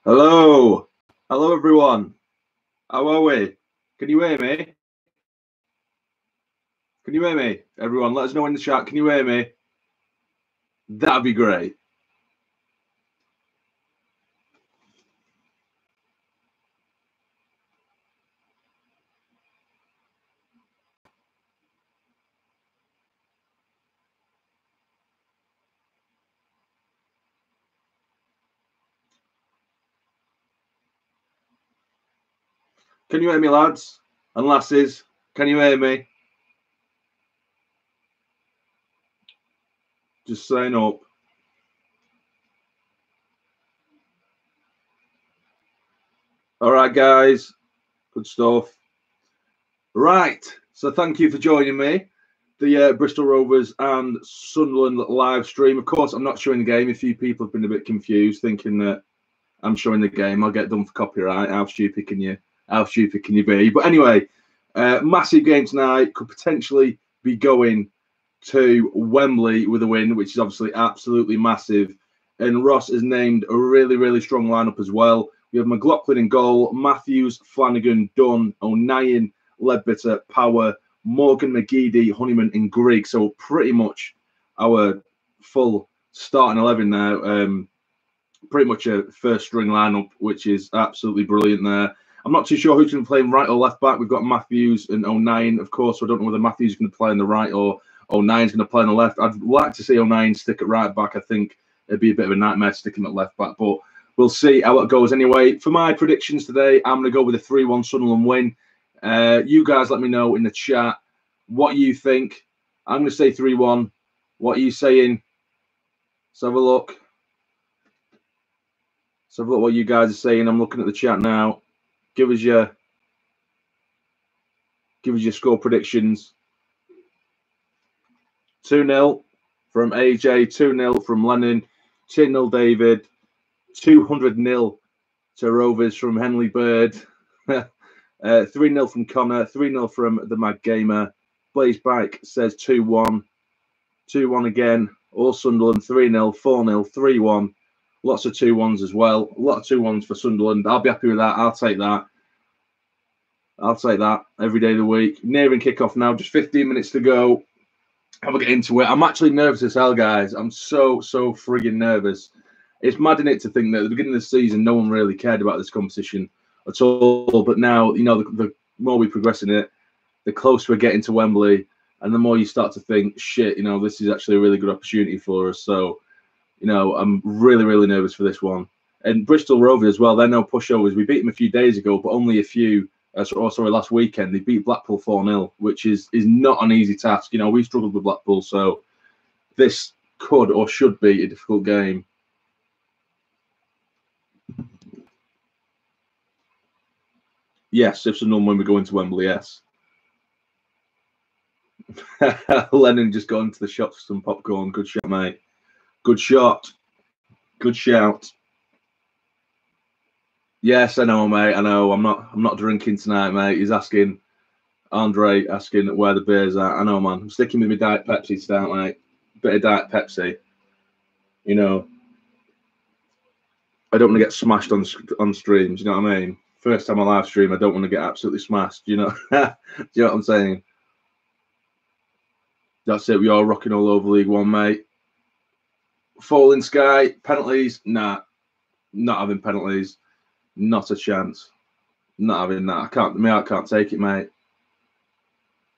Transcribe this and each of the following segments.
Hello. Hello, everyone. How are we? Can you hear me? Can you hear me? Everyone, let us know in the chat. Can you hear me? That'd be great. Can you hear me, lads and lasses? Can you hear me? Just saying up. All right, guys. Good stuff. Right. So thank you for joining me. The Bristol Rovers and Sunderland live stream. Of course, I'm not showing the game. A few people have been a bit confused, thinking that I'm showing the game. I'll get done for copyright. How stupid can you be? But anyway, massive game tonight. Could potentially be going to Wembley with a win, which is obviously absolutely massive. And Ross has named a really, really strong lineup as well. We have McLaughlin in goal, Matthews, Flanagan, Dunn, O'Nien, Ledbetter, Power, Morgan, McGeady, Honeyman, and Grigg. So pretty much our full starting 11 now. Pretty much a first string lineup, which is absolutely brilliant there. I'm not too sure who's going to play right or left back. We've got Matthews and O'Nien, of course. So I don't know whether Matthews is going to play on the right or O'Nien's going to play on the left. I'd like to see O'Nien stick at right back. I think it'd be a bit of a nightmare sticking at left back, but we'll see how it goes anyway. For my predictions today, I'm going to go with a 3-1 Sunderland win. You guys let me know in the chat what you think. I'm going to say 3-1. What are you saying? Let's have a look. So look what you guys are saying. I'm looking at the chat now. Give us your score predictions. 2-0 from AJ, 2-0 from Lennon, 2-0 David, 200-0 to Rovers from Henley Bird, 3-0 from Connor, 3-0 from the Mad Gamer. Blaze Bike says 2-1, 2-1 again. All Sunderland 3-0, 4-0, 3-1. Lots of 2-1s as well. A lot of 2-1s for Sunderland. I'll be happy with that. I'll take that. I'll take that every day of the week. Nearing kickoff now. Just 15 minutes to go. Have a get into it. I'm actually nervous as hell, guys. I'm so frigging nervous. It's mad in it to think that at the beginning of the season, no one really cared about this competition at all. But now, you know, the more we progress in it, the closer we're getting to Wembley, and the more you start to think, shit, you know, this is actually a really good opportunity for us. So, you know, I'm really, really nervous for this one. And Bristol Rovers as well, they're no pushovers. We beat them a few days ago, but only a few. Last weekend. They beat Blackpool 4-0, which is not an easy task. You know, we struggled with Blackpool, so this could or should be a difficult game. Yes, if Sunderland when we go into Wembley, yes. Lennon just got into the shop for some popcorn. Good shot, mate. Good shot. Good shout. Yes, I know, mate. I know. I'm not drinking tonight, mate. He's asking. Andre asking where the beer's at. I know, man. I'm sticking with my Diet Pepsi start, mate. Bit of Diet Pepsi. You know, I don't want to get smashed on streams. You know what I mean? First time I live stream, I don't want to get absolutely smashed. You know, do you know what I'm saying? That's it. We are rocking all over League One, mate. Falling Sky penalties? Nah, not having penalties. Not a chance. Not having that. I can't. My heart can't take it, mate.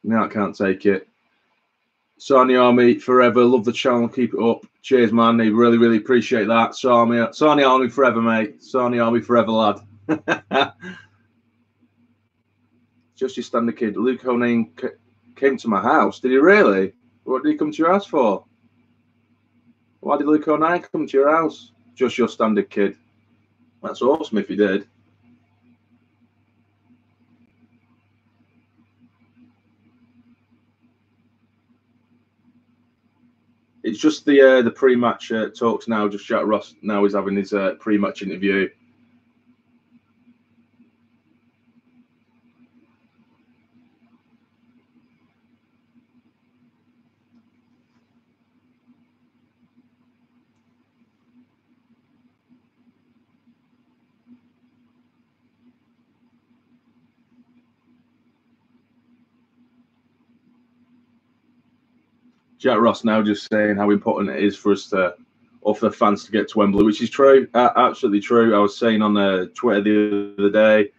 My heart can't take it. Sarny Army forever. Love the channel. Keep it up. Cheers, man. I really, really appreciate that. Sarny Army forever, mate. Sarny Army forever, lad. Just your standard kid. Luke O'Nien came to my house. Did he really? What did he come to your house for? Why did Luke O'Nien come to your house? Just your standard kid. That's awesome if he did. It's just the pre-match talks now. Just Jack Ross now is having his pre-match interview. Jack Ross now just saying how important it is for us to, or for the fans to get to Wembley, which is true, absolutely true. I was saying on Twitter the other day,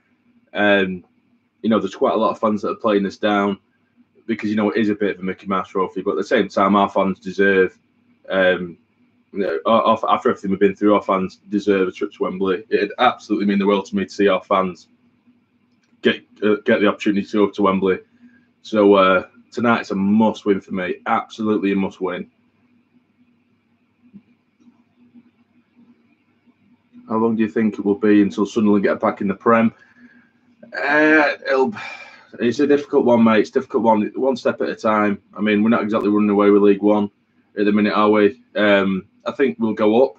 you know, there's quite a lot of fans that are playing this down because, you know, it is a bit of a Mickey Mouse trophy, but at the same time, our fans deserve, you know, after everything we've been through, our fans deserve a trip to Wembley. It'd absolutely mean the world to me to see our fans get the opportunity to go to Wembley. So tonight it's a must win for me. Absolutely a must win. How long do you think it will be until Sunderland get back in the Prem? It's a difficult one, mate. It's a difficult one step at a time. I mean, we're not exactly running away with League One at the minute, are we? I think we'll go up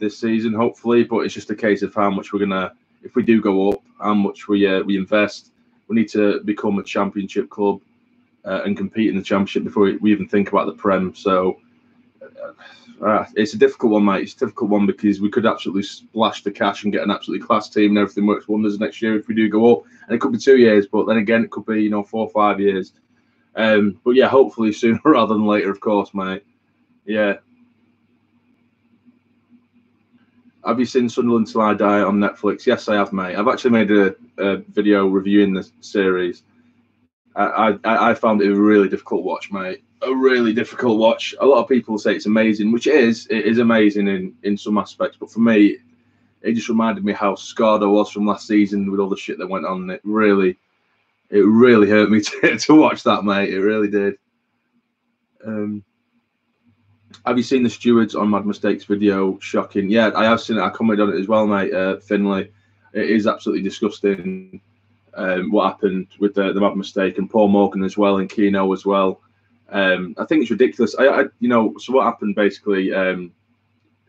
this season, hopefully, but it's just a case of how much we're gonna, if we do go up, how much we invest. We need to become a Championship club and compete in the Championship before we even think about the Prem. So it's a difficult one, mate. It's a difficult one because we could absolutely splash the cash and get an absolutely class team, and everything works wonders next year if we do go up. And it could be 2 years, but then again, it could be 4 or 5 years. But yeah, hopefully sooner rather than later, of course, mate. Yeah. Have you seen Sunderland Till I Die on Netflix? Yes, I have, mate. I've actually made a video reviewing the series. I found it a really difficult watch, mate. A really difficult watch. A lot of people say it's amazing, which it is. It is amazing in some aspects, but for me, it just reminded me how scarred I was from last season with all the shit that went on. It really hurt me to watch that, mate. It really did. Have you seen the Stewards on Mad Mistakes video? Shocking. Yeah, I have seen it. I commented on it as well, mate. Finlay. It is absolutely disgusting what happened with the Mad Mistake, and Paul Morgan as well, and Keno as well. I think it's ridiculous. So what happened basically?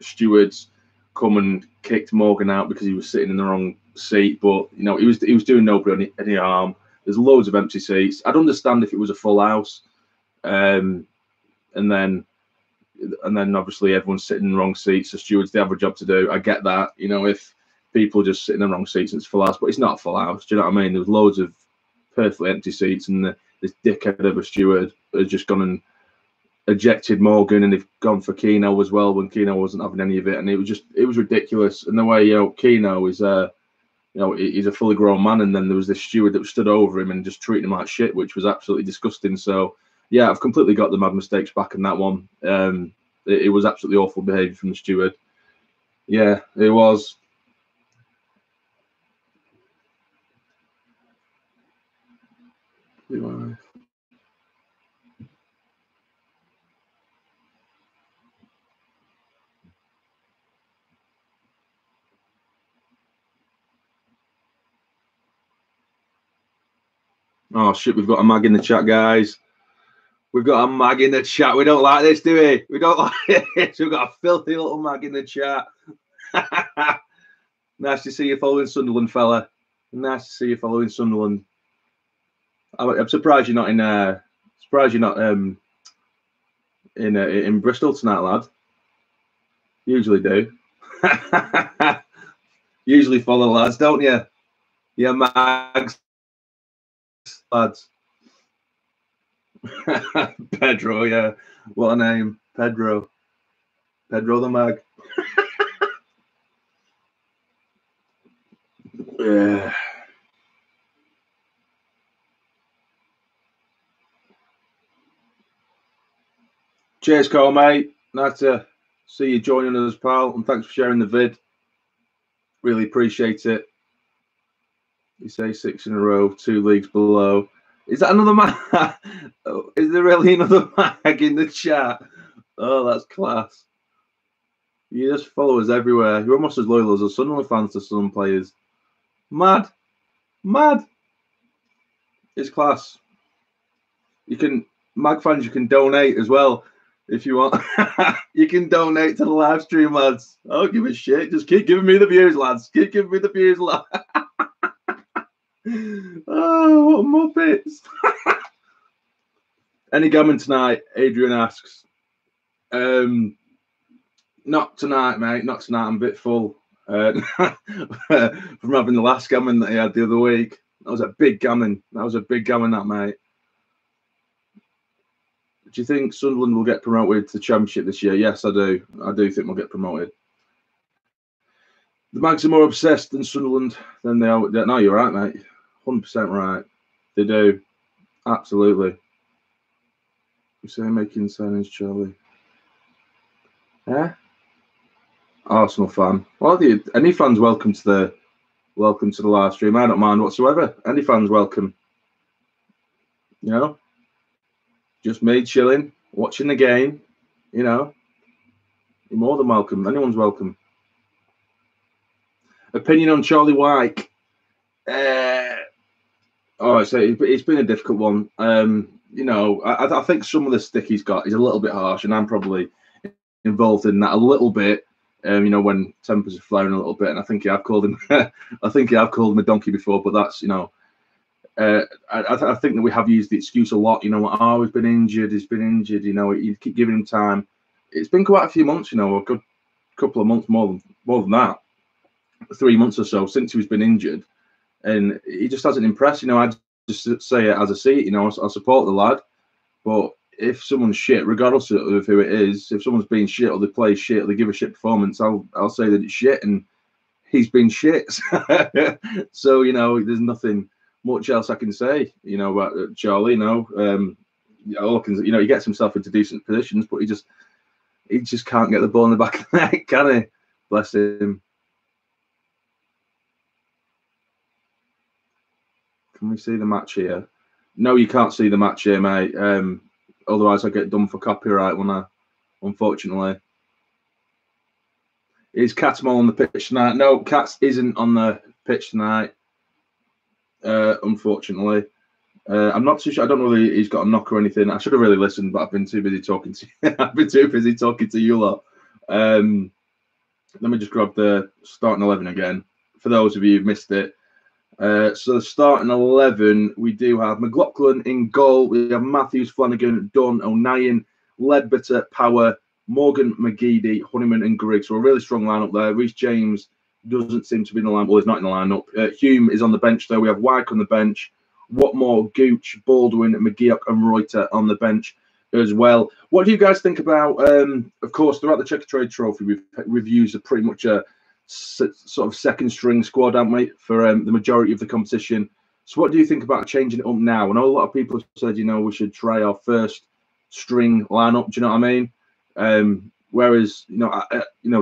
Stewards come and kicked Morgan out because he was sitting in the wrong seat, but he was doing nobody any harm. There's loads of empty seats. I'd understand if it was a full house, and then obviously everyone's sitting in the wrong seats. The stewards, they have a job to do. I get that. If people just sit in the wrong seats and it's full house, but it's not a full house. Do you know what I mean? There was loads of perfectly empty seats, and this dickhead of a steward has just gone and ejected Morgan, and they've gone for Keno as well when Keno wasn't having any of it, and it was ridiculous. And the way Keno is he's a fully grown man, and then there was this steward that stood over him and just treating him like shit, which was absolutely disgusting. So yeah, I've completely got the Mad Mistakes back in that one. It was absolutely awful behaviour from the steward. Yeah, it was. Oh shit, we've got a mag in the chat, guys. We've got a mag in the chat. We don't like this, do we? We don't like this. We've got a filthy little mag in the chat. Nice to see you following Sunderland, fella. Nice to see you following Sunderland. I'm surprised you're not in Bristol tonight, lad. Usually do. Usually follow lads, don't you? Yeah, mags, lads. Pedro, yeah. What a name. Pedro the mag. Yeah. Cheers, Cole, mate. Nice to see you joining us, pal, and thanks for sharing the vid. Really appreciate it. You say 6 in a row, 2 leagues below. Is that another mag? Is there really another mag in the chat? Oh, that's class. You just follow us everywhere. You're almost as loyal as the Sunderland fans to some players. Mad. It's class. Mag fans, you can donate as well if you want. You can donate to the live stream, lads. I don't give a shit. Just keep giving me the views, lads. Keep giving me the views, lads. Oh, what muppets. Any gammon tonight? Adrian asks. Not tonight, mate. Not tonight. I'm a bit full from having the last gammon that he had the other week. That was a big gammon. That mate. Do you think Sunderland will get promoted to the Championship this year? Yes, I do. I do think we'll get promoted. The Mags are more obsessed than Sunderland than they are. No, you're right, mate. 100% right. They do. Absolutely. You say making signings, Charlie. Yeah. Arsenal fan. Well, any fans welcome to the live stream. I don't mind whatsoever. Any fans welcome. You know, just me chilling, watching the game. You know, you're more than welcome. Anyone's welcome. Opinion on Charlie Wyke. It's been a difficult one. You know, I think some of the stick he's got is a little bit harsh, and I'm probably involved in that a little bit. You know, when tempers are flaring a little bit, and I think I've called him, I think I've called him a donkey before, but that's, you know, I think that we have used the excuse a lot. You know, oh, he's been injured. You know, you keep giving him time. It's been quite a few months. You know, a good couple of months, more than that, 3 months or so since he's been injured, and he just hasn't impressed. You know, I just say it as I see it. You know, I support the lad, but if someone's shit, regardless of who it is, if someone's being shit or they play shit or they give a shit performance, I'll say that it's shit, and he's been shit. So, you know, there's nothing much else I can say, you know, about Charlie. You know, all I can, you know, he gets himself into decent positions, but he just can't get the ball in the back of the net, can he? Bless him. Can we see the match here? No, you can't see the match here, mate. Otherwise, I get done for copyright, won't I? Unfortunately. Is Catmull on the pitch tonight? No, Cats isn't on the pitch tonight. Unfortunately. I'm not too sure. I don't know whether he's got a knock or anything. I should have really listened, but I've been too busy talking to I've been too busy talking to you lot. Let me just grab the starting 11 again. For those of you who've missed it. So the starting 11, we do have McLaughlin in goal. We have Matthews, Flanagan, Dunn, O'Nien, Ledbetter, Power, Morgan, McGeady, Honeyman, and Griggs. So a really strong lineup there. Reece James doesn't seem to be in the line. Well, he's not in the lineup. Hume is on the bench, though. We have Wyke on the bench. Watmore, Gooch, Baldwin, McGeoch, and Reuter on the bench as well. What do you guys think about, of course, throughout the Checkatrade Trophy, we've used a pretty much a sort of second string squad, haven't we, for the majority of the competition. So what do you think about changing it up now? I know a lot of people have said, you know, we should try our first string lineup. Do you know what I mean? Whereas, you know,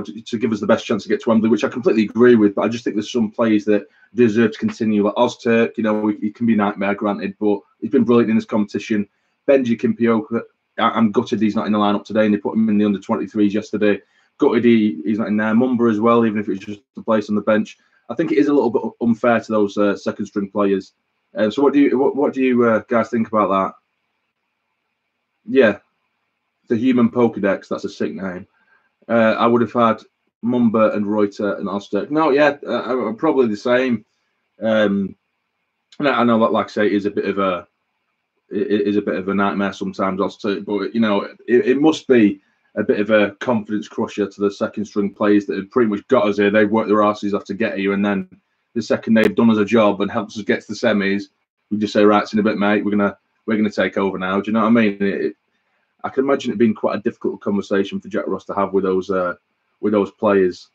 to give us the best chance to get to Wembley, which I completely agree with, but I just think there's some players that deserve to continue. Like Ozturk, you know, he can be nightmare, granted, but he's been brilliant in this competition. Benji Kimpioka, I'm gutted he's not in the lineup today, and they put him in the under-23s yesterday. Gutted he's not in there. Mumba as well, even if it's just a place on the bench. I think it is a little bit unfair to those second string players. So what do you guys think about that? Yeah, the Human Pokedex. That's a sick name. I would have had Mumba and Reuter and Ozturk. No, yeah, probably the same. And I know that, like I say, it is a bit of a nightmare sometimes, Ozturk, but you know, it must be a bit of a confidence crusher to the second string players that have pretty much got us here. They've worked their asses off to get here, and then the second they've done us a job and helped us get to the semis, we just say, right, it's in a bit, mate. We're gonna take over now. Do you know what I mean? I can imagine it being quite a difficult conversation for Jack Ross to have with those players.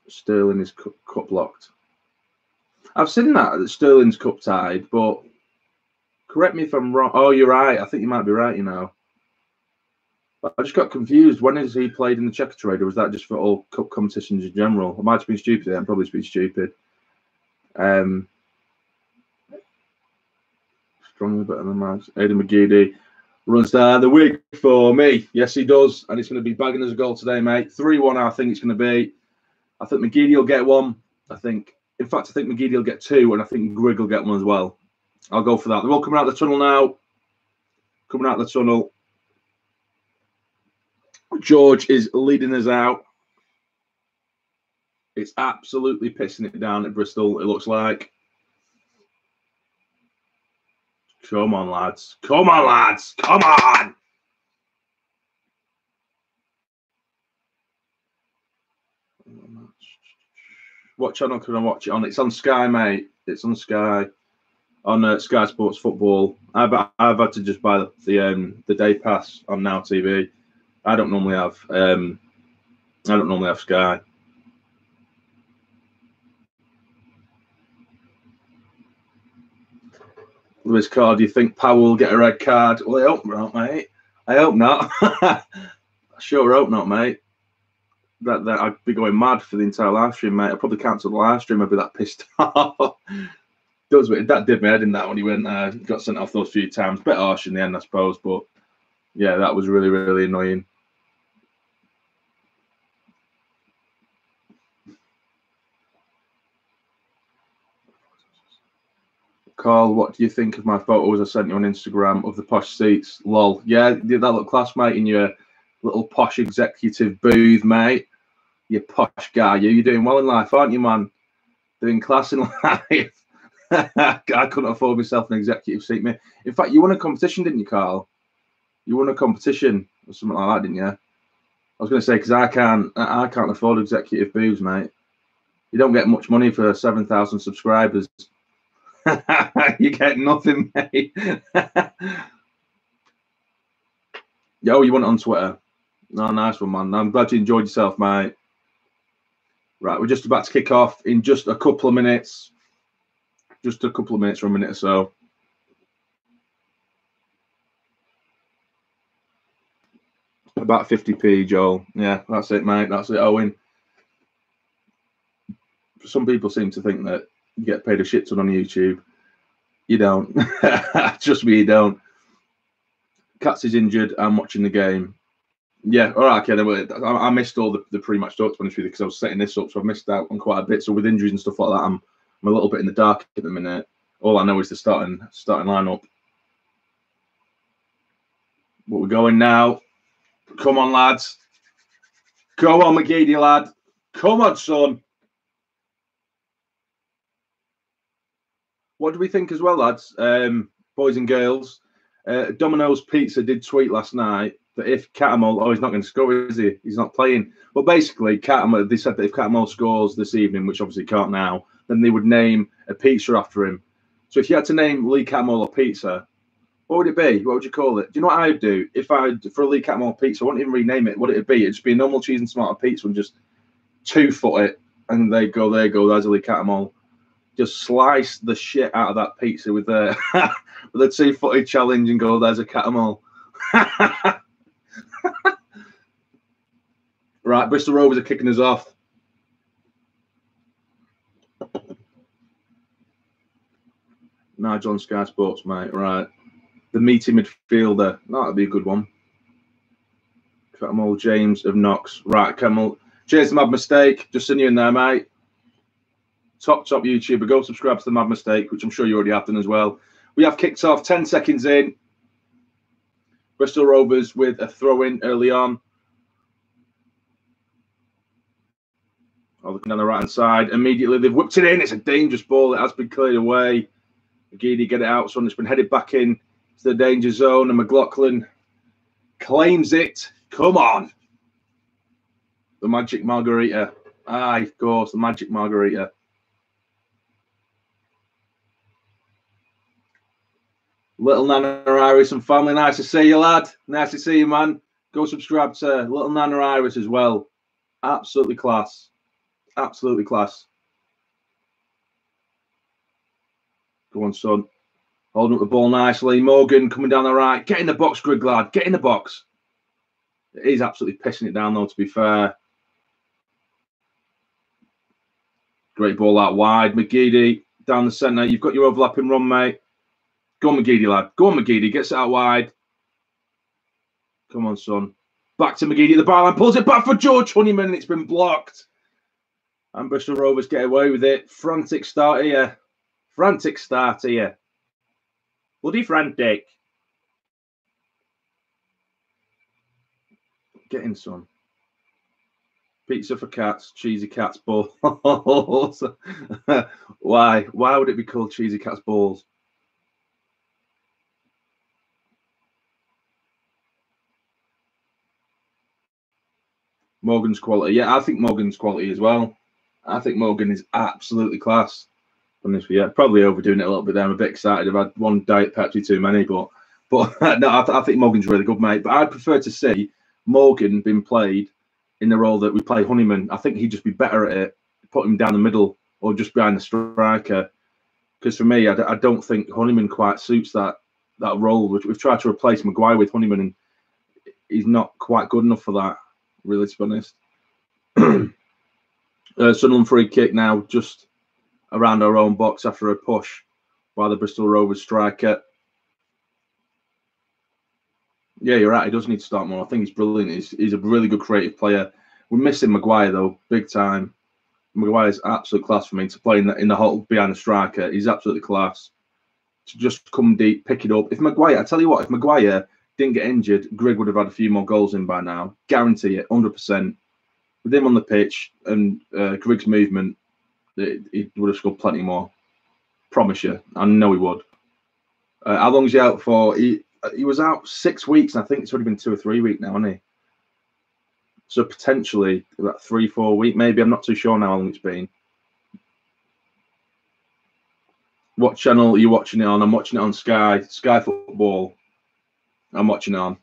Sterling is cup locked. I've seen that Sterling's cup tied, but correct me if I'm wrong. Oh, you're right. I think you might be right, you know. I just got confused. When has he played in the Checkatrade, or was that just for all cup competitions in general? I might have been stupid. I'm probably been stupid. Strongly better than Max. Aidan McGeady runs down the wig for me. Yes, he does. And he's going to be bagging us a goal today, mate. 3-1, I think it's going to be. I think McGeady will get one. In fact, I think McGeady will get two, and I think Grigg will get one as well. I'll go for that. They're all coming out of the tunnel now. Coming out of the tunnel. George is leading us out. It's absolutely pissing it down at Bristol, it looks like. Come on, lads. Come on, lads. Come on. What channel can I watch it on? It's on Sky, mate. It's on Sky. on Sky Sports Football. I've had to just buy the day pass on Now TV. I don't normally have Sky. Lewis Carr, do you think Powell will get a red card? Well, I hope not, mate. I hope not. I sure hope not, mate. That I'd be going mad for the entire live stream, mate. I'd probably cancel the live stream. I'd be that pissed off. That did me head in that when he went got sent off those few times. Bit harsh in the end, I suppose, but yeah, that was really, really annoying. Carl, what do you think of my photos I sent you on Instagram of the posh seats? Lol. Yeah, did that look class, mate, in your little posh executive booth, mate? You posh guy. You're doing well in life, aren't you, man? Doing class in life. I couldn't afford myself an executive seat, mate. In fact, you won a competition, didn't you, Carl? You won a competition or something like that, didn't you? I was going to say, because I can't afford executive booths, mate. You don't get much money for 7,000 subscribers. You get nothing, mate. Yo, you want it on Twitter? No, nice one, man. I'm glad you enjoyed yourself, mate. Right, we're just about to kick off in just a couple of minutes. Just a couple of minutes or a minute or so. About 50p, Joel. Yeah, that's it, mate. That's it, Owen. Some people seem to think that you get paid a shit ton on YouTube. You don't. Trust me, you don't. Katz is injured. I'm watching the game. Yeah, all right, okay. I missed all the pre-match talk, to be honest with you, because I was setting this up, so I've missed out on quite a bit. So with injuries and stuff like that, I'm a little bit in the dark at the minute. All I know is the starting lineup. But we're going now. Come on, lads. Come on, McGeady, lad. Come on, son. What do we think as well, lads? Boys and girls. Domino's Pizza did tweet last night that if Catamol, he's not going to score, is he? He's not playing. But basically, Catamol, they said that if Catamol scores this evening, which obviously can't now, then they would name a pizza after him. So if you had to name Lee Catamol a pizza, what would it be? What would you call it? Do you know what I'd do? If for a Lee Catamol pizza, I wouldn't even rename it. What it'd be? It'd just be a normal cheese and tomato pizza and just 2-foot it. And there you go, there's a Lee Catamol. Just slice the shit out of that pizza with the with a 2-footed challenge and go, there's a Catamol. Right, Bristol Rovers are kicking us off. Nigel on Sky Sports, mate. Right. The meaty midfielder. That'd be a good one. Catamol James of Knox. Right, Catamol. Cheers, Mad Mistake. Just send you in there, mate. Top YouTuber. Go subscribe to the Mad Mistake, which I'm sure you already have done as well. We have kicked off 10 seconds in. Bristol Rovers with a throw-in early on. Looking on the right-hand side. Immediately, they've whipped it in. It's a dangerous ball. It has been cleared away. McGeady get it out. So it's been headed back in to the danger zone. And McLaughlin claims it. Come on. The Magic Margarita. Aye, of course, the Magic Margarita. Little Nana Iris and family. Nice to see you, lad. Nice to see you, man. Go subscribe to Little Nana Iris as well. Absolutely class. Absolutely class. Go on, son. Holding up the ball nicely. Morgan coming down the right. Get in the box, Greg, lad. Get in the box. He's absolutely pissing it down, though, to be fair. Great ball out wide. McGeady down the centre. You've got your overlapping run, mate. Go on, McGeady, lad. Go on, McGeady. Gets it out wide. Come on, son. Back to McGeady at the byline. Pulls it back for George Honeyman. It's been blocked. And Bristol Rovers get away with it. Frantic start here. Frantic start here. Bloody frantic. Get in, son. Pizza for cats. Cheesy cats balls. Why? Why would it be called cheesy cats balls? Morgan's quality. Yeah, I think Morgan's quality as well. I think Morgan is absolutely class. Honestly, yeah, probably overdoing it a little bit there. I'm a bit excited. I've had one Diet Pepsi too many, but no, I think Morgan's really good, mate. But I'd prefer to see Morgan being played in the role that we play Honeyman. I think he'd just be better at it. Put him down the middle or just behind the striker. Because for me, I don't think Honeyman quite suits that role. We've tried to replace Maguire with Honeyman, and he's not quite good enough for that, really, to be honest. Sunderland free kick now, just around our own box after a push by the Bristol Rovers striker. Yeah, you're right. He does need to start more. I think he's brilliant. He's a really good creative player. We're missing Maguire, though, big time. Maguire's absolute class for me to play in the hole behind the striker. He's absolutely class. To just come deep, pick it up. If Maguire, I tell you what, if Maguire didn't get injured, Grigg would have had a few more goals in by now. Guarantee it, 100%. With him on the pitch and Grigg's movement, he would have scored plenty more. Promise you. I know he would. How long is he out for? He was out 6 weeks, and I think it's already been 2 or 3 weeks now, hasn't he? So potentially about 3-4 weeks, maybe. I'm not too sure now how long it's been. What channel are you watching it on? I'm watching it on Sky Football. I'm watching it on.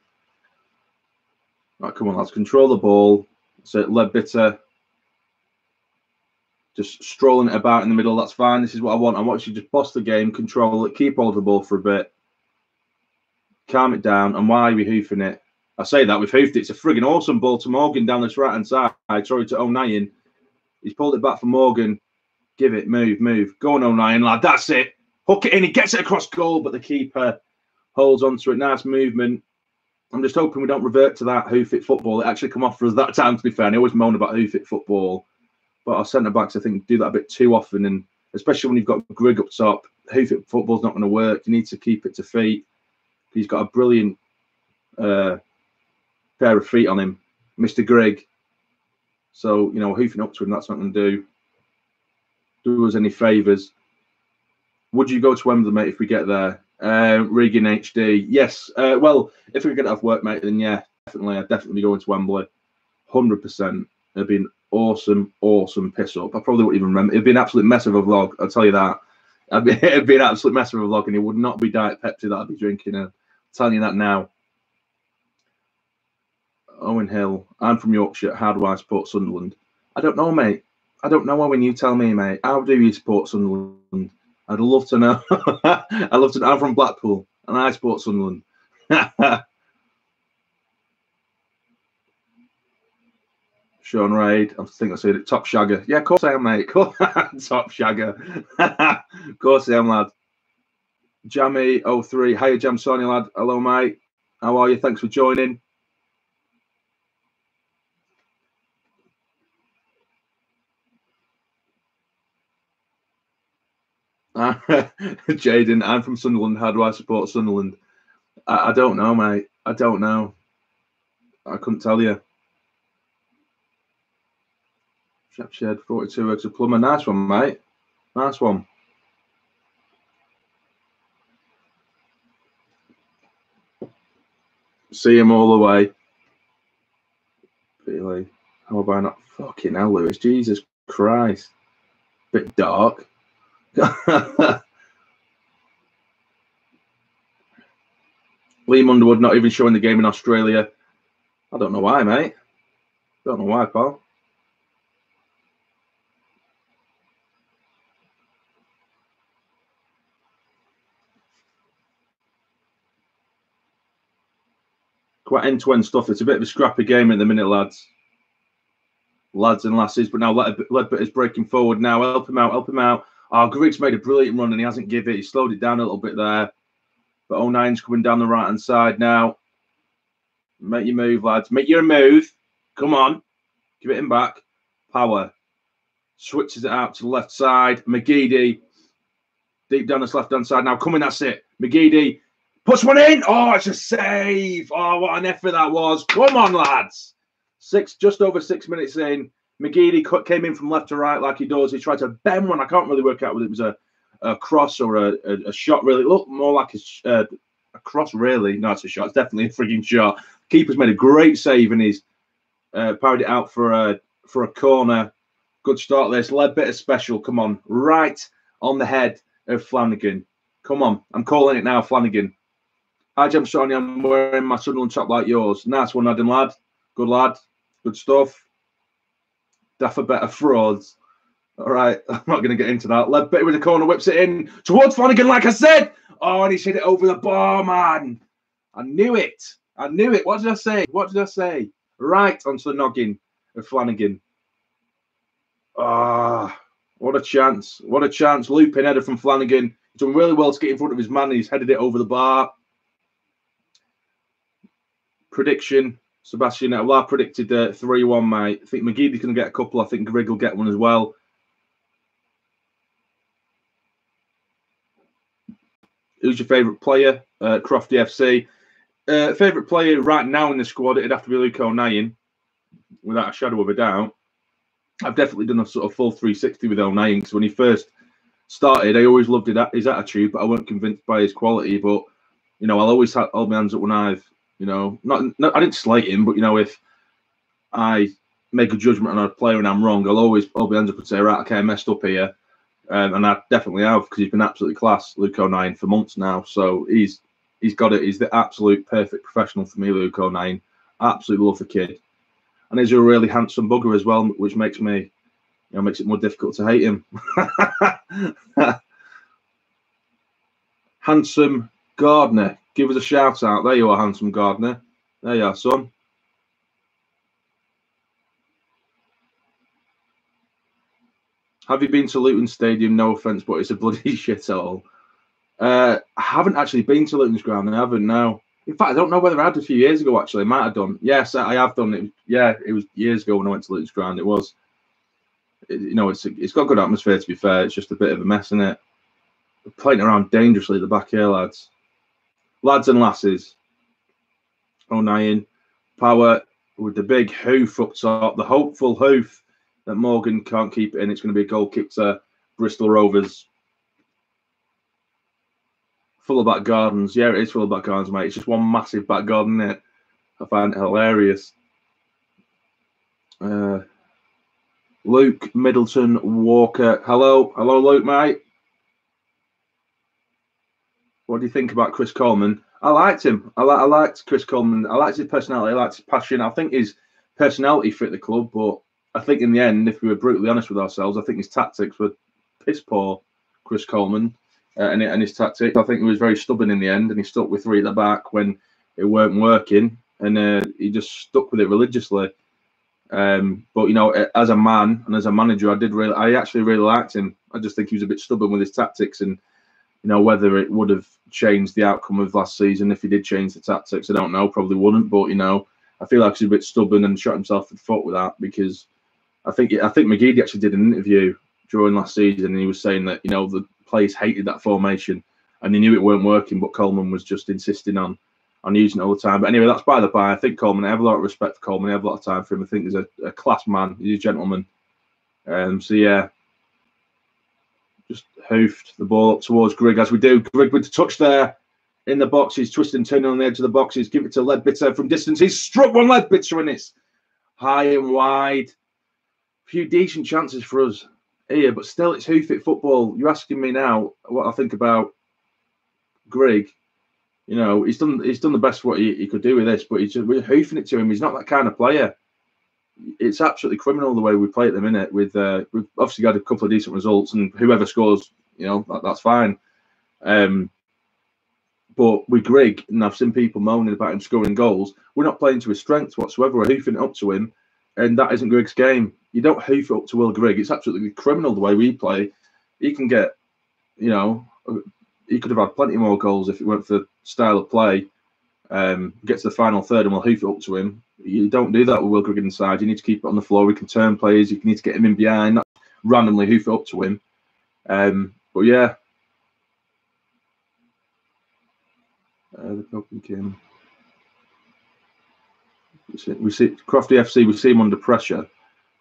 Right, come on, lads. Control the ball. So Ledbitter just strolling it about in the middle. That's fine. This is what I want. I want you to just boss the game, control it, keep hold of the ball for a bit, calm it down. And why are we hoofing it? I say that we've hoofed it. It's a frigging awesome ball to Morgan down this right-hand side. Sorry to O'Nien. He's pulled it back for Morgan. Give it. Move. Go on, O'Nien, lad. That's it. Hook it in. He gets it across goal, but the keeper holds onto it. Nice movement. I'm just hoping we don't revert to that hoof it football. It actually come off for us that time, to be fair. And I always moan about hoof it football. But our centre-backs, I think, do that a bit too often. And especially when you've got Grigg up top, hoof it football's not going to work. You need to keep it to feet. He's got a brilliant pair of feet on him, Mr. Grigg. So, hoofing up to him, that's not going to do us any favours. Would you go to Wembley, mate, if we get there? Regan HD. Yes. Well, if we get off work, mate, then yeah, definitely. I'd definitely be going to Wembley. 100%. It'd be an awesome piss up. I probably wouldn't even remember. It'd be an absolute mess of a vlog. I'll tell you that. It'd be an absolute mess of a vlog, and it would not be Diet Pepsi that I'd be drinking. I'm telling you that now. Owen Hill. I'm from Yorkshire. How do I support Sunderland? I don't know, mate. I don't know, Owen. You tell me, mate. How do you support Sunderland? I'd love to know. I'd love to know. I'm from Blackpool, and I support Sunderland. Sean Raid. I think I said it. Top Shagger. Yeah, of course I am, mate. Top Shagger. Of course I am, lad. Jammy03. Hiya, jamsarny, lad. Hello, mate. How are you? Thanks for joining. Jaden, I'm from Sunderland. How do I support Sunderland? I don't know, mate. I don't know. I couldn't tell you. Shed 42 eggs of plumber. Nice one, mate. Nice one. See him all the way. Really? How have I not? Fucking hell, Lewis. Jesus Christ. Bit dark. Liam Underwood not even showing the game in Australia. I don't know why, mate. Don't know why, pal. Quite end-to-end stuff. It's a bit of a scrappy game at the minute, lads. Lads and lasses. But now Ledbitter's breaking forward now. Help him out. Oh, Grigg's made a brilliant run and he hasn't given it. He slowed it down a little bit there. But O'Nien's coming down the right-hand side now. Make your move, lads. Make your move. Come on. Give it him back. Power. Switches it out to the left side. McGeady. Deep down this left-hand side. Now coming, that's it. McGeady. Puts one in. Oh, it's a save. Oh, what an effort that was. Come on, lads. Just over 6 minutes in. McGeady came in from left to right like he does. He tried to bend one. I can't really work out whether it was a cross or a shot, really. It looked more like a cross, really. No, it's a shot. It's definitely a frigging shot. Keeper's made a great save and he's parried it out for a corner. Good start this. Ledbitter special. Come on. Right on the head of Flanagan. Come on, I'm calling it now, Flanagan. Hi, jamsarny, I'm wearing my Sunderland top like yours. Nice one, Adam, lad. Good lad. Good stuff. Daffer better frauds. All right, I'm not going to get into that. Ledbetter with the corner, whips it in towards Flanagan, like I said. Oh, and he's hit it over the bar, man. I knew it. I knew it. What did I say? What did I say? Right onto the noggin of Flanagan. Ah, what a chance. What a chance. Looping header from Flanagan. He's done really well to get in front of his man. He's headed it over the bar. Prediction, Sebastian. Well, I predicted 3-1, mate. I think McGee's going to get a couple. I think Grigg will get one as well. Who's your favourite player? Crofty FC. Favourite player right now in the squad, it'd have to be Luke O'Nien, without a shadow of a doubt. I've definitely done a sort of full 360 with O'Nien, because when he first started, I always loved his attitude, but I weren't convinced by his quality. But, you know, I'll always hold my hands up when I've, you know, not I didn't slate him, but, you know, if I make a judgment on a player and I'm wrong, I'll always hold my hands up and say, right, okay, I messed up here. And I definitely have, because he's been absolutely class, Luke O'Nien, for months now. So he's got it. He's the absolute perfect professional for me, Luke O'Nien. Absolutely love the kid. And he's a really handsome bugger as well, which makes me, you know, makes it more difficult to hate him. Handsome Gardner. Give us a shout out. There you are, Handsome Gardner. There you are, son. Have you been to Luton Stadium? No offence, but it's a bloody shithole. I haven't actually been to Luton's ground. I haven't, no. In fact, I don't know whether I had a few years ago, actually. I might have done. Yes, I have done it. Yeah, it was years ago when I went to Luton's ground. It was, you know, it's got good atmosphere, to be fair. It's just a bit of a mess, isn't it? We're playing around dangerously at the back here, lads. Lads and lasses. O'Nien. Power with the big hoof up top. The hopeful hoof that Morgan can't keep it in. It's going to be a goal kick to Bristol Rovers. Full of back gardens. Yeah, it is full of back gardens, mate. It's just one massive back garden, isn't it? I find it hilarious. Luke Middleton Walker. Hello. Hello, Luke, mate. What do you think about Chris Coleman? I liked him. I liked Chris Coleman. I liked his personality. I liked his passion. I think his personality fit the club, but I think in the end, if we were brutally honest with ourselves, I think his tactics were piss poor, Chris Coleman. And his tactics, I think he was very stubborn in the end, and he stuck with three at the back when it weren't working, and he just stuck with it religiously. But you know, as a man and as a manager, I actually really liked him. I just think he was a bit stubborn with his tactics, and you know, whether it would have changed the outcome of last season if he did change the tactics, I don't know. Probably wouldn't, but you know, I feel like he's a bit stubborn and shot himself in the foot with that, because I think McGeady actually did an interview during last season, and he was saying that, you know, the players hated that formation and they knew it weren't working, but Coleman was just insisting on using it all the time. But anyway, that's by the by. I think Coleman, I have a lot of respect for Coleman. I have a lot of time for him. I think he's a class man. He's a gentleman. So yeah, just hoofed the ball up towards Grigg as we do. Grigg with the touch there in the box. He's twisting and turning on the edge of the boxes. Give it to Ledbetter from distance. He's struck one, Ledbetter, and it's high and wide. A few decent chances for us here, but still, it's hoof it football. You're asking me now what I think about Grigg. You know, he's done the best what he could do with this, but we're hoofing it to him. He's not that kind of player. It's absolutely criminal the way we play at the minute. We've obviously got a couple of decent results, and whoever scores, you know, that's fine. But with Grigg, and I've seen people moaning about him scoring goals, we're not playing to his strengths whatsoever. We're hoofing it up to him, and that isn't Grigg's game. You don't hoof it up to Will Grigg. It's absolutely criminal the way we play. He can get, you know, he could have had plenty more goals if it weren't for the style of play. Get to the final third and we'll hoof it up to him. You don't do that with Will Grigg inside. You need to keep it on the floor. We can turn players. You need to get him in behind, not randomly hoof it up to him. But yeah. The Copenhagen game. We see Crofty FC. We see him under pressure.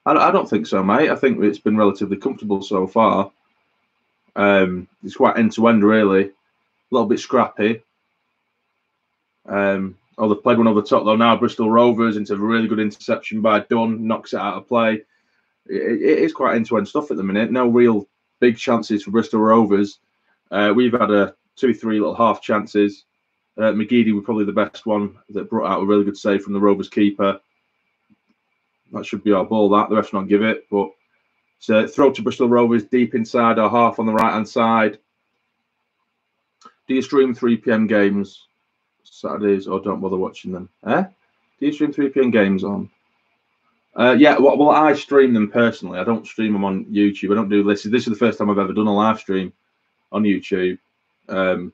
I don't think so, mate. I think it's been relatively comfortable so far. It's quite end to end, really. A little bit scrappy. They played one over the top though. Now Bristol Rovers into a really good interception by Dunn, knocks it out of play. It is quite end to end stuff at the minute. No real big chances for Bristol Rovers. We've had 2-3 little half chances. McGeady was probably the best one that brought out a really good save from the Rovers keeper. That should be our ball, that. The rest not give it. But so throw to Bristol Rovers deep inside our half on the right-hand side. Do you stream 3 p.m. games Saturdays or don't bother watching them? Do you stream 3 p.m. games on? Yeah, well, I stream them personally. I don't stream them on YouTube. I don't do this. This is the first time I've ever done a live stream on YouTube. I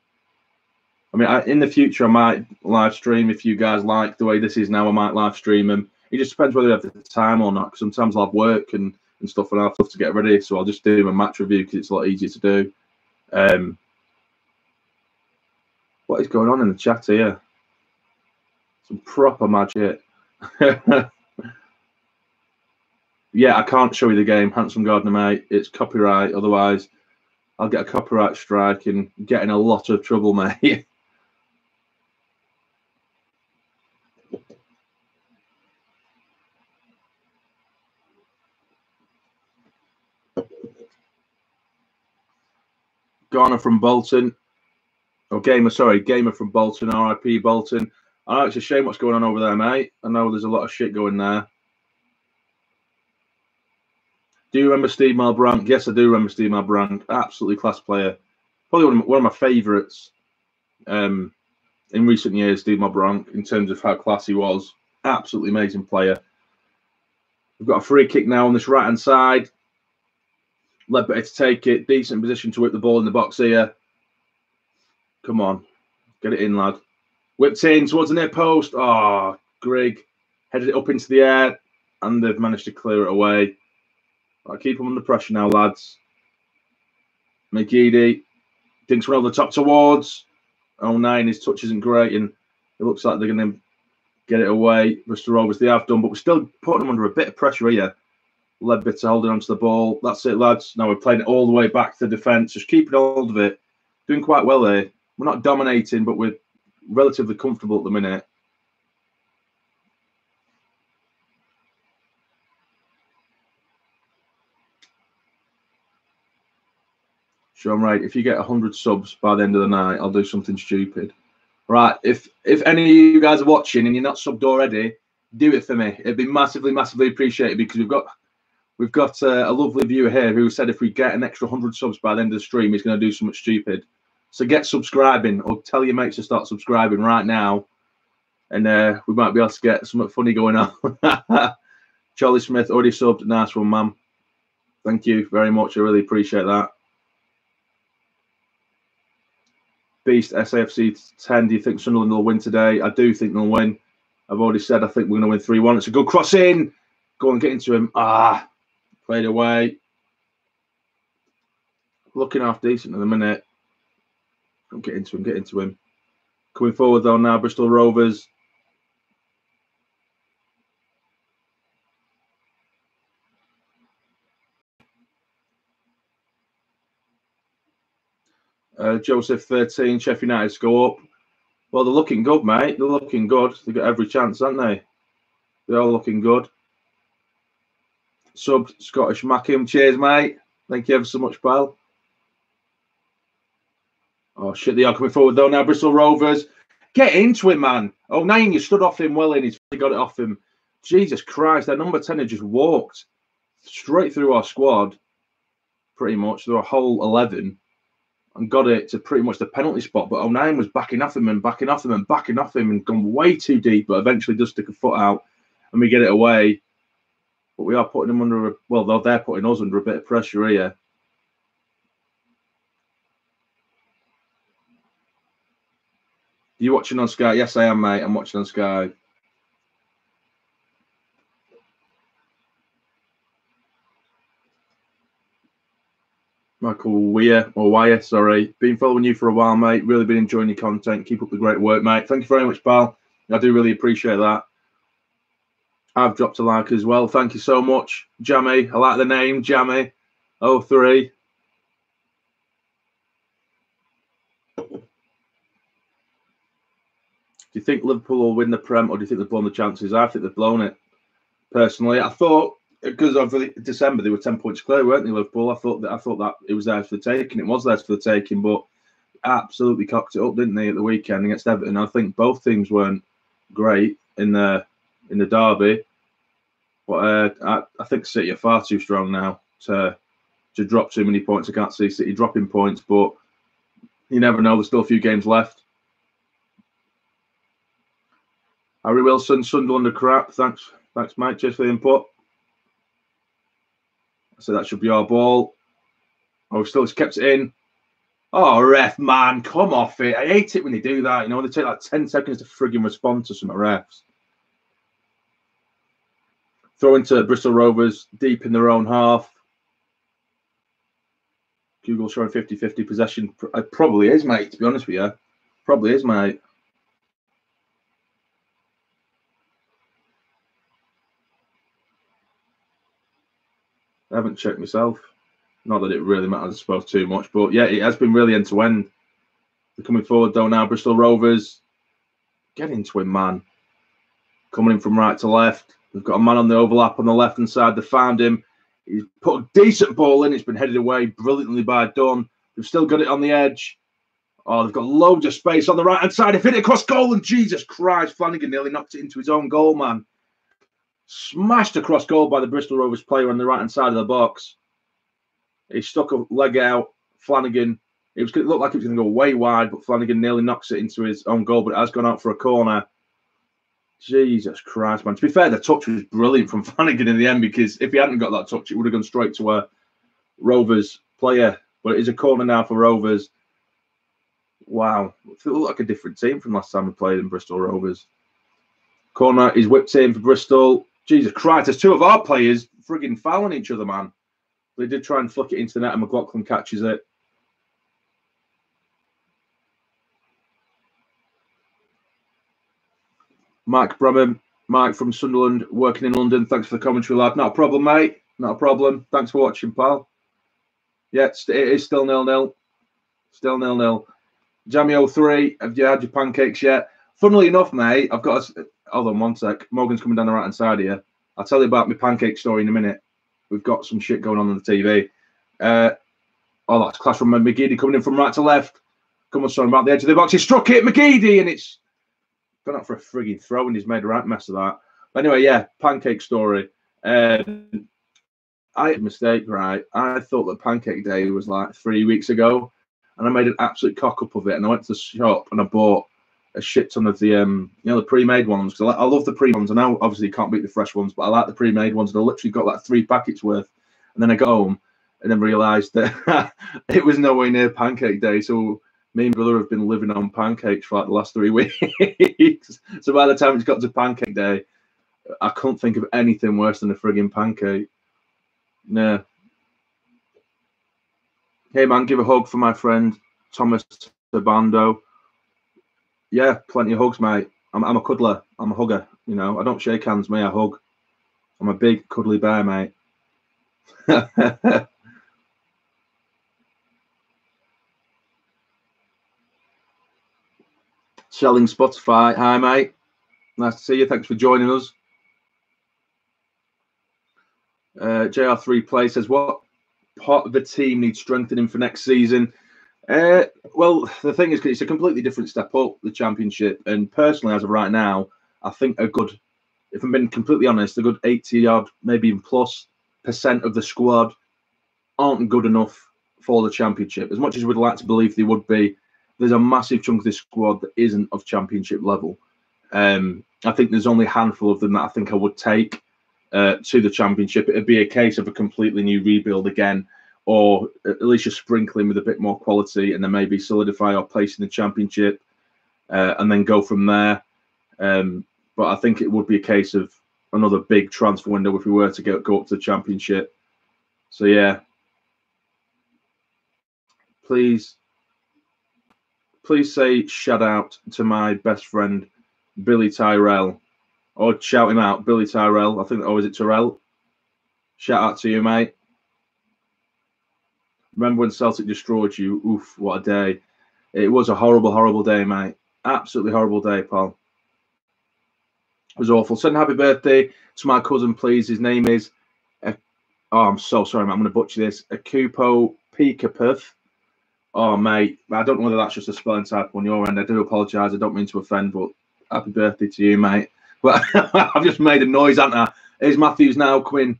mean, in the future, I might live stream if you guys like the way this is now. I might live stream them. It just depends whether I have the time or not. Because sometimes I'll have work and stuff, and I'll have stuff to get ready. So I'll just do my match review because it's a lot easier to do. What is going on in the chat here? Some proper magic. Yeah, I can't show you the game, Handsome Gardener, mate. It's copyright. Otherwise, I'll get a copyright strike and get in a lot of trouble, mate. Garner from Bolton. Oh, Gamer from Bolton. RIP Bolton. I know it's a shame what's going on over there, mate. I know there's a lot of shit going there. Do you remember Steve Malbrandt? Yes, I do remember Steve Malbrandt. Absolutely class player. Probably one of my favourites in recent years, Steve Malbrandt, in terms of how class he was. Absolutely amazing player. We've got a free kick now on this right-hand side. Ledbetter to take it. Decent position to whip the ball in the box here. Come on. Get it in, lad. Whipped in towards the near post. Oh, Grigg headed it up into the air, and they've managed to clear it away. I'll keep them under pressure now, lads. McGeady dinks one over the top towards 09. His touch isn't great, and it looks like they're going to get it away. Bristol Rovers, they have done, but we're still putting them under a bit of pressure here. Ledbetter holding onto the ball. That's it, lads. Now we're playing it all the way back to the defence. Just keeping hold of it. Doing quite well there. We're not dominating, but we're relatively comfortable at the minute. Sean Wright, if you get 100 subs by the end of the night, I'll do something stupid. Right, if any of you guys are watching and you're not subbed already, do it for me. It'd be massively, massively appreciated because we've got a lovely viewer here who said if we get an extra 100 subs by the end of the stream, he's going to do something stupid. So get subscribing or tell your mates to start subscribing right now, and we might be able to get something funny going on. Charlie Smith already subbed. Nice one, man. Thank you very much. I really appreciate that. Beast SAFC 10. Do you think Sunderland will win today? I do think they'll win. I've already said I think we're going to win 3-1. It's a good cross in. Go on, get into him. Played away. Looking half decent at the minute. Get into him. Coming forward though now, Bristol Rovers. Joseph 13, Sheffield United go up. Well, they're looking good, mate. They're looking good. They've got every chance, haven't they? They're all looking good. Sub Scottish Mackim. Cheers, mate. Thank you ever so much, pal. Oh, shit, they are coming forward, though, now. Bristol Rovers. Get into it, man. 09, you stood off him well in. He's got it off him. Jesus Christ, that number 10 had just walked straight through our squad, pretty much, through a whole 11, and got it to pretty much the penalty spot. But 09 was backing off him and backing off him and backing off him and gone way too deep, but eventually does stick a foot out, and we get it away. But we are putting them under, well, they're putting us under a bit of pressure here. Are you watching on Sky? Yes, I am, mate. I'm watching on Sky. Michael Wire, sorry. Been following you for a while, mate. Really been enjoying your content. Keep up the great work, mate. Thank you very much, pal. I do really appreciate that. I've dropped a like as well. Thank you so much. Jammy, I like the name, Jammy. 03. Do you think Liverpool will win the Prem, or do you think they've blown the chances? I think they've blown it. Personally, I thought because of December they were 10 points clear, weren't they, Liverpool? I thought that it was theirs for the taking. It was theirs for the taking, but absolutely cocked it up, didn't they, at the weekend against Everton? I think both teams weren't great in the derby, but I think City are far too strong now to drop too many points. I can't see City dropping points, but you never know. There's still a few games left. Harry Wilson, Sunderland are crap. Thanks, Mike. Cheers for the input. So that should be our ball. Oh, still kept it in. Oh, ref, man, come off it. I hate it when they do that. You know, they take like 10 seconds to frigging respond to some refs. Throw into Bristol Rovers, deep in their own half. Google showing 50-50 possession. It probably is, mate, to be honest with you. Probably is, mate. I haven't checked myself. Not that it really matters, I suppose, too much. But, yeah, it has been really end-to-end. They're coming forward, though, now. Bristol Rovers. Get into him, man. Coming in from right to left. They've got a man on the overlap on the left-hand side. They found him. He's put a decent ball in. It's been headed away brilliantly by Dunn. They've still got it on the edge. Oh, they've got loads of space on the right-hand side. They've hit it across goal, and Jesus Christ, Flanagan nearly knocked it into his own goal, man. Smashed across goal by the Bristol Rovers player on the right-hand side of the box. He stuck a leg out. Flanagan, it looked like it was going to go way wide, but Flanagan nearly knocks it into his own goal, but it has gone out for a corner. Jesus Christ, man. To be fair, the touch was brilliant from Flanagan in the end, because if he hadn't got that touch, it would have gone straight to a Rovers player. But it is a corner now for Rovers. Wow. It looked like a different team from last time we played in Bristol Rovers. Corner is whipped in for Bristol. Jesus Christ, there's two of our players frigging fouling each other, man. They did try and flick it into the net, and McLaughlin catches it. Mike Bremen, Mike from Sunderland, working in London. Thanks for the commentary, lad. Not a problem, mate. Not a problem. Thanks for watching, pal. Yeah, it is still 0-0. Still 0-0. Jamio 3, have you had your pancakes yet? Funnily enough, mate, I've got a... Hold on one sec. Morgan's coming down the right-hand side here. I'll tell you about my pancake story in a minute. We've got some shit going on the TV. Oh, that's class from McGeady coming in from right to left. Come on, son, about the edge of the box. He struck it, McGeady, and it's gone out for a frigging throw, and he's made a right mess of that. But anyway, yeah, pancake story. I had a mistake, right? I thought that Pancake Day was like 3 weeks ago, and I made an absolute cock up of it. And I went to the shop and I bought a shit ton of the the pre-made ones, because I love the pre ones. And now obviously you can't beat the fresh ones, but I like the pre-made ones. And I literally got like 3 packets worth. And then I got home and then realised that it was nowhere near Pancake Day. So me and brother have been living on pancakes for like the last 3 weeks. So by the time it's got to Pancake Day, I couldn't think of anything worse than a frigging pancake. No. Hey man, give a hug for my friend Thomas Sabando. Yeah, plenty of hugs, mate. I'm a cuddler. I'm a hugger. You know, I don't shake hands, me. I hug. I'm a big cuddly bear, mate. Selling Spotify. Hi, mate. Nice to see you. Thanks for joining us. JR3 Play says, what part of the team needs strengthening for next season? Well, the thing is, it's a completely different step up, the Championship. And personally, as of right now, I think a good, if I'm being completely honest, a good 80-odd, maybe even plus % of the squad aren't good enough for the Championship. As much as we'd like to believe they would be, there's a massive chunk of this squad that isn't of Championship level. I think there's only a handful of them that I think I would take to the Championship. It'd be a case of a completely new rebuild again, or at least just sprinkling with a bit more quality, and then maybe solidify our place in the Championship, and then go from there. But I think it would be a case of another big transfer window if we were to go up to the Championship. So yeah, please say shout out to my best friend Billy Tyrell, or shout him out, Billy Tyrell. I think, or is it Tyrell? Shout out to you, mate. Remember when Celtic destroyed you? Oof, what a day. It was a horrible, horrible day, mate. Absolutely horrible day, pal. It was awful. Send happy birthday to my cousin, please. His name is Oh, I'm so sorry, mate. I'm going to butcher this. Akupo Peekapith. Oh, mate. I don't know whether that's just a spelling type on your end. I do apologise. I don't mean to offend, but happy birthday to you, mate. But I've just made a noise, haven't I? Here's Matthews now, Quinn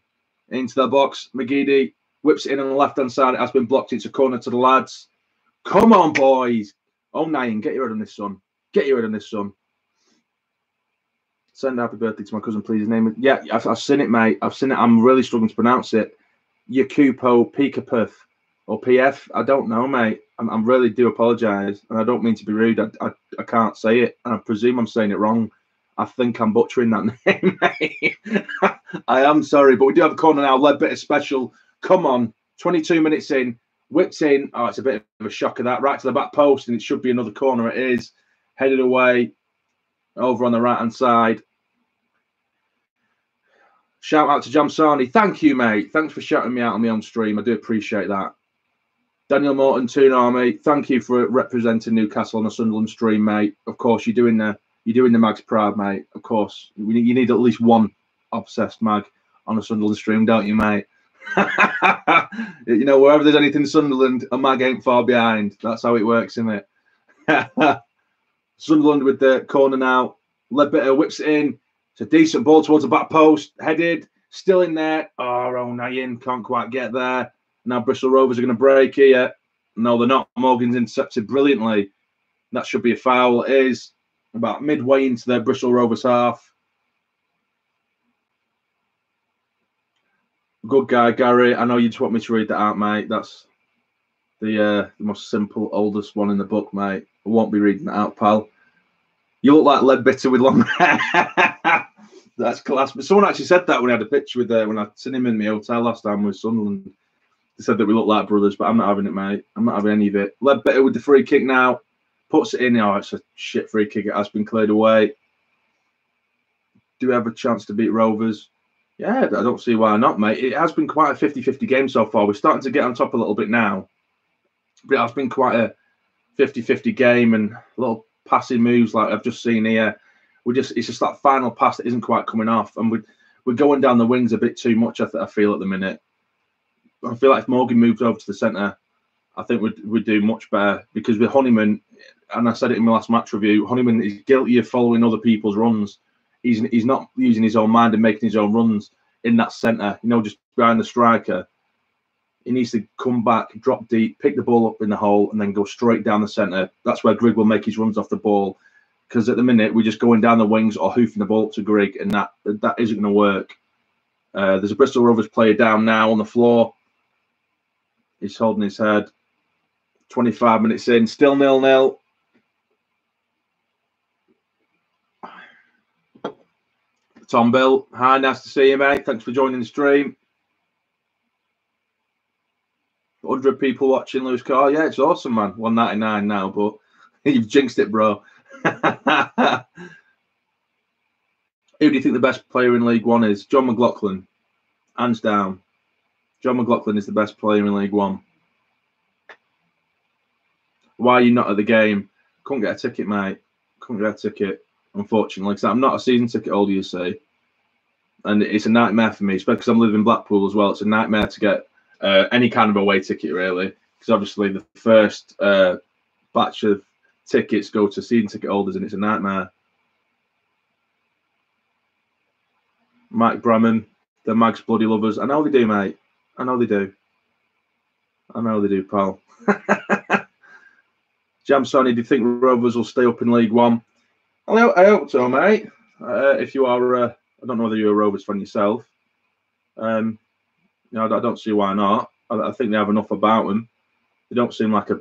into the box. McGeady whips it in on the left-hand side. It has been blocked. It's a corner to the lads. Come on, boys. Oh, Nine, get your head on this, son. Get your head on this, son. Send happy birthday to my cousin, please. His name is... Yeah, I've seen it, mate. I've seen it. I'm really struggling to pronounce it. Yakupo Peekapith or PF. I don't know, mate. I really do apologise, and I don't mean to be rude. I can't say it, and I presume I'm saying it wrong. I think I'm butchering that name, mate. I am sorry, but we do have a corner now. Ledbetter special. Come on. 22 minutes in. Whips in. Oh, it's a bit of a shocker, that. Right to the back post, and it should be another corner. It is. Headed away. Over on the right-hand side. Shout out to Jamsarny. Thank you, mate. Thanks for shouting me out on my own stream. I do appreciate that. Daniel Morton, Toon Army. Thank you for representing Newcastle on a Sunderland stream, mate. Of course, you're doing the Mags proud, mate. Of course, you need at least one obsessed mag on a Sunderland stream, don't you, mate? You know, wherever there's anything Sunderland, a mag ain't far behind. That's how it works, isn't it? Sunderland with the corner now. Ledbetter whips it in. It's a decent ball towards the back post. Headed. Still in there. Oh, Nayin can't quite get there. Now Bristol Rovers are going to break here. No, they're not. Morgan's intercepted brilliantly. That should be a foul. It is about midway into the Bristol Rovers half. Good guy, Gary. I know you just want me to read that out, mate. That's the most simple, oldest one in the book, mate. I won't be reading that out, pal. You look like Ledbetter with long hair. That's class. But someone actually said that when I had a picture with when I seen him in my hotel last time with Sunderland. They said that we look like brothers, but I'm not having it, mate. I'm not having any of it. Ledbetter with the free kick now. Puts it in. Oh, it's a shit free kick. It has been cleared away. Do we have a chance to beat Rovers? Yeah, I don't see why not, mate. It has been quite a 50-50 game so far. We're starting to get on top a little bit now. But it has been quite a 50-50 game, and little passing moves like I've just seen here. It's just that final pass that isn't quite coming off, and we're going down the wings a bit too much. I feel at the minute. I feel like if Morgan moved over to the centre, I think we'd do much better, because with Honeyman, and I said it in my last match review, Honeyman is guilty of following other people's runs. He's not using his own mind and making his own runs in that centre. You know, just behind the striker. He needs to come back, drop deep, pick the ball up in the hole, and then go straight down the centre. That's where Grigg will make his runs off the ball. Because at the minute, we're just going down the wings or hoofing the ball up to Grigg, and that isn't going to work. There's a Bristol Rovers player down now on the floor. He's holding his head. 25 minutes in, still 0-0. Tom Bill, hi, nice to see you, mate. Thanks for joining the stream. 100 people watching, Lewis Carr. Yeah, it's awesome, man. 199 now, but you've jinxed it, bro. Who do you think the best player in League One is? John McLaughlin. Hands down. John McLaughlin is the best player in League One. Why are you not at the game? Couldn't get a ticket, mate. Couldn't get a ticket, unfortunately, because I'm not a season ticket holder, you see. And it's a nightmare for me, especially because I'm living in Blackpool as well. It's a nightmare to get any kind of away ticket, really. Because obviously the first batch of tickets go to season ticket holders, and it's a nightmare. Mike Bramman, the Mags bloody lovers. I know they do, mate. I know they do. I know they do, pal. Jam Sonny, do you think Rovers will stay up in League One? I hope so, mate. If you are, I don't know whether you're a Rovers fan yourself. I don't see why not. I think they have enough about them. They don't seem like a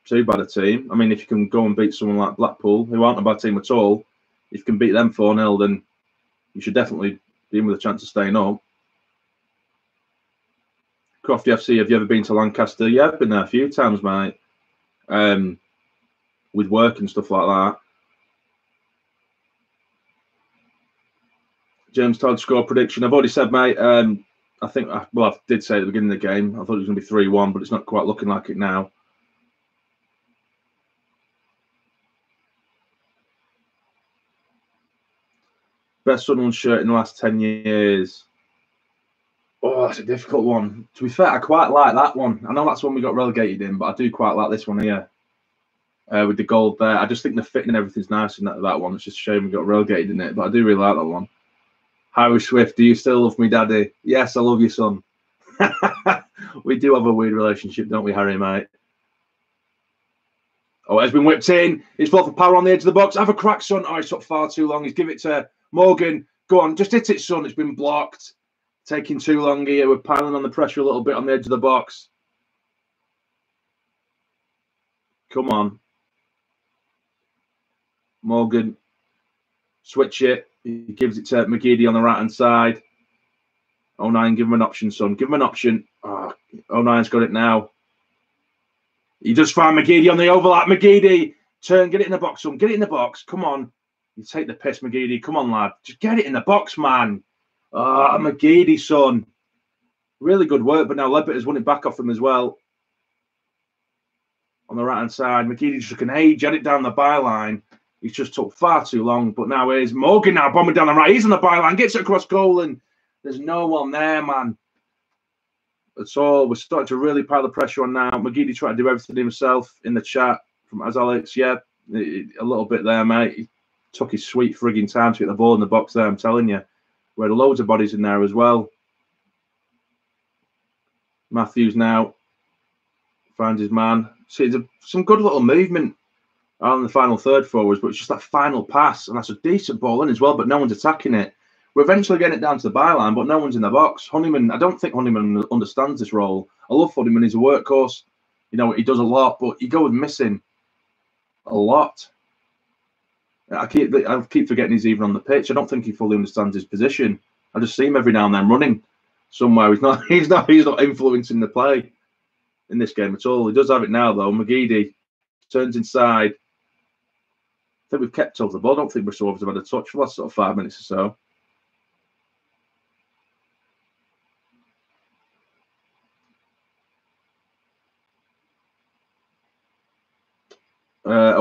too bad a team. I mean, if you can go and beat someone like Blackpool, who aren't a bad team at all, if you can beat them 4-0, then you should definitely be in with a chance of staying up. Crofty FC, have you ever been to Lancaster? Yeah, I've been there a few times, mate. With work and stuff like that. James Todd score prediction. I've already said, mate. I think, I did say at the beginning of the game, I thought it was going to be 3-1, but it's not quite looking like it now. Best Sunderland shirt in the last 10 years. Oh, that's a difficult one. To be fair, I quite like that one. I know that's one we got relegated in, but I do quite like this one here. With the gold there. I just think the fitting and everything's nice in that one. It's just a shame we got relegated in it, but I do really like that one. Harry Swift, do you still love me, Daddy? Yes, I love you, son. We do have a weird relationship, don't we, Harry, mate? Oh, it's been whipped in. It's fought for power on the edge of the box. Have a crack, son. Oh, it's took far too long. He's give it to Morgan. Go on, just hit it, son. It's been blocked. Taking too long here. We're piling on the pressure a little bit on the edge of the box. Come on. Morgan. Switch it. He gives it to McGeady on the right-hand side. 09, give him an option, son. Give him an option. Oh, 09's got it now. He just found McGeady on the overlap. McGeady, turn, get it in the box, son. Get it in the box. Come on. You take the piss, McGeady. Come on, lad. Just get it in the box, man. Ah, McGeady, son. Really good work, but now Leadbitter's won it back off him as well. On the right-hand side, McGeady just took an age, had it down the byline. He's just took far too long, but now here's Morgan now bombing down the right. He's on the byline, gets it across goal, and there's no one there, man. That's all. We're starting to really pile the pressure on now. McGeady trying to do everything himself in the chat from As Alex. Yeah, a little bit there, mate. He took his sweet frigging time to get the ball in the box there, I'm telling you. We had loads of bodies in there as well. Matthews now finds his man. See, some good little movement on the final third forwards, but it's just that final pass, and that's a decent ball in as well, but no one's attacking it. We're eventually getting it down to the byline, but no one's in the box. Honeyman, I don't think Honeyman understands this role. I love Honeyman. He's a workhorse. You know, he does a lot, but he goes missing a lot. I keep forgetting he's even on the pitch. I don't think he fully understands his position. I just see him every now and then running somewhere. He's not influencing the play in this game at all. He does have it now, though. McGeady turns inside. I think we've kept over the ball. I don't think Bristol Rovers have had a touch for the last sort of 5 minutes or so.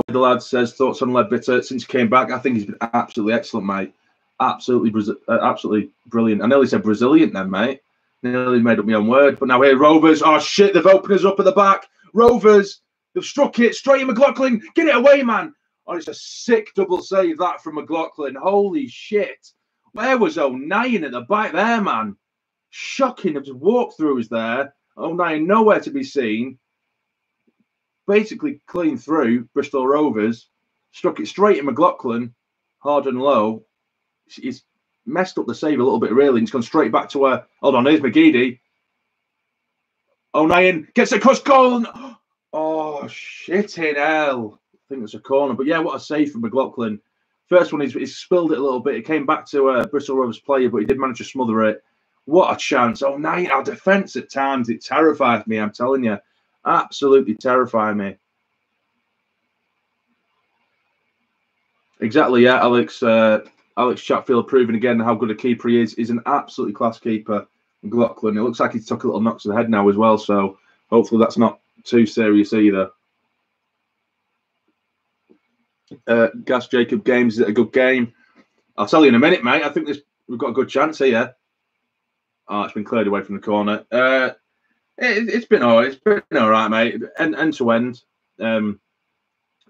The lad says, thoughts on Leadbitter since he came back. I think he's been absolutely excellent, mate. Absolutely brilliant. I nearly said Brazilian then, mate. Nearly made up my own word. But now here, Rovers. Oh, shit, they've opened us up at the back. Rovers, they've struck it straight in McLaughlin. Get it away, man. Oh, it's a sick double save, that from McLaughlin. Holy shit. Where was 09 at the back there, man? Shocking. His walk-through was there. 09 nowhere to be seen. Basically clean through Bristol Rovers, struck it straight in McLaughlin, hard and low. He's messed up the save a little bit, really. And he's gone straight back to where. Hold on, here's McGeady. 09 gets across goal. And, oh, shit in hell. I think it's a corner. But yeah, what a save from McLaughlin. First one, he's spilled it a little bit. It came back to a Bristol Rovers player, but he did manage to smother it. What a chance. 09, our defence at times, it terrifies me, I'm telling you. Absolutely terrifying me. Exactly, yeah. Alex Chatfield proving again how good a keeper he is. He's an absolutely class keeper. McLaughlin. It looks like he's took a little knock to the head now as well, so hopefully that's not too serious either. Gas Jacob Games, is it a good game? I'll tell you in a minute, mate. I think we've got a good chance here. Oh, it's been cleared away from the corner. It's been all right, mate. End to end,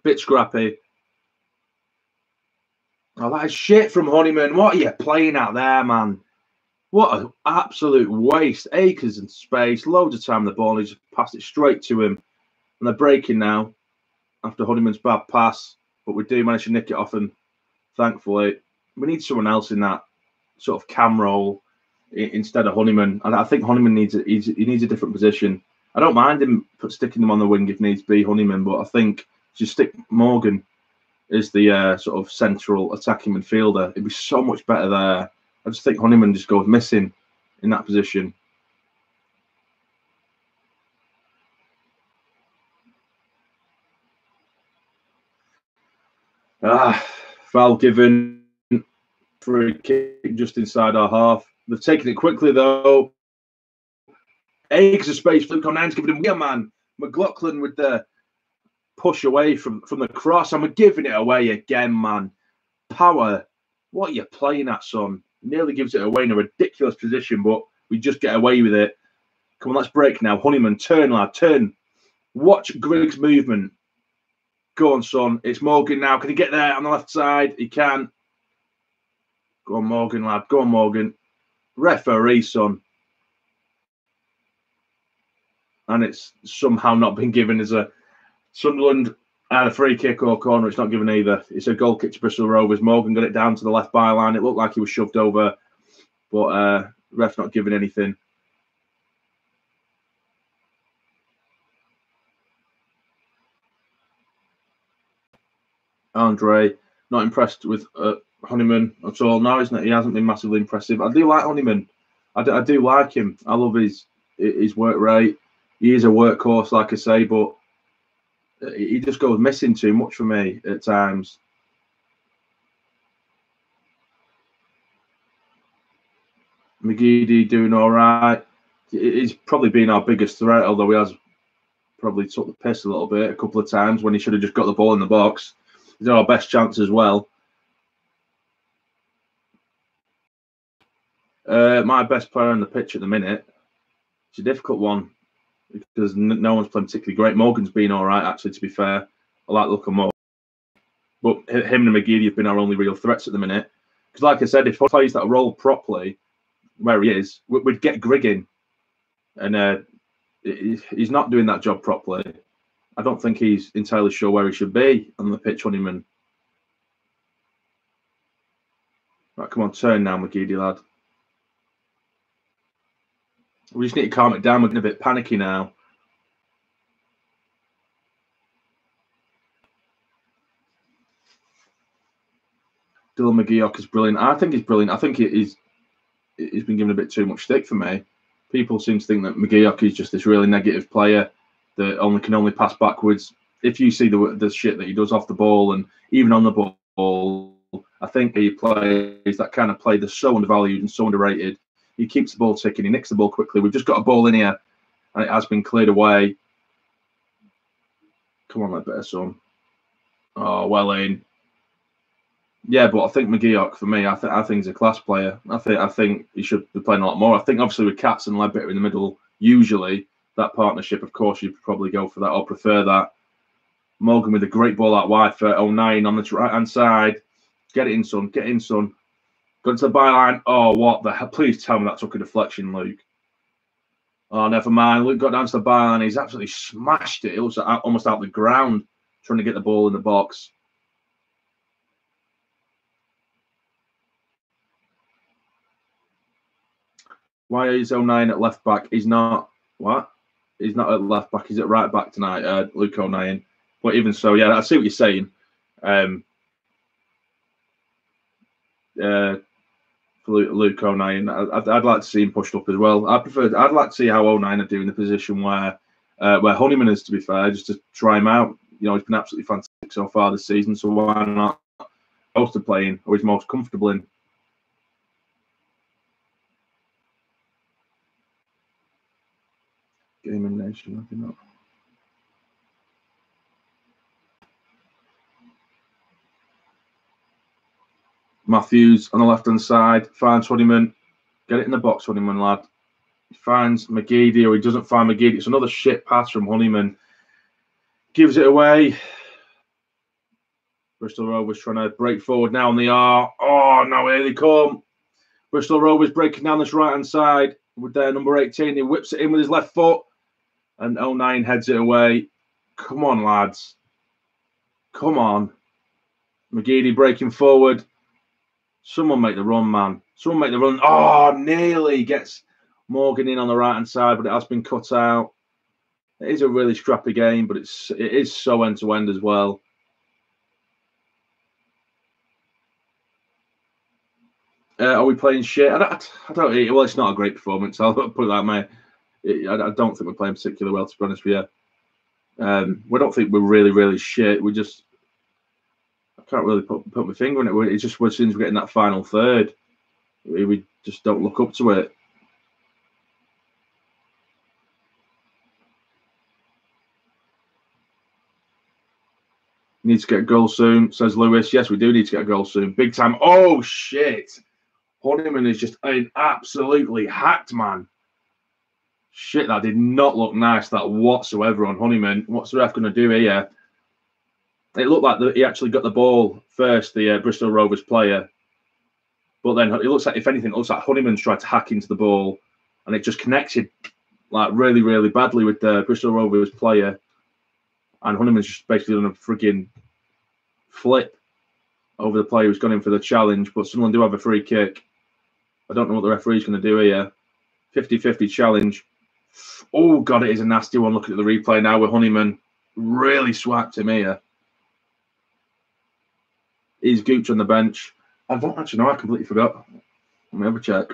bit scrappy. Oh, that is shit from Honeyman. What are you playing out there, man? What an absolute waste. Acres and space, loads of time on the ball. He just passed it straight to him, and they're breaking now after Honeyman's bad pass. But we do manage to nick it off him. Thankfully, we need someone else in that sort of cam role instead of Honeyman. And I think Honeyman needs a different position. I don't mind him sticking them on the wing if needs be, Honeyman, but I think just stick Morgan as the sort of central attacking midfielder. It'd be so much better there. I just think Honeyman just goes missing in that position. Foul given, free kick just inside our half. They've taken it quickly, though. Acres of space. Luke O'Nine's giving him, yeah, man. McLaughlin with the push away from the cross, and we're giving it away again, man. Power. What are you playing at, son? Nearly gives it away in a ridiculous position, but We just get away with it. Come on, let's break now. Honeyman, turn, lad, turn. Watch Griggs' movement. Go on, son. It's Morgan now. Can he get there on the left side? He can. Go on, Morgan, lad. Go on, Morgan. Referee, son. And it's somehow not been given as a Sunderland and a free kick or corner. It's not given either. It's a goal kick to Bristol Rovers. Morgan got it down to the left byline. It looked like he was shoved over, but ref not giving anything. Andre, not impressed with Honeyman at all. No, isn't it? He hasn't been massively impressive. I do like Honeyman. I do like him. I love his work rate. He is a workhorse, like I say, but he just goes missing too much for me at times. McGeady doing all right. He's probably been our biggest threat, although he has probably took the piss a little bit a couple of times when he should have just got the ball in the box. He's our best chance as well. My best player on the pitch at the minute. It's a difficult one because no one's playing particularly great. Morgan's been all right, actually, to be fair. I like the look of Morgan. But him and McGeady have been our only real threats at the minute. Because, like I said, if he plays that role properly, where he is, we'd get Grigg in. And he's not doing that job properly. I don't think he's entirely sure where he should be on the pitch, Honeyman. Right, come on, turn now, McGeady, lad. We just need to calm it down. We're getting a bit panicky now. Dylan McGeoch is brilliant. I think he's brilliant. I think he's been given a bit too much stick for me. People seem to think that McGeoch is just this really negative player that can only pass backwards. If you see the shit that he does off the ball and even on the ball, I think he plays that kind of play that's so undervalued and so underrated. He keeps the ball ticking. He nicks the ball quickly. We've just got a ball in here, and it has been cleared away. Come on, that better, son. Oh, well in. Yeah, but I think McGeoch, for me, I think he's a class player. I think he should be playing a lot more. I think obviously with Katz and Ledbetter in the middle, usually that partnership, of course, you'd probably go for that or prefer that. Morgan with a great ball out wide for 09 on the right-hand side. Get it in, son. Get in, son. Got to the byline. Oh, what the hell? Please tell me that took a deflection, Luke. Oh, never mind. Luke got down to the byline. He's absolutely smashed it. It was almost out the ground trying to get the ball in the box. Why is 09 at left back? He's not. What? He's not at left back. He's at right back tonight, Luke 09. But even so, yeah, I see what you're saying. For Luke 09, I'd like to see him pushed up as well. I'd like to see how 09 are doing the position where Honeyman is, to be fair, just to try him out. You know, he's been absolutely fantastic so far this season, so why not most of playing or he's most comfortable in? Game in nation, I think not. Matthews on the left-hand side finds Honeyman. Get it in the box, Honeyman, lad. He finds McGeady, or he doesn't find McGeady. It's another shit pass from Honeyman. Gives it away. Bristol Rovers trying to break forward now, and they are. Oh, no, here they come. Bristol Rovers breaking down this right-hand side with their number 18. He whips it in with his left foot, and 09 heads it away. Come on, lads. Come on. McGeady breaking forward. Someone make the run, man. Someone make the run. Oh, nearly gets Morgan in on the right-hand side, but it has been cut out. It is a really scrappy game, but it is so end-to-end as well. Are we playing shit? I don't. Well, it's not a great performance. I'll put it that way. I don't think we're playing particularly well, to be honest with you. We don't think we're really, really shit. We just, I can't really put my finger on it. It's just as soon as we're getting that final third, we just don't look up to it. Need to get a goal soon, says Lewis. Yes, we do need to get a goal soon. Big time. Oh, shit. Honeyman is just absolutely hacked, man. Shit, that did not look nice, that whatsoever on Honeyman. What's the ref going to do here? It looked like he actually got the ball first, the Bristol Rovers player. But then it looks like, if anything, it looks like Honeyman's tried to hack into the ball, and it just connected like really, really badly with the Bristol Rovers player. And Honeyman's just basically done a frigging flip over the player who's gone in for the challenge. But Sunderland do have a free kick. I don't know what the referee's going to do here. 50-50 challenge. Oh, God, it is a nasty one. Looking at the replay now with Honeyman. Really swiped him here. He's Gooch on the bench. I don't actually know. I completely forgot. Let me have a check.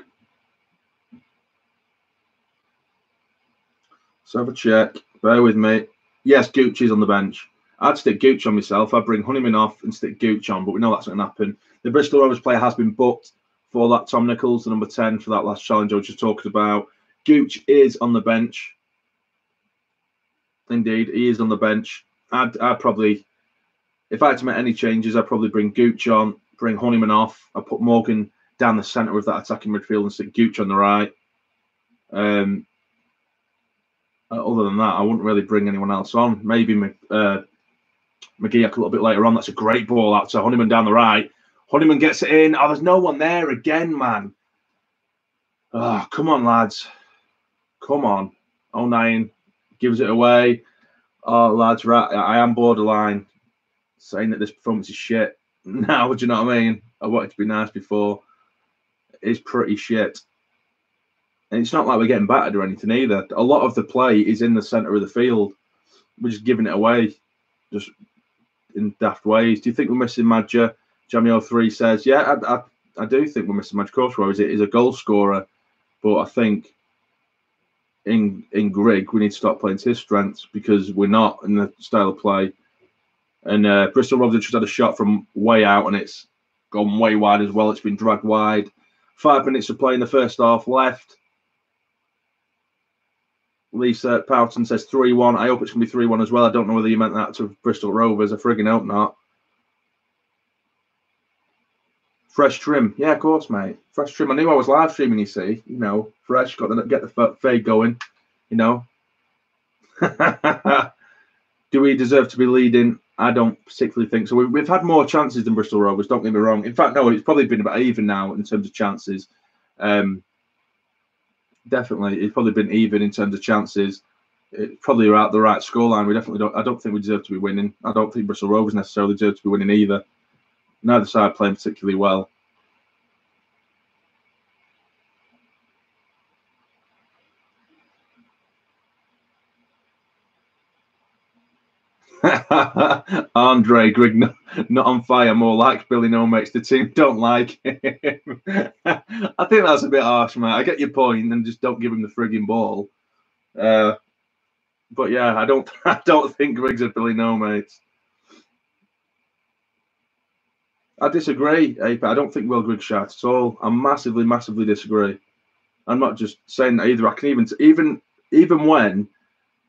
Let's have a check. Bear with me. Yes, Gooch is on the bench. I'd stick Gooch on myself. I'd bring Honeyman off and stick Gooch on, but we know that's not going to happen. The Bristol Rovers player has been booked for that. Tom Nichols, the number 10 for that last challenge I was just talking about. Gooch is on the bench. Indeed, he is on the bench. I'd probably, if I had to make any changes, I'd probably bring Gooch on, bring Honeyman off. I'd put Morgan down the centre of that attacking midfield and stick Gooch on the right. Other than that, I wouldn't really bring anyone else on. Maybe McGeoch a little bit later on. That's a great ball out to Honeyman down the right. Honeyman gets it in. Oh, there's no one there again, man. Oh, come on, lads. Come on. 09 gives it away. Oh, lads, right. I am borderline saying that this performance is shit. Now, do you know what I mean? I wanted to be nice before. It's pretty shit. And it's not like we're getting battered or anything either. A lot of the play is in the centre of the field. We're just giving it away, just in daft ways. Do you think we're missing Madja? Jamio3 says, yeah, I do think we're missing Madja. Of course, Rose is a goal scorer, but I think in Grigg we need to start playing to his strengths because we're not in the style of play. And Bristol Rovers just had a shot from way out, and it's gone way wide as well. It's been dragged wide. 5 minutes of play in the first half left. Lisa Poughton says 3-1. I hope it's going to be 3-1 as well. I don't know whether you meant that to Bristol Rovers. I friggin' hope not. Fresh trim. Yeah, of course, mate. Fresh trim. I knew I was live streaming, you see. You know, fresh. Got to get the fade going, you know. Do we deserve to be leading? I don't particularly think so. We've had more chances than Bristol Rovers, don't get me wrong. In fact, no, it's probably been about even now in terms of chances. Definitely, it's probably been even in terms of chances. It's probably about the right scoreline. We definitely don't. I don't think we deserve to be winning. I don't think Bristol Rovers necessarily deserve to be winning either. Neither side playing particularly well. Andre Grigg, not on fire, more like Billy No Mates. The team don't like him. I think that's a bit harsh, mate. I get your point, and just don't give him the frigging ball. But yeah, I don't think Grigg's a Billy No Mates. I disagree, Ape. I don't think Will Grigg shot at all. I massively disagree. I'm not just saying that either. I can even when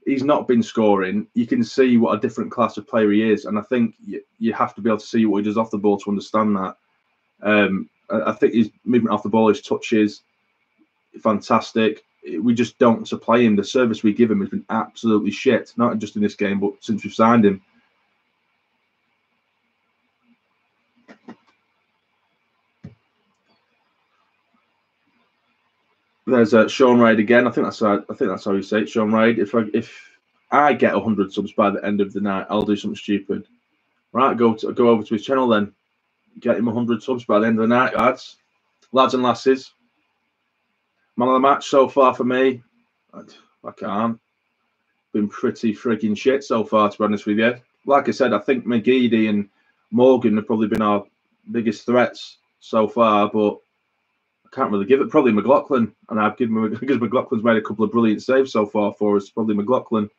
he's not been scoring, you can see what a different class of player he is. And I think you have to be able to see what he does off the ball to understand that. I think his movement off the ball, his touch is fantastic. We just don't supply him. The service we give him has been absolutely shit, not just in this game, but since we've signed him. There's Sean Raid again. I think that's how you say it, Sean Raid. If I get 100 subs by the end of the night, I'll do something stupid. Right, go over to his channel then. Get him 100 subs by the end of the night, lads and lasses. Man of the match so far for me. I can't. Been pretty frigging shit so far, to be honest with you. Like I said, I think McGeady and Morgan have probably been our biggest threats so far, but I can't really give it. Probably McLaughlin, and I've given him because McLaughlin's made a couple of brilliant saves so far for us. Probably McLaughlin.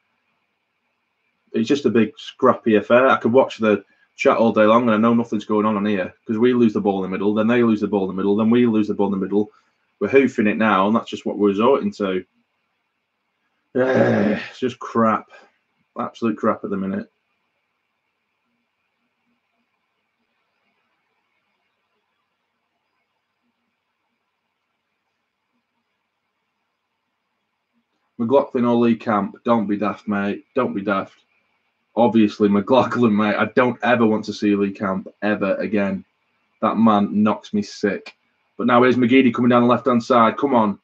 It's just a big scrappy affair. I could watch the chat all day long, and I know nothing's going on here because we lose the ball in the middle, then they lose the ball in the middle, then we lose the ball in the middle. We're hoofing it now, and that's just what we're resorting to. It's just crap, absolute crap at the minute. McLaughlin or Lee Camp. Don't be daft, mate. Don't be daft. Obviously, McLaughlin, mate. I don't ever want to see Lee Camp ever again. That man knocks me sick. But now here's McGeady coming down the left-hand side. Come on.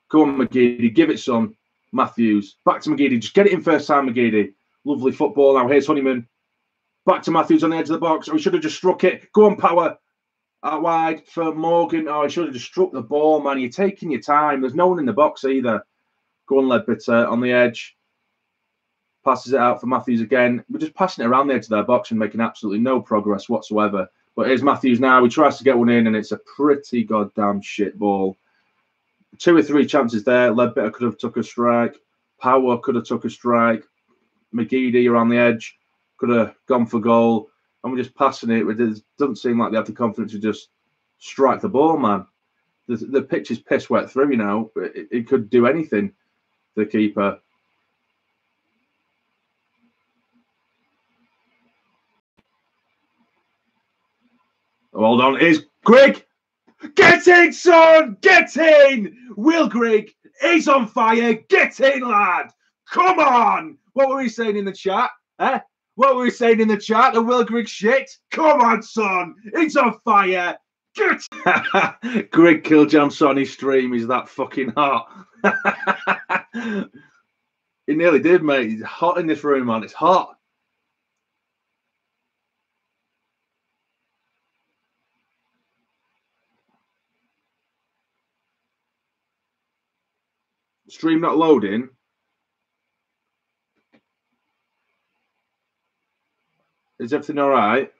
Come on, McGeady. Give it some. Matthews. Back to McGeady. Just get it in first time, McGeady. Lovely football. Now here's Honeyman. Back to Matthews on the edge of the box. Oh, he should have just struck it. Go on, Power. Out wide for Morgan. Oh, he should have just struck the ball, man. You're taking your time. There's no one in the box either. Go on, Ledbetter on the edge. Passes it out for Matthews again. We're just passing it around the edge of their box and making absolutely no progress whatsoever. But here's Matthews now. He tries to get one in, and it's a pretty goddamn shit ball. 2 or 3 chances there. Ledbetter could have took a strike. Power could have took a strike. McGeady around the edge could have gone for goal. And we're just passing it. It doesn't seem like they have the confidence to just strike the ball, man. The pitch is piss wet through, you know. It could do anything, the keeper. Hold on. Here's Grigg. Get in, son! Get in! Will Grigg is on fire. Get in, lad! Come on! What were we saying in the chat? Eh? What were we saying in the chat? The Will Grigg shit? Come on, son! He's on fire! Get Grigg killed jamsarny stream. He's that fucking hot. He nearly did, mate. He's hot in this room, man. It's hot. Stream not loading. Is everything all right?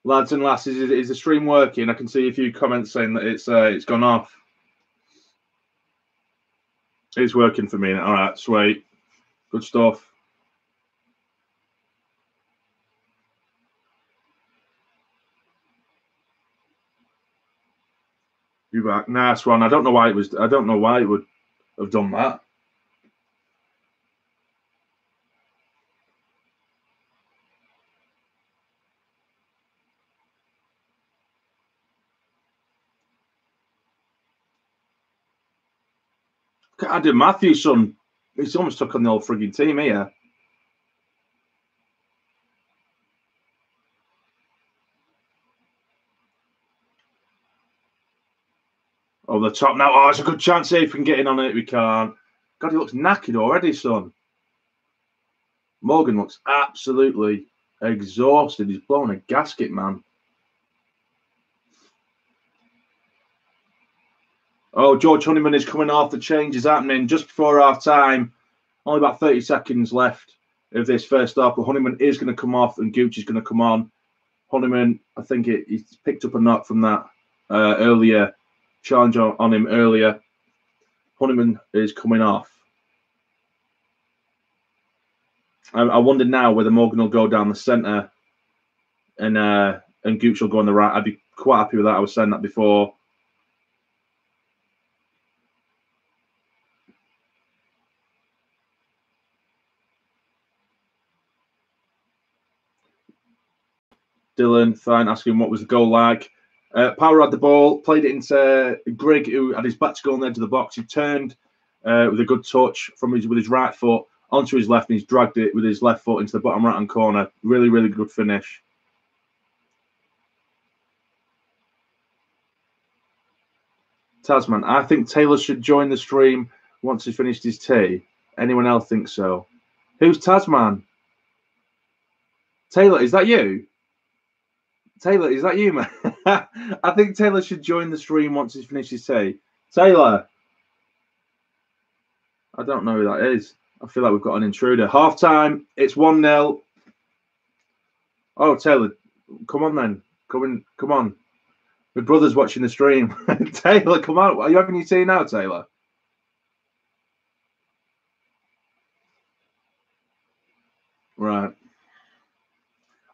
Lads and lasses, is the stream working? I can see a few comments saying that it's gone off. It's working for me. All right, sweet. Good stuff. You back? Nice one. I don't know why it would have done that. I did Matthews, son. He's almost took on the old frigging team here. Oh, the top now. Oh, it's a good chance here if we can get in on it. We can't. God, he looks knackered already, son. Morgan looks absolutely exhausted. He's blown a gasket, man. Oh, George Honeyman is coming off. The change is happening just before half time. Only about 30 seconds left of this first half. But Honeyman is going to come off and Gooch is going to come on. Honeyman, I think he's picked up a knock from that earlier challenge on him earlier. Honeyman is coming off. I wonder now whether Morgan will go down the centre and Gooch will go on the right. I'd be quite happy with that. I was saying that before. Dylan, fine, asking what was the goal like. Power had the ball, played it into Grigg, who had his back to goal on the edge of the box. He turned with a good touch with his right foot onto his left, and he's dragged it with his left foot into the bottom right-hand corner. Really, really good finish. Tasman, I think Taylor should join the stream once he's finished his tea. Anyone else think so? Who's Tasman? Taylor, is that you? Taylor, is that you, man? I think Taylor should join the stream once he's finished his tea. Taylor. I don't know who that is. I feel like we've got an intruder. Half time. It's 1-0. Oh, Taylor, come on then. Come on. My brother's watching the stream. Taylor, come on. Are you having your tea now, Taylor? Right.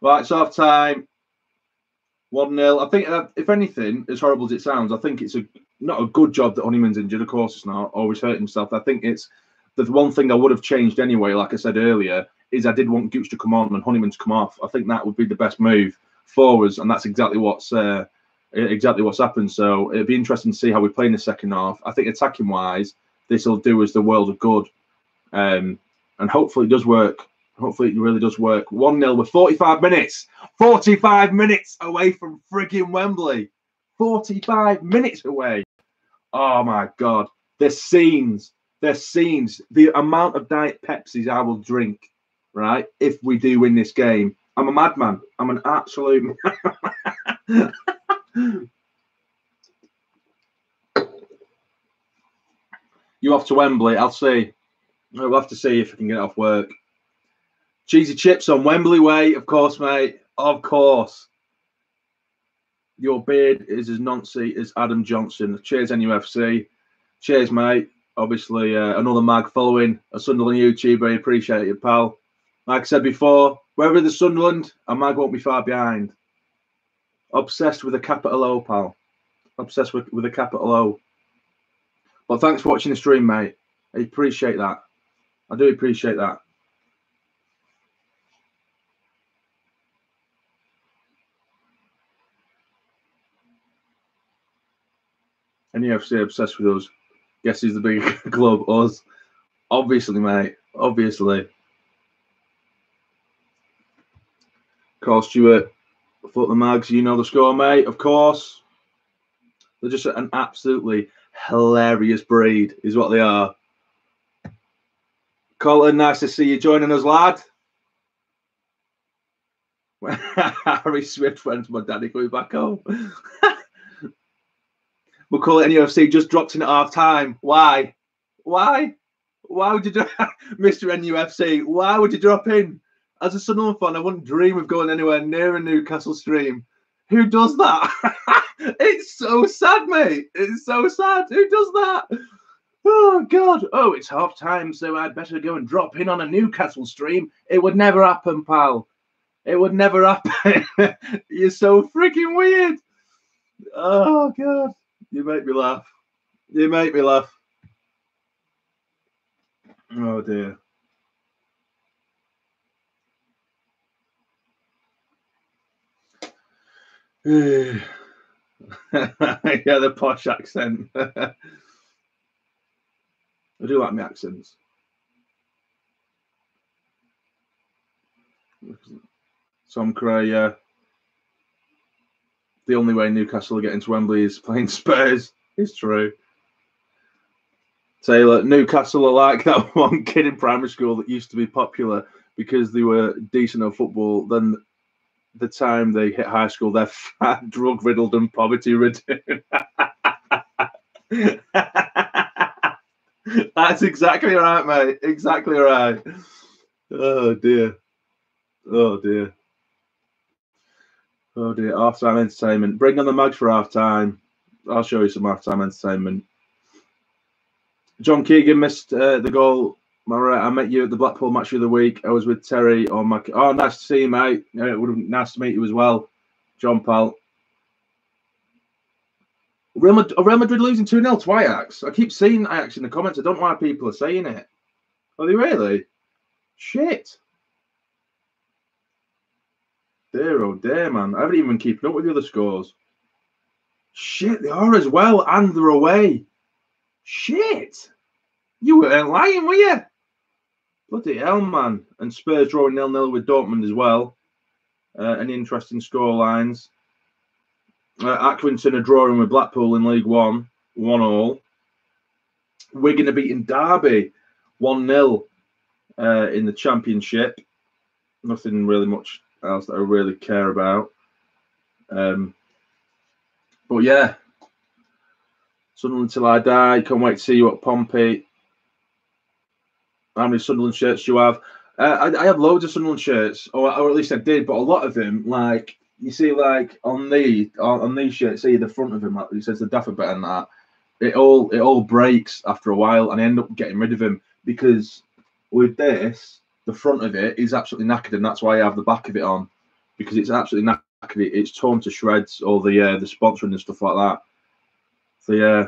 Right, it's half time. 1-0. I think, if anything, as horrible as it sounds, I think it's not a good job that Honeyman's injured. Of course, it's not. Always hurt himself. I think it's the one thing I would have changed anyway, like I said earlier, is I did want Gooch to come on and Honeyman to come off. I think that would be the best move for us, and that's exactly what's exactly what's happened. So it'd be interesting to see how we play in the second half. I think attacking wise, this will do us the world of good, and hopefully it does work. Hopefully it really does work. 1-0 with 45 minutes. 45 minutes away from frigging Wembley. 45 minutes away. Oh my God. There's scenes. There's scenes. The amount of Diet Pepsis I will drink, right, if we do win this game. I'm a madman. I'm an absolute You off to Wembley? I'll see. We'll have to see if I can get off work. Cheesy chips on Wembley Way, of course, mate. Of course. Your beard is as noncy as Adam Johnson. Cheers, NUFC. Cheers, mate. Obviously, another mag following a Sunderland YouTuber. I appreciate it, pal. Like I said before, wherever the Sunderland, a mag won't be far behind. Obsessed with a capital O, pal. Obsessed with a capital O. But thanks for watching the stream, mate. I appreciate that. I do appreciate that. NUFC obsessed with us. Guess who's the bigger club? Us. Obviously, mate. Obviously. Carl Stewart, Foot the Mags, you know the score, mate. Of course. They're just an absolutely hilarious breed, is what they are. Colin, nice to see you joining us, lad. Harry Swift went to my daddy going back home. We'll call it NUFC just dropped in at half time. Why? Why? Why would you do Mr. NUFC? Why would you drop in? As a Sunderland fan, I wouldn't dream of going anywhere near a Newcastle stream. Who does that? It's so sad, mate. It's so sad. Who does that? Oh, God. Oh, it's half time, so I'd better go and drop in on a Newcastle stream. It would never happen, pal. It would never happen. You're so freaking weird. Oh, God. You make me laugh. You make me laugh. Oh, dear. Yeah, the posh accent. I do like my accents. Tom Cray, yeah. The only way Newcastle will get into Wembley is playing Spurs. It's true. Taylor, Newcastle are like that one kid in primary school that used to be popular because they were decent at football. Then the time they hit high school, they're fat, drug-riddled and poverty-ridden. That's exactly right, mate. Exactly right. Oh, dear. Oh, dear. Oh, dear. Half-time entertainment. Bring on the mags for half-time. I'll show you some half-time entertainment. John Keegan missed the goal. I met you at the Blackpool match of the week. I was with Terry on my... Oh, nice to see you, mate. It would have been nice to meet you as well, John Pal. Real Madrid losing 2-0 to Ajax. I keep seeing Ajax in the comments. I don't know why people are saying it. Are they really? Shit. Dear, oh dear, man. I haven't even been keeping up with the other scores. Shit, they are as well, and they're away. Shit. You weren't lying, were you? Bloody hell, man. And Spurs drawing 0-0 with Dortmund as well. Any interesting score lines? Accrington are drawing with Blackpool in League One, 1-1. Wigan are beating Derby 1-0 in the Championship. Nothing really much else that I really care about. But yeah, Sunderland till I die. Can't wait to see you at Pompey. How many Sunderland shirts do you have? I have loads of Sunderland shirts, or at least I did, but a lot of them, like you see, like on these shirts, see the front of them, like, it says the Daffer Bet and that. It all breaks after a while, and I end up getting rid of them because with this, the front of it is absolutely knackered, and that's why I have the back of it on, because it's absolutely knackered. It's torn to shreds, all the sponsoring and stuff like that. So yeah.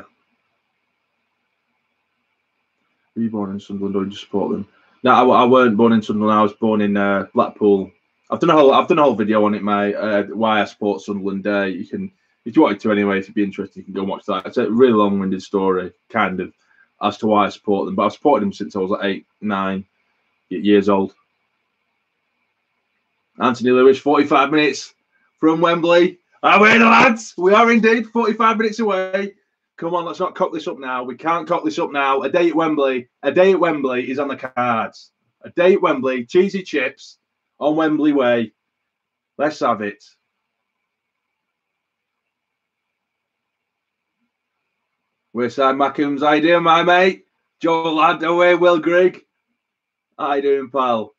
Were you born in Sunderland or did you support them? No, I weren't born in Sunderland. I was born in Blackpool. I've done a whole video on it, mate. Why I support Sunderland. You can If you wanted to anyway, if you'd be interested, you can go and watch that. It's a really long-winded story, kind of, as to why I support them. But I've supported them since I was like 8, 9 years old. Anthony Lewis, 45 minutes from Wembley. Are we, lads? We are indeed 45 minutes away. Come on, let's not cock this up now. We can't cock this up now. A day at Wembley is on the cards. A day at Wembley, cheesy chips on Wembley Way. Let's have it. Wearside Mackhams, how you doing, my mate? Joe Ladd, away, Will Grigg. How you doing, pal?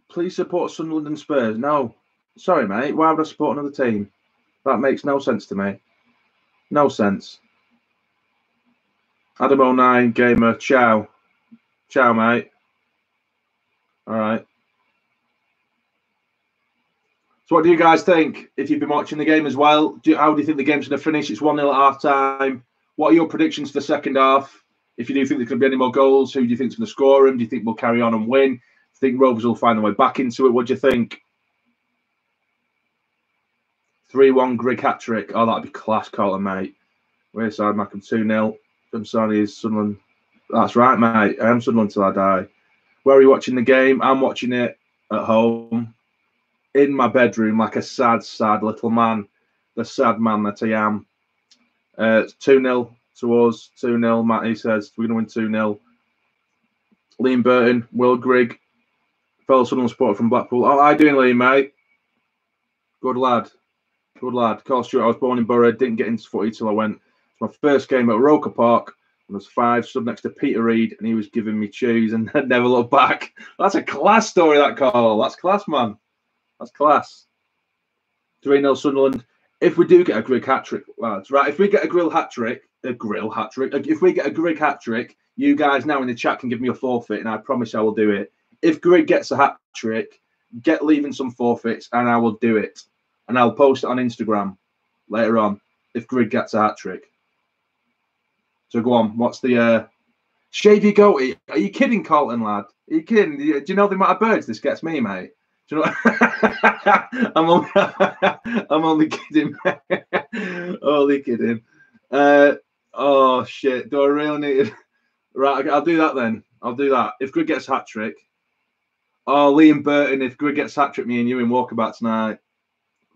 Please support Sunderland and Spurs. No. Sorry, mate. Why would I support another team? That makes no sense to me. No sense. Adam 09 Gamer, ciao. Ciao, mate. All right. So what do you guys think? If you've been watching the game as well, how do you think the game's going to finish? It's 1-0 at half-time. What are your predictions for the second half? If you do think there's going to be any more goals, who do you think is going to score them? Do you think we'll carry on and win? Do you think Rovers will find their way back into it? What do you think? 3-1 Grigg hat-trick. Oh, that'd be class, Carlton, mate. Wearside Mackham 2-0. Jamsarny is Sunderland. That's right, mate. I am Sunderland till I die. Where are you watching the game? I'm watching it at home, in my bedroom, like a sad, sad little man. The sad man that I am. 2-0 to us. 2-0. Matty says we're going to win 2-0. Liam Burton, Will Grigg, fellow Sunderland supporter from Blackpool. How are you doing, Liam, mate? Good lad. Good lad. Carl Stewart, I was born in Borough. Didn't get into footy till I went. My first game at Roker Park when I was 5. Stood next to Peter Reid, and he was giving me chews and I'd never looked back. That's a class story, that, Carl. That's class, man. That's class. 3-0 Sunderland. If we do get a Grigg hat-trick, lads, right? If we get a Grill hat-trick, if we get a Grigg hat-trick, you guys now in the chat can give me a forfeit, and I promise I will do it. If Grigg gets a hat-trick, get leaving some forfeits, and I will do it. And I'll post it on Instagram later on if Grigg gets a hat-trick. So go on. What's the shave your goatee? Are you kidding, Carlton, lad? Are you kidding? Do you know the amount of birds this gets me, mate? Do you know I'm only kidding. Only kidding. Oh shit. Do I really need it? Right, okay, I'll do that then. I'll do that. If Grigg gets a hat-trick. Oh, Liam Burton, if Grigg gets a hat-trick, me and you in walkabout tonight.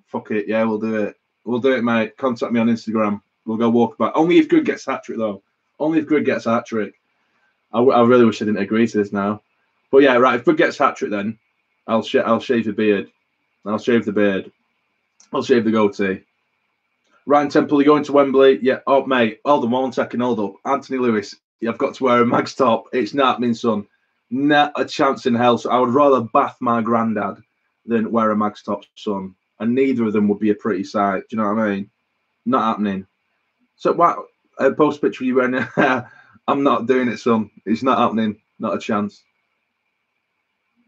Fuck it, yeah, we'll do it. We'll do it, mate. Contact me on Instagram. We'll go walkabout. Only if Grigg gets a hat-trick, though. Only if Grigg gets a hat-trick. I really wish I didn't agree to this now. But yeah, right, if Grigg gets a hat-trick then, I'll shave the beard. I'll shave the beard. I'll shave the goatee. Ryan Temple, you going to Wembley? Yeah. Oh, mate, hold on 1 second, hold up. Anthony Lewis, you've got to wear a mag's top. It's not happening, son. Not a chance in hell. So I would rather bath my granddad than wear a mag's top, son. And neither of them would be a pretty sight. Do you know what I mean? Not happening. So what? A post picture of you wearing I'm not doing it, son. It's not happening. Not a chance.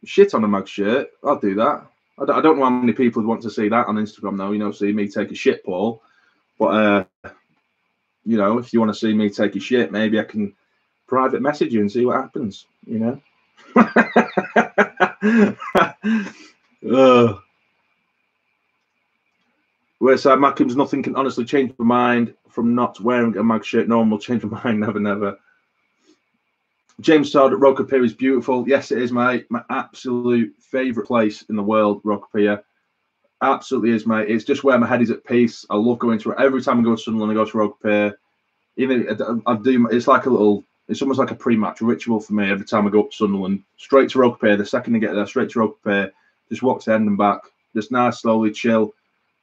Shit on a mag shirt. I'll do that. I don't know how many people would want to see that on Instagram, though. You know, see me take a shit, Paul. But, you know, if you want to see me take a shit, maybe I can private message you and see what happens, you know? Wearside Mackhams, nothing can honestly change my mind from not wearing a mag shirt. No one will change my mind. Never, never. James Todd at Roker Pier is beautiful. Yes, it is, mate. My absolute favourite place in the world, Roker Pier. Absolutely is, mate. It's just where my head is at peace. I love going to it. Every time I go to Sunderland, I go to Roker Pier. Even I do. It's like a little. It's almost like a pre-match ritual for me. Every time I go up to Sunderland, straight to Roker Pier. The second I get there, straight to Roker Pier. Just walk to the end and back. Just nice, slowly, chill.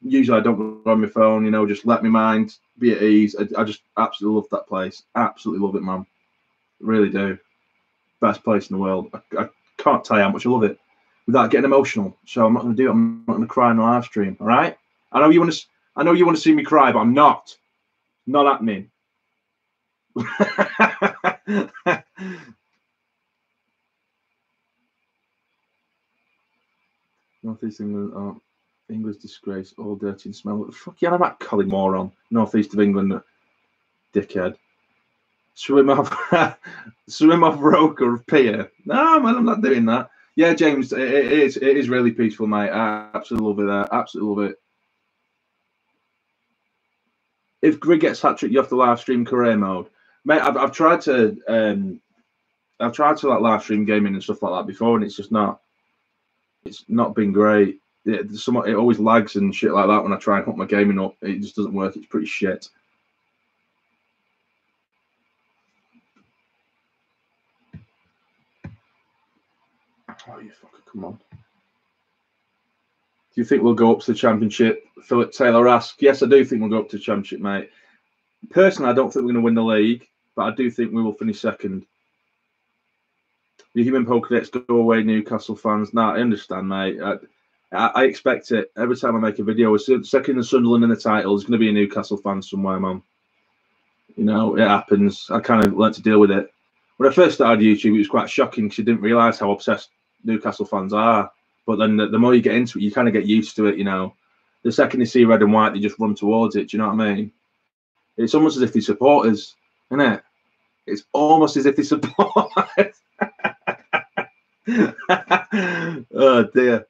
Usually, I don't go on my phone. You know, just let my mind be at ease. I just absolutely love that place. Absolutely love it, man. Really do. Best place in the world. I can't tell you how much I love it without getting emotional. So I'm not going to do it. I'm not going to cry on the live stream. All right. I know you want to see me cry, but I'm not. Not happening. Northeast England. Oh, England's disgrace. All dirty and smell. What the fuck you on about, Colin moron? Northeast of England, dickhead. Swim off Roker Pier. No, man, I'm not doing that. Yeah, James, it is really peaceful, mate. I absolutely love it there. Absolutely love it. If Grig gets hat-trick, you have to live stream career mode. Mate, I've tried to like live stream gaming and stuff like that before, and it's not been great. It always lags and shit like that when I try and hook my gaming up. It just doesn't work. It's pretty shit. Oh, you fucker, come on. Do you think we'll go up to the Championship? Philip Taylor asks. Yes, I do think we'll go up to the Championship, mate. Personally, I don't think we're going to win the league, but I do think we will finish second. The human Pokedex, go away, Newcastle fans. Nah, I understand, mate. I expect it. Every time I make a video, second in Sunderland in the title, there's going to be a Newcastle fan somewhere, man. You know, it happens. I kind of learned to deal with it. When I first started YouTube, it was quite shocking because you didn't realise how obsessed Newcastle fans are. But then the more you get into it, you kind of get used to it, you know. The second you see red and white, they just run towards it. Do you know what I mean? It's almost as if they support us, isn't it? It's almost as if they support us. Oh, dear.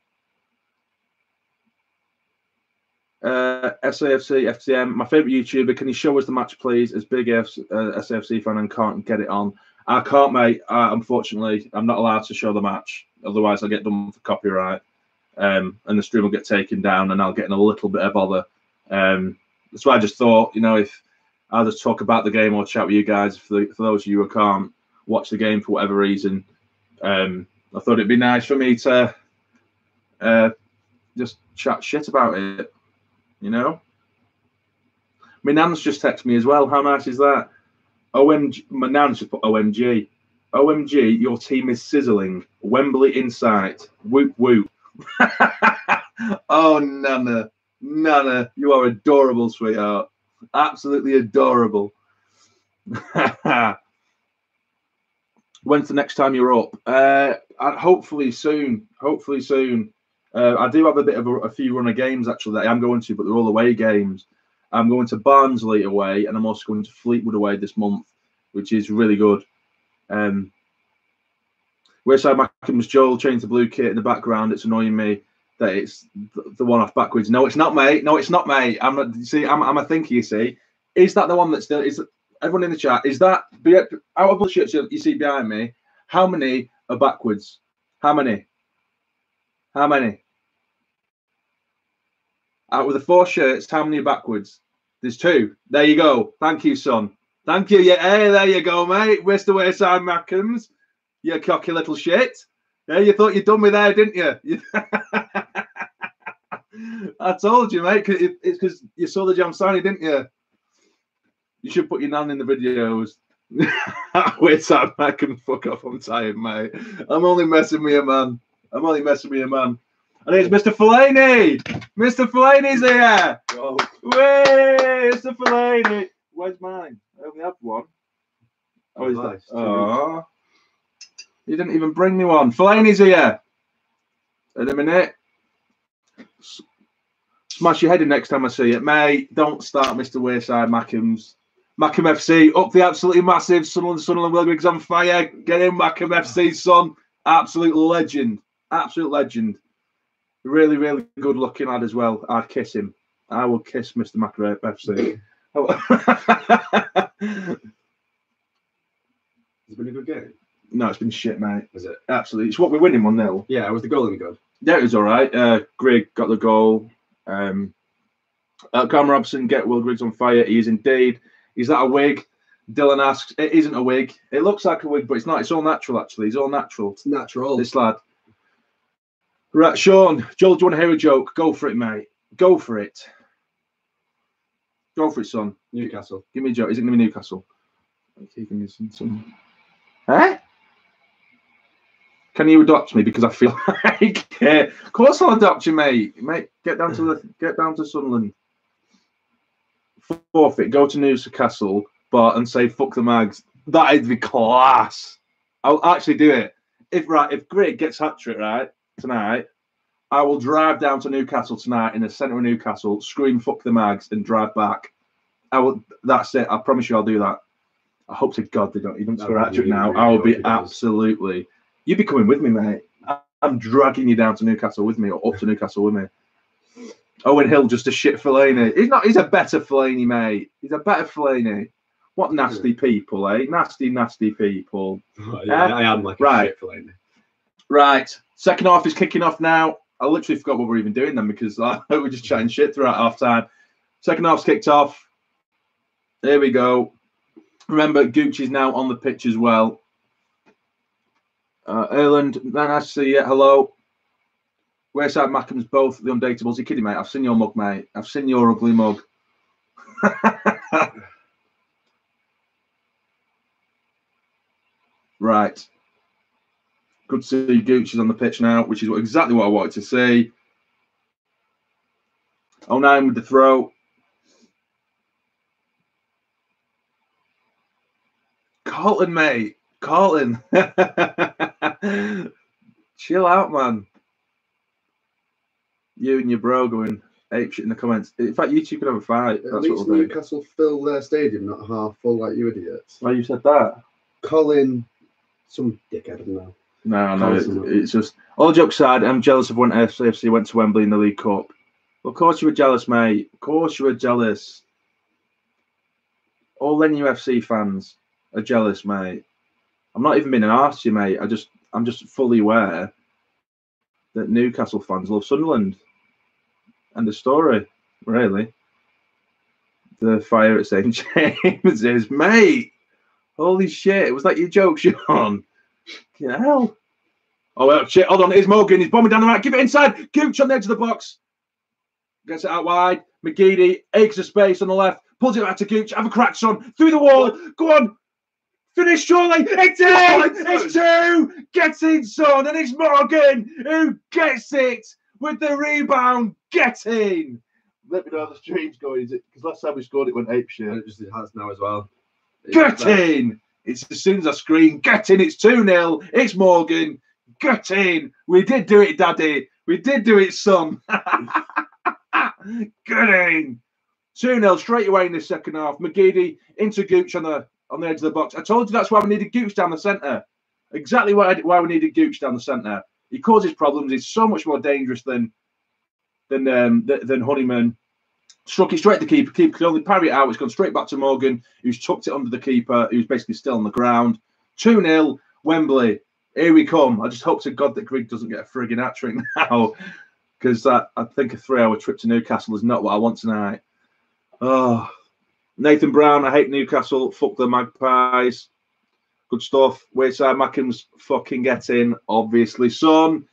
SAFC, FTM, my favourite YouTuber. Can you show us the match, please? As big SAFC fan and can't get it on. I can't, mate. Unfortunately, I'm not allowed to show the match. Otherwise, I'll get done for copyright. And the stream will get taken down and I'll get in a little bit of bother. That's why I just thought, you know, if I'll just talk about the game or chat with you guys, for those of you who can't watch the game for whatever reason, I thought it'd be nice for me to just chat shit about it, you know? My nan's just texted me as well. How nice is that? OMG, my nan's just put OMG. OMG, your team is sizzling. Wembley Insight. Whoop, whoop. Oh, Nana. Nana, you are adorable, sweetheart. Absolutely adorable. When's the next time you're up? Hopefully soon. Hopefully soon. I do have a few run of games, actually, that I am going to, but they're all away games. I'm going to Barnsley away, and I'm also going to Fleetwood away this month, which is really good. Wayside Mackham's Joel changed the blue kit in the background. It's annoying me that it's the one off backwards. No, it's not, mate. No, it's not, mate. I'm not. See, I'm a thinker. You see, is that the one that's still? Is everyone in the chat? Is that out of the shirts you see behind me? How many are backwards? How many? How many? Out of the 4 shirts, how many are backwards? There's 2. There you go. Thank you, son. Thank you. Yeah, hey, there you go, mate. Mr. Wayside Mackhams. You cocky little shit. Yeah, you thought you'd done me there, didn't you? I told you, mate. It's because you saw the jamsarny, didn't you? You should put your nan in the videos. Wayside Mackham, fuck off. I'm tired, mate. I'm only messing with you, man. I'm only messing with you, man. And it's Mr. Fellaini. Mr. Fellaini's here. Oh. Way, Mr. Fellaini. Where's mine? I only have one. Oh, is that? Oh, you didn't even bring me one. Fellaini's here. In a minute. Smash your head in next time I see it, mate. Don't start, Mr. Wayside Mackhams. Mackham FC up the absolutely massive. Sunderland Will Griggs on fire. Get in, Mackham FC, son. Absolute legend. Absolute legend. Really, really good looking lad as well. I'd kiss him. I will kiss Mr. Mackham FC. It's been a good game. No, it's been shit, mate. Is it? Absolutely. It's what we're winning 1-0. Yeah, was the goal any good? Yeah, it was all right. Grigg got the goal. Robson, get Will Griggs on fire. He is indeed. Is that a wig? Dylan asks. It isn't a wig. It looks like a wig, but it's not. It's all natural, actually. It's all natural. It's natural. This lad. Right, Sean. Joel, do you want to hear a joke? Go for it, mate. Go for it. Go for it, son. Newcastle. Give me a joke. Is it going to be Newcastle? Okay, give me some. Huh? Can you adopt me? Because I feel like of course I'll adopt you, mate. Mate, get down to Sunderland. Forfeit. Go to Newcastle, and say fuck the Mags. That'd be class. I'll actually do it. If Greg gets hat-trick right tonight, I will drive down to Newcastle tonight in the centre of Newcastle, scream fuck the Mags, and drive back. I will. That's it. I promise you, I'll do that. I hope to God they don't even score hat-trick now. I will be absolutely. You'd be coming with me, mate. I'm dragging you down to Newcastle with me, or up to Newcastle with me. Owen Hill, just a shit Fellaini. He's a better Fellaini, mate. He's a better Fellaini. What nasty people, eh? Nasty, nasty people. Oh, yeah, I am like a shit Fellaini. Right. Second half is kicking off now. I literally forgot what we're even doing then because we're just chatting shit throughout half time. Second half's kicked off. Here we go. Remember, Gucci's now on the pitch as well. Erland, nice to see you. Hello. Wayside Mackham's both the undateables. You kidding, mate? I've seen your mug, mate. I've seen your ugly mug. Right. Good to see Gucci's on the pitch now, which is exactly what I wanted to see. 09 with the throw. Carlton, mate. Carlton. Chill out, man. You and your bro going apeshit in the comments. In fact, you two could have a fight. At least Newcastle fill their stadium, not half full like you idiots. Why you said that? Colin, some dickhead, I don't know. No, it's just all jokes aside. I'm jealous of when FCFC went to Wembley in the League Cup. Well, of course you were jealous, mate. Of course you were jealous. All NUFC fans are jealous, mate. I'm not even being an arse to you, mate. I'm just fully aware that Newcastle fans love Sunderland. And the story, really. The fire at St. James is, mate. Holy shit! Was that your joke, Sean? Fucking hell. Oh, well, shit. Hold on. Here's Morgan. He's bombing down the right. Give it inside. Gooch on the edge of the box. Gets it out wide. McGeady acres of space on the left. Pulls it back to Gooch. Have a crack, son. Through the wall. Go on. Finish, surely. It's in. It's two. Gets in, son. And it's Morgan who gets it with the rebound. Get in. Let me know how the stream's going. Is it? Because last time we scored, it went apeshit. It just has now as well. Get in. It's as soon as I scream, get in. It's 2-0. It's Morgan. Get in. We did do it, Daddy. We did do it, son. Get in. 2-0 straight away in the second half. McGeady into Gooch on the edge of the box. I told you that's why we needed Gooch down the centre. Exactly why we needed Gooch down the centre. He causes problems. He's so much more dangerous than Honeyman. Struck it straight to the keeper. Keeper could only parry it out. It's gone straight back to Morgan, who's tucked it under the keeper, who's basically still on the ground. 2-0, Wembley. Here we come. I just hope to God that Grigg doesn't get a frigging hat-trick now, because I think a 3-hour trip to Newcastle is not what I want tonight. Oh, Nathan Brown, I hate Newcastle. Fuck the Magpies. Good stuff. Wayside Mackham's fucking getting, obviously, son.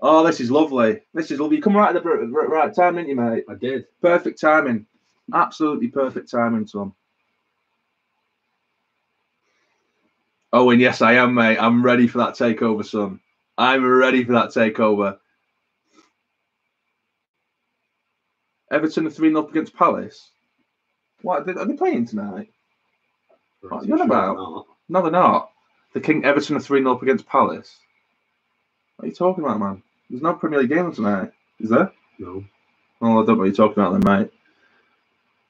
Oh, this is lovely. This is lovely. You come right at the right time, didn't you, mate? I did. Perfect timing. Absolutely perfect timing, son. Oh, and yes, I am, mate. I'm ready for that takeover, son. I'm ready for that takeover. Everton are 3-0 up against Palace. What? Are they playing tonight? What are you on about? No, they're not. The King Everton are 3-0 up against Palace. What are you talking about, man? There's no Premier League game tonight, is there? No. Oh, I don't know what you're talking about then, mate.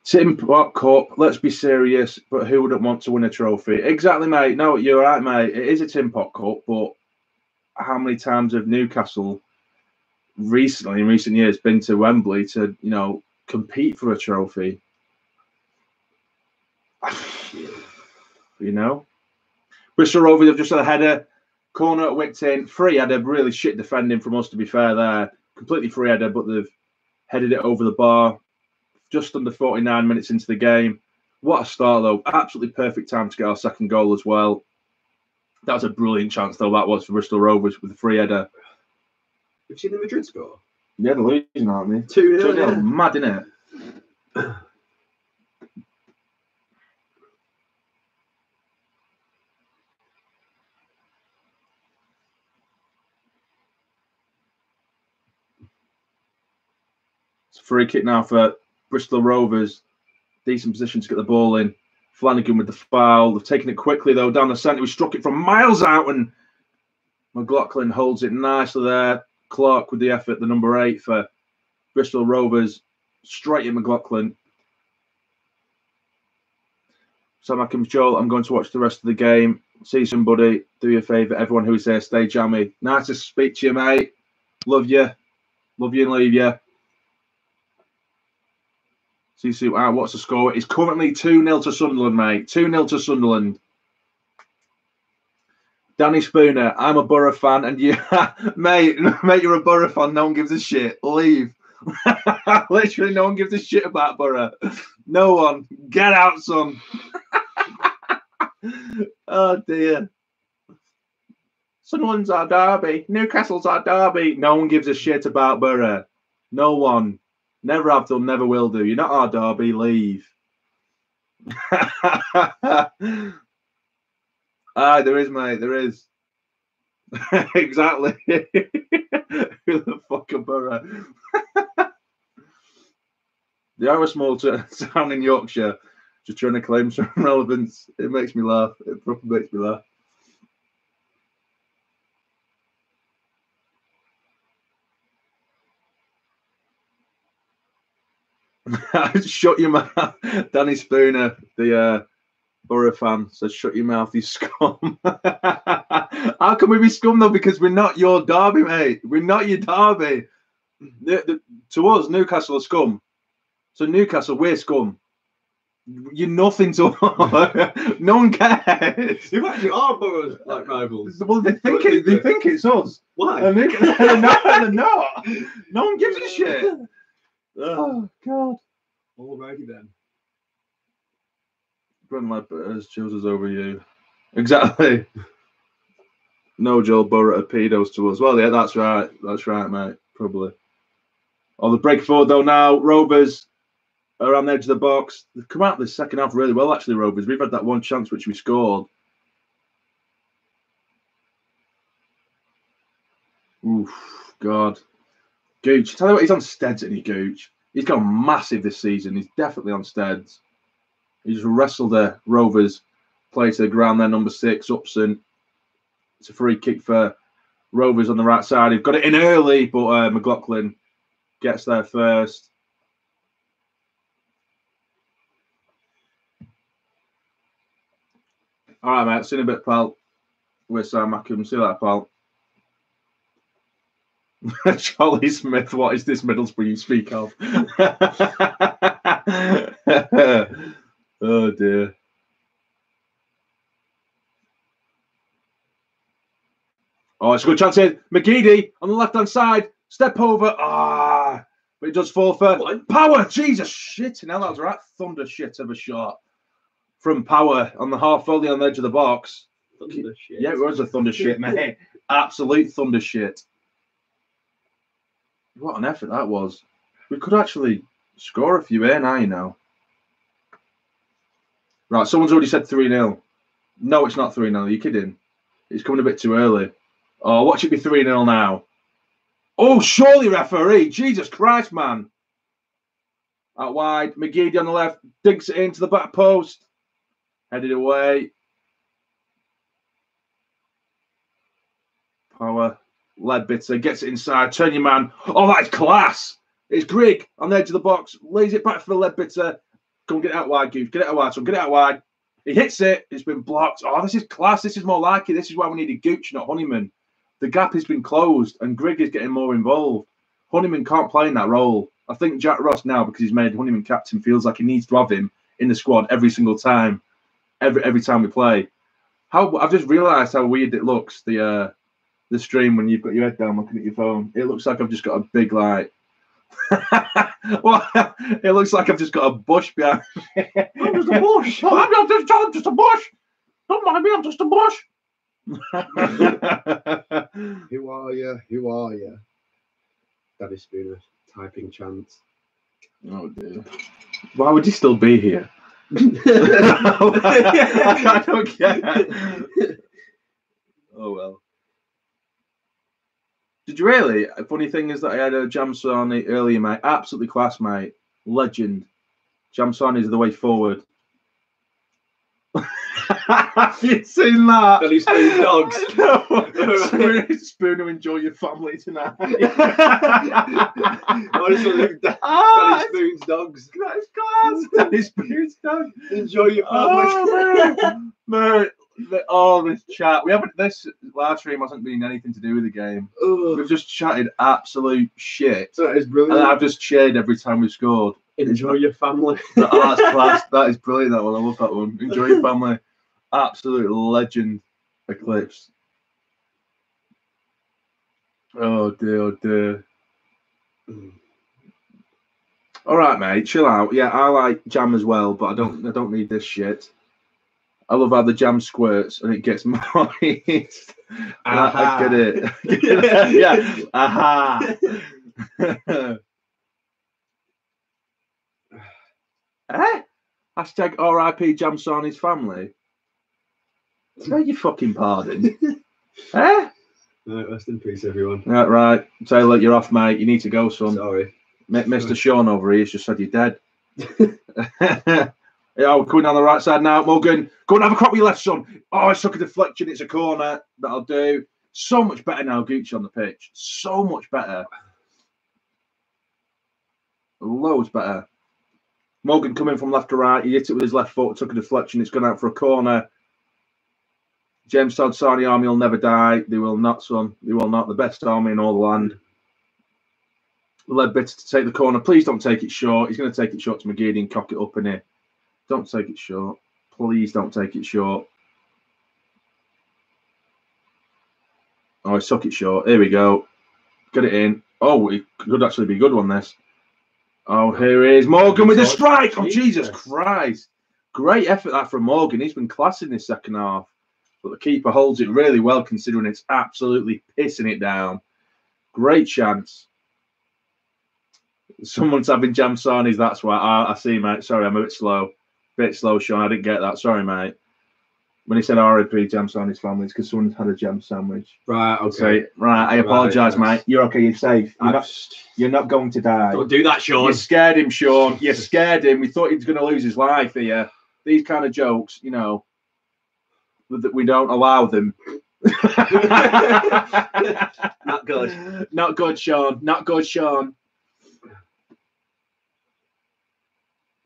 Tim Pot Cup, let's be serious, but who wouldn't want to win a trophy? Exactly, mate. No, you're right, mate. It is a Tim Pot Cup, but how many times have Newcastle recently, in recent years, been to Wembley to, compete for a trophy? Bristol Rovers have just had a header. Corner whipped in. Free header. Really shit defending from us, to be fair there. Completely free header, but they've headed it over the bar. Just under 49 minutes into the game. What a start, though. Absolutely perfect time to get our second goal as well. That was a brilliant chance, though, that was for Bristol Rovers with the free header. Have you seen the Madrid score? Yeah, they're losing, aren't they? 2-0. Yeah. Mad, innit? It's a free kick now for Bristol Rovers. Decent position to get the ball in. Flanagan with the foul. They've taken it quickly, though, down the centre. We struck it from miles out, and McLaughlin holds it nicely there. Clark with the effort, the number 8 for Bristol Rovers. Straight at McLaughlin. Sam Atkins, Joel, I'm going to watch the rest of the game. See somebody. Do you a favour. Everyone who's there, stay jammy. Nice to speak to you, mate. Love you. Love you and leave you. See you soon. What's the score? It's currently 2-0 to Sunderland, mate. 2-0 to Sunderland. Danny Spooner, I'm a Borough fan, and you, mate, you're a Borough fan. No one gives a shit. Leave. Literally, no one gives a shit about Borough. No one. Get out, son. Oh dear. Sunderland's our derby. Newcastle's our derby. No one gives a shit about Borough. No one. Never have done, never will do. You're not our derby. Leave. There is, mate. There is. Exactly. Who the fuck are Borough? They are a small town in Yorkshire. Just trying to claim some relevance. It makes me laugh. It probably makes me laugh. Shut your mouth. Danny Spooner, the Borough fan, says, shut your mouth, you scum. How can we be scum, though? Because we're not your derby, mate. We're not your derby. To us, Newcastle are scum. So Newcastle, we're scum. You're nothing to us. No one cares. You actually are Borough's like rivals. Well, they think it's us. Why? They're not. No one gives a shit. Oh, God. Alrighty then. Brent Ledbetter has chooses over you. Exactly. No Joel Borough are pedos to us. Well, yeah, that's right. That's right, mate. Probably. Oh, the break forward, though, now. Rovers are on the edge of the box. They've come out the second half really well, actually, Rovers. We've had that one chance which we scored. Oof, God. Gooch. Tell you what, he's on steads, isn't he, Gooch? He's gone massive this season. He's definitely on steads. He just wrestled the Rovers. Play to the ground there, number 6, Robson. It's a free kick for Rovers on the right side. He's got it in early, but McLaughlin gets there first. All right, mate. See you in a bit, pal. We're Sam Atkins. See you later, pal. Charlie Smith, what is this Middlesbrough you speak of? Oh, dear. Oh, it's a good chance here. McGeady on the left-hand side. Step over. But it does fall for Power. Jesus, shit. Now that was right thunder shit of a shot from Power on the half volley on the edge of the box. Thunder shit. Yeah, it was a thunder shit, mate. Absolute thunder shit. What an effort that was. We could actually score a few here now, you know. Right, someone's already said 3-0. No, it's not 3-0. Are you kidding? It's coming a bit too early. Oh, watch it be 3-0 now. Oh, surely, referee. Jesus Christ, man. Out wide. McGeady on the left. Digs it into the back post. Headed away. Power. Ledbetter gets it inside. Turn your man. Oh, that's class. It's Grigg on the edge of the box. Lays it back for Ledbetter. Come get it out wide, Goose. Get it out wide. So get it out wide. He hits it. It's been blocked. Oh, this is class. This is more like it. This is why we needed Gooch, not Honeyman. The gap has been closed and Grigg is getting more involved. Honeyman can't play in that role. I think Jack Ross now, because he's made Honeyman captain, feels like he needs to have him in the squad every single time. Every time we play. I've just realised how weird it looks, the stream when you've got your head down looking at your phone. It looks like I've just got a big light. Well, it looks like I've just got a bush behind me. I'm just a bush. I'm just a bush. Don't mind me, I'm just a bush. Who are you? Who are you? Daddy Spooner typing chants. Oh dear. Why would he still be here? I don't get. Oh well. Did you really? A funny thing is that I had a jamsarny earlier, mate. Absolutely class, mate. Legend. Jamsarnys are the way forward. Have you seen that? Billy Spoon's dogs. No. Spoon to enjoy your family tonight. Honestly, Billy Spoon's dogs. That's class. Billy Spoon's dog. Enjoy your family. Mate, all this chat. This live stream hasn't been anything to do with the game. We've just chatted absolute shit. That is brilliant. And I've just cheered every time we scored. Enjoy your family. That's class. That is brilliant, that one. I love that one. Enjoy your family. Absolute legend, Eclipse. Oh dear, oh dear. All right, mate, chill out. Yeah, I like jam as well, but I don't need this shit. I love how the jam squirts and it gets moist. I get it. Yeah. Aha. Eh? Hashtag RIP Jamsarny's family. Beg your fucking pardon. Eh? Right, rest in peace, everyone. Right. Taylor, you're off, mate. You need to go, son. Sorry. Mr. Sean over here has just said you're dead. Yeah, we're coming down the right side now. Morgan, go and have a crack with your left, son. Oh, it's took a deflection. It's a corner. That'll do. So much better now, Gooch on the pitch. So much better. Loads better. Morgan coming from left to right. He hit it with his left foot. Took a deflection. It's gone out for a corner. James Sarny army will never die. They will not, son. They will not. The best army in all the land. Leadbitter to take the corner. Please don't take it short. He's going to take it short to McGeady and cock it up in here. Don't take it short. Please don't take it short. Oh, he took it short. Here we go. Get it in. Oh, it could actually be a good one, this. Oh, here he is. Morgan with a strike. Oh, Jesus Christ. Great effort that from Morgan. He's been class in this second half. But the keeper holds it really well considering it's absolutely pissing it down. Great chance. Someone's having Jamsarny's, that's why. I see, mate. Sorry, I'm a bit slow. Sean. I didn't get that. Sorry, mate. When he said RIP Jamsarny's family, it's because someone had a jam sandwich. Right, okay. I apologise, mate. You're okay, you're safe. You're not going to die. Don't do that, Sean. You scared him, Sean. You scared him. We thought he was going to lose his life here. These kind of jokes, you know, that we don't allow them. Not good. Not good, Sean. Not good, Sean.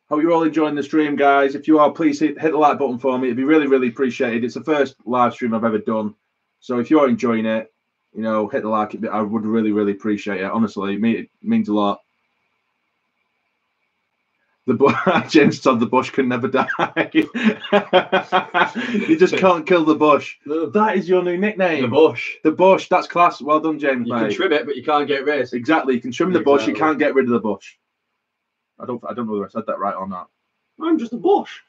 Hope you're all enjoying the stream, guys. If you are, please hit the like button for me. It'd be really, really appreciated. It's the first live stream I've ever done. So if you're enjoying it, you know, hit the like. I would really, really appreciate it. Honestly, it means a lot. James said the bush can never die. You just can't kill the bush. No. That is your new nickname. The bush. The bush. That's class. Well done, James. You can trim it, but you can't get rid of it. Exactly. You can trim the bush. You can't get rid of the bush. I don't know whether I said that right or not. I'm just a bush.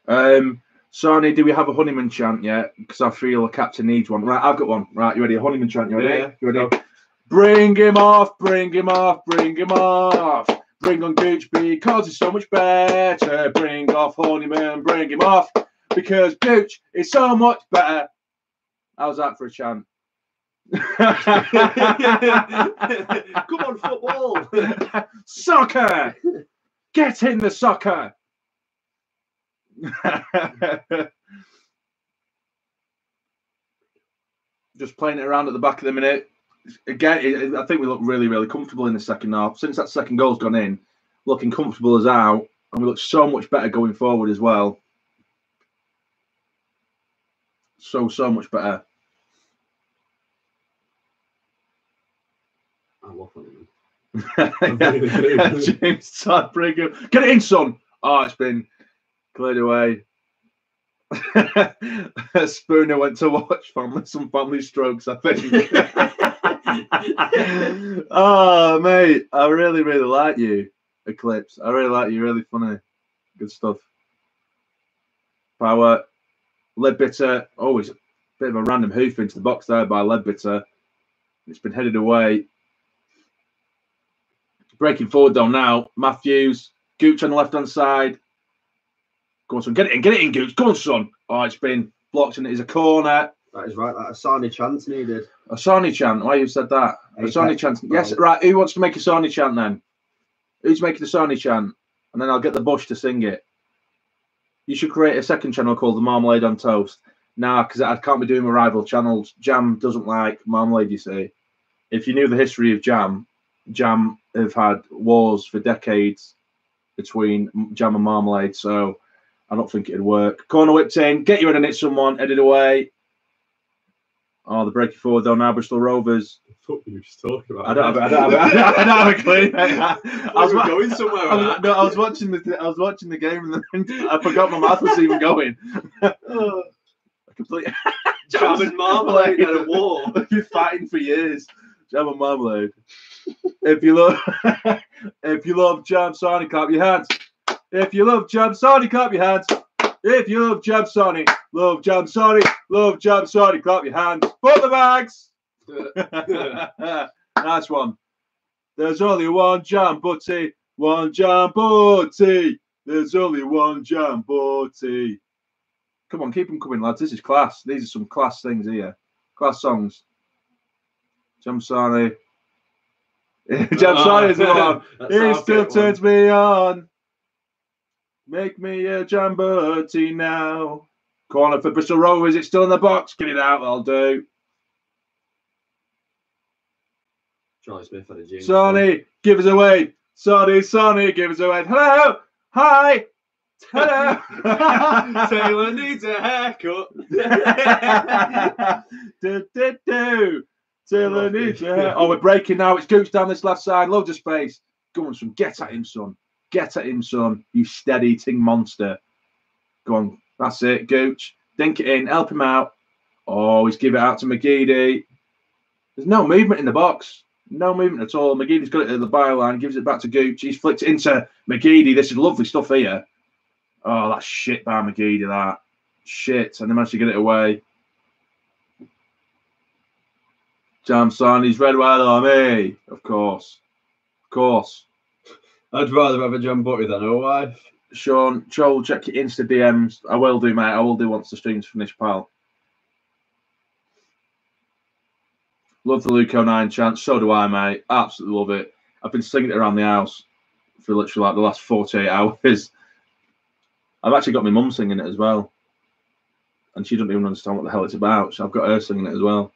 Sarny, do we have a honeyman chant yet? Because I feel a captain needs one. Right, I've got one. Right, you ready? A honeyman chant. You ready? Yeah. You ready? Go. Bring him off, bring him off, bring him off. Bring on Gooch because it's so much better. Bring off Honeyman, bring him off because Gooch is so much better. How's that for a chant? Come on, football. Soccer. Get in the soccer. Just playing it around at the back of the minute. Again, I think we look really, really comfortable in the second half. Since that second goal's gone in, looking comfortable as out, and we look so much better going forward as well. So much better. I love him. James, bring him. Get it in, son. Oh, it's been cleared away. Spooner went to watch some family strokes, I think. Oh, mate, I really, really like you, Eclipse. I really like you. Really funny. Good stuff. Power. Leadbitter. Oh, it's a bit of a random hoof into the box there by Leadbitter. It's been headed away. Breaking forward, though, now. Matthews. Gooch on the left-hand side. Go on, son. Get it in, Gooch. Go on, son. Oh, it's been blocked and it is a corner. That is right. That a Sarny chance needed. A Sarny chant. Why you said that? A Sarny chant. Yes, right. Who wants to make a Sarny chant then? Who's making the Sarny chant? And then I'll get the bush to sing it. You should create a second channel called the Marmalade on Toast. Nah, because I can't be doing my rival channels. Jam doesn't like marmalade, you see. If you knew the history of Jam have had wars for decades between Jam and Marmalade, so I don't think it'd work. Corner whipped in, get you in and hit someone, headed away. Oh, the breaking forward though now, Bristol Rovers. I thought you were just talking about. I don't have a clue. I was going somewhere. I was watching the game and then I forgot my mouth was even going. Complete Jam and Marmalade at a war. They've been fighting for years. Jam and Marmalade. If you love jamsarny, clap your hands. If you love jamsarny, clap your hands. If you love jamsarny, love jamsarny, clap your hands. Put the bags. Nice one. There's only one jam butty. There's only one jam butty. Come on, keep them coming, lads. This is class. These are some class things here. Class songs. Jamsarny. Jamsarny is the one. It still turns me on. Make me a jambutty now. Corner for Bristol Rovers. It's still in the box. Get it out. I'll do. Charlie Smith had a genius. Sonny, give us away. Sonny, give us away. Hello. Hi. Hello. Taylor needs a haircut. Taylor needs a haircut. Oh, we're breaking now. It's Gooch down this left side. Loads of space. Go on, son. Get at him, son. Get at him, son. You stead-eating monster. Go on. That's it, Gooch. Dink it in. Help him out. Oh, he's give it out to McGeady. There's no movement in the box. No movement at all. McGeady's got it at the byline. Gives it back to Gooch. He's flicked it into McGeady. This is lovely stuff here. Oh, that's shit by McGeady, that. Shit. And they managed to get it away. Jamsarny's red, white army. Of course. Of course. I'd rather have a jam butty than a wife. Sean, Joel, check your Insta DMs. I will do, mate. I will do once the stream's finished, pal. Love the Luke 09 chant. So do I, mate. Absolutely love it. I've been singing it around the house for literally like the last 48 hours. I've actually got my mum singing it as well. And she doesn't even understand what the hell it's about. So I've got her singing it as well.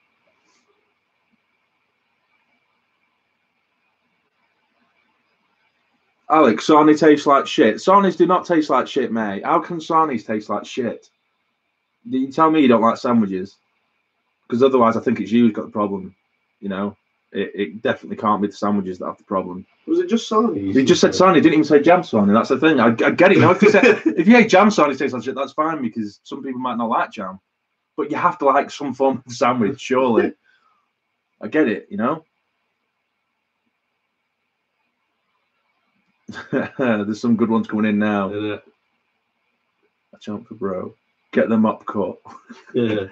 Alex, sarnie tastes like shit. Sarnies do not taste like shit, mate. How can sarnies taste like shit? You tell me you don't like sandwiches. Because otherwise I think it's you who's got the problem. You know? It definitely can't be the sandwiches that have the problem. Was it just sarnies? He just said sarnie. He didn't even say jam sarnie. That's the thing. I get it. You know, if you hate jam sarnie tastes like shit, that's fine because some people might not like jam. But you have to like some form of sandwich, surely. I get it, you know? There's some good ones coming in now. Yeah. Watch out for bro. Get them up cut. Yeah.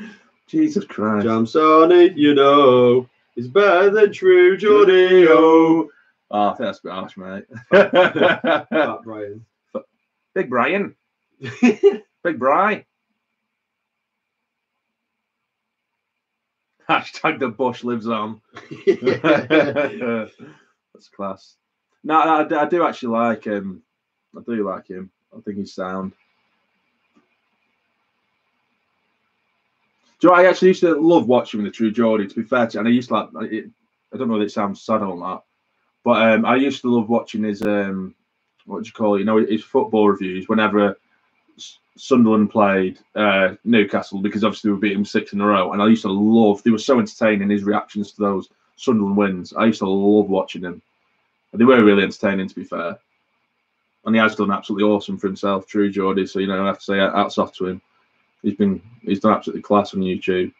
Jesus Christ. Jamsarny, you know, is better than true Geordie. Oh, I think that's a bit harsh, mate. Fat Brian. Big Brian. Big Bri. Hashtag the bush lives on. That's class. No, I do actually like him. I do like him. I think he's sound. Do you know, I actually used to love watching the True Geordie, to be fair to, and I used to like it, I don't know whether it sounds sad or not, but I used to love watching his what do you call it? You know, his football reviews whenever Sunderland played Newcastle, because obviously we beat him 6 in a row, and I used to love. They were so entertaining, his reactions to those Sunderland wins. I used to love watching them. They were really entertaining, to be fair. And he has done absolutely awesome for himself, True Geordie. So, you know, I have to say hats off to him. He's done absolutely class on YouTube.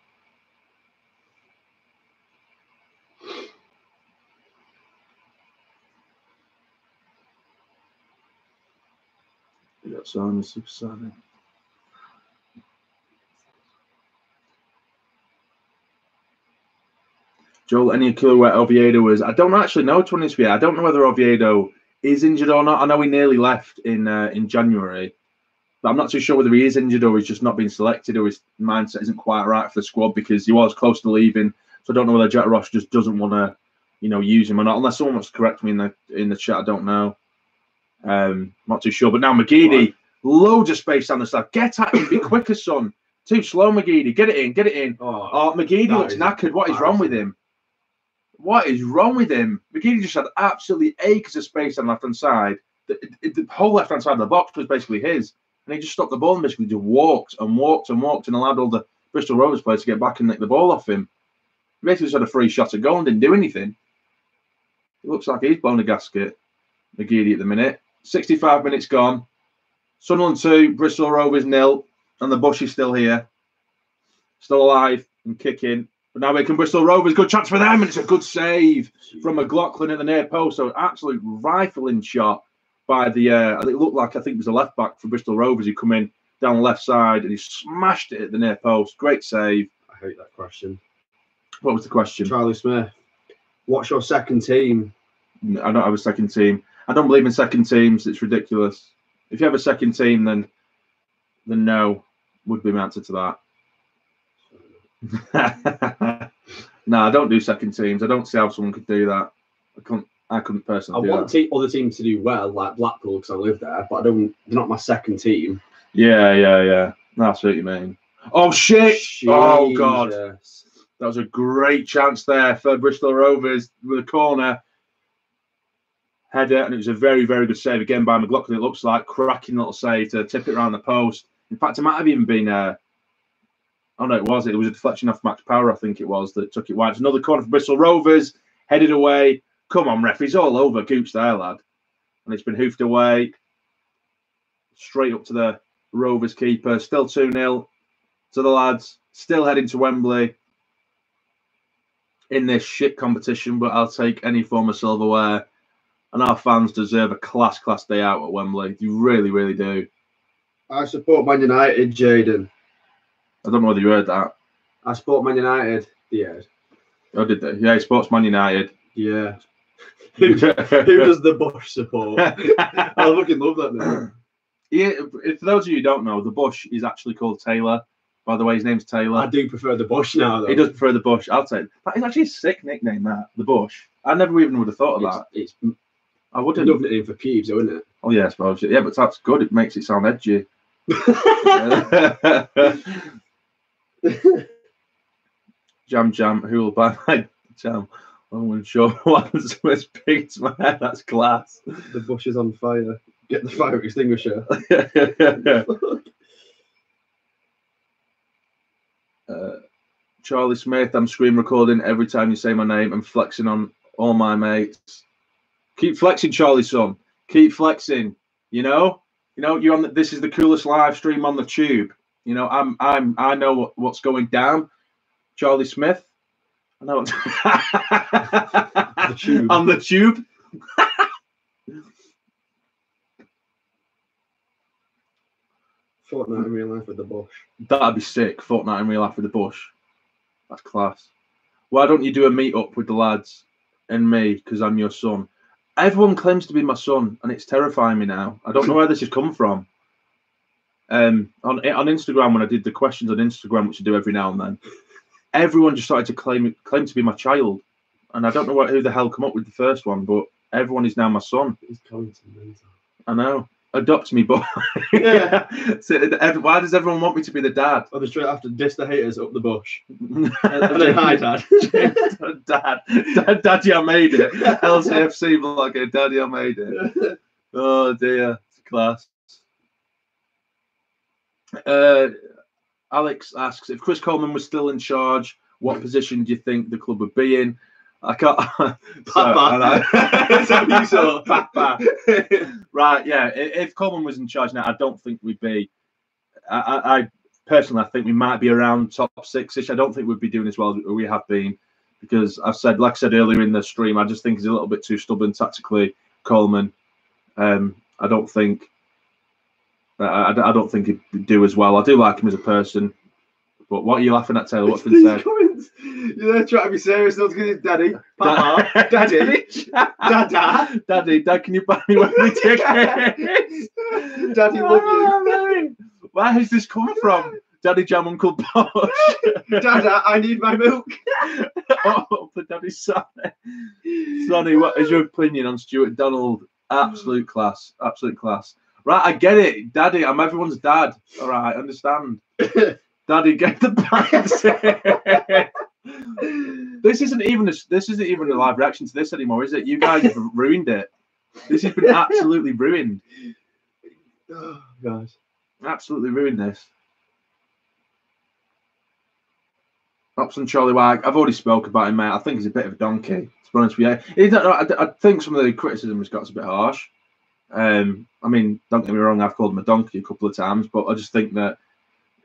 We got Simon Super Simon. Joel, any clue where Oviedo is? I don't actually know, to be honest with you. I don't know whether Oviedo is injured or not. I know he nearly left in January, but I'm not too sure whether he is injured or he's just not been selected or his mindset isn't quite right for the squad because he was close to leaving. So I don't know whether Jack Ross just doesn't want to, you know, use him or not. Unless someone wants to correct me in the chat, I don't know. Not too sure. But now McGeady, Loads of space down the side. Get at him. Be quicker, son. Too slow, McGeady. Get it in. Get it in. Oh, McGeady looks knackered. What is wrong with him? What is wrong with him? McGeady just had absolutely acres of space on the left-hand side. The whole left-hand side of the box was basically his. And he just stopped the ball and basically just walked and walked and walked and allowed all the Bristol Rovers players to get back and nick the ball off him. He basically just had a free shot at goal and didn't do anything. It looks like he's blown a gasket, McGeady, at the minute. 65 minutes gone. Sunderland 2, Bristol Rovers 0. And the Bush is still here. Still alive and kicking. But now we can Bristol Rovers. Good chance for them. And it's a good save from McLaughlin at the near post. So an absolute rifling shot by the, it looked like, I think it was a left back for Bristol Rovers who come in down the left side and he smashed it at the near post. Great save. I hate that question. What was the question? Charlie Smith. What's your second team? I don't have a second team. I don't believe in second teams. It's ridiculous. If you have a second team, then no would be my answer to that. No, I don't do second teams. I don't see how someone could do that. I couldn't personally. I want other teams to do well, like Blackpool, because I live there, but they're not my second team. Yeah. That's what you mean. Oh shit! Oh god, that was a great chance there for Bristol Rovers with a corner header, and it was a very, very good save again by McLaughlin. It looks like cracking little save to tip it around the post. In fact, it might have even been. Oh no, it was a deflection off Max Power, I think it was, that took it wide. It's another corner for Bristol Rovers, headed away. Come on, ref, he's all over Goops there, lad. And it's been hoofed away. Straight up to the Rovers keeper. Still 2-0 to the lads. Still heading to Wembley in this shit competition, but I'll take any form of silverware. And our fans deserve a class day out at Wembley. You really, really do. I support Man United, Jaden. I don't know whether you heard that. I support Man United. Yeah. Oh, did they? Yeah, he supports Man United. Yeah. Who does the Bush support? I fucking love that name. Yeah, for those of you who don't know, the Bush is actually called Taylor. By the way, his name's Taylor. I do prefer the Bush now, though. He does prefer the Bush. I'll take that. Is actually a sick nickname, that, the Bush. I never even would have thought of that. I wouldn't. Lovely name for pubes, isn't it? Oh yeah, I suppose. Yeah, but that's good. It makes it sound edgy. Jam, who will buy my jam? I'm unsure once was picked my head. That's class. The Bush is on fire. Get the fire extinguisher. Charlie Smith, I'm screen recording every time you say my name and flexing on all my mates. Keep flexing, Charlie, son. Keep flexing. You know you're on. This is the coolest live stream on the tube. You know, I know what's going down. Charlie Smith. I know. The tube. On the tube. Fortnite in real life with the Bush. That'd be sick. Fortnite in real life with the Bush. That's class. Why don't you do a meet up with the lads and me? Because I'm your son. Everyone claims to be my son, and it's terrifying me now. I don't know where this has come from. On Instagram, when I did the questions on Instagram, which I do every now and then, everyone just started to claim to be my child, and I don't know who the hell come up with the first one, but everyone is now my son. He's going to mental. I know. Adopt me, boy. Yeah. So, why does everyone want me to be the dad? I'll be straight after diss the haters up the Bush. And then hi, Dad. Daddy, I made it. LCFC vlogger, Daddy, I made it. Oh dear, it's class. Alex asks, if Chris Coleman was still in charge, what position do you think the club would be in? I can't. Papa. That's how you saw Papa. Right, yeah. If Coleman was in charge now, I don't think we'd be. I personally, I think we might be around top 6-ish. I don't think we'd be doing as well as we have been, because I've said, like I said earlier in the stream, I just think he's a little bit too stubborn tactically. Coleman. I don't think. I don't think he'd do as well. I do like him as a person. But what are you laughing at, Taylor? What's been said? You're there trying to be serious, not to get Daddy, Papa, Daddy, Dada, Daddy, Dad, can you buy me one free ticket? Daddy, love you. Where has this come from? Daddy Jam, Uncle Bosh. Dada, I need my milk. Oh, for Daddy Sonny. Sonny, what is your opinion on Stuart Donald? Absolute class. Absolute class. Right, I get it, Daddy. I'm everyone's dad. All right, I understand. Daddy, get the pants. This isn't even a live reaction to this anymore, is it? You guys have ruined it. This has been absolutely ruined. Oh, guys. Absolutely ruined this. Robson Charlie Wag, I've already spoke about him, mate. I think he's a bit of a donkey, to be honest with you. I think some of the criticism has got a bit harsh. I mean, don't get me wrong, I've called him a donkey a couple of times, but I just think that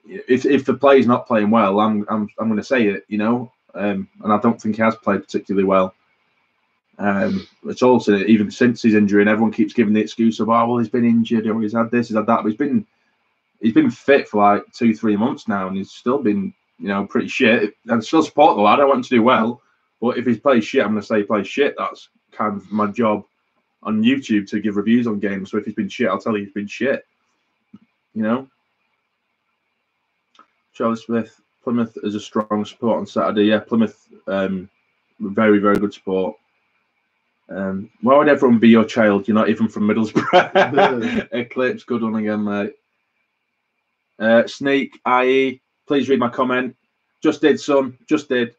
if the player's not playing well, I'm going to say it, you know. And I don't think he has played particularly well. It's also, even since his injury, and everyone keeps giving the excuse of, oh, well, he's been injured, or he's had this, he's had that, but he's been fit for like 2-3 months now, and he's still been, you know, pretty shit. I still support the lad. I want him to do well, but if he's played shit, I'm going to say he plays shit. That's kind of my job on YouTube, to give reviews on games. So if he's been shit, I'll tell you he's been shit. You know. Charlie Smith, Plymouth is a strong support on Saturday. Yeah, Plymouth, very, very good support. Why would everyone be your child? You're not even from Middlesbrough. Eclipse, good one again, mate. Sneak, IE, please read my comment. Just did, son. Just did.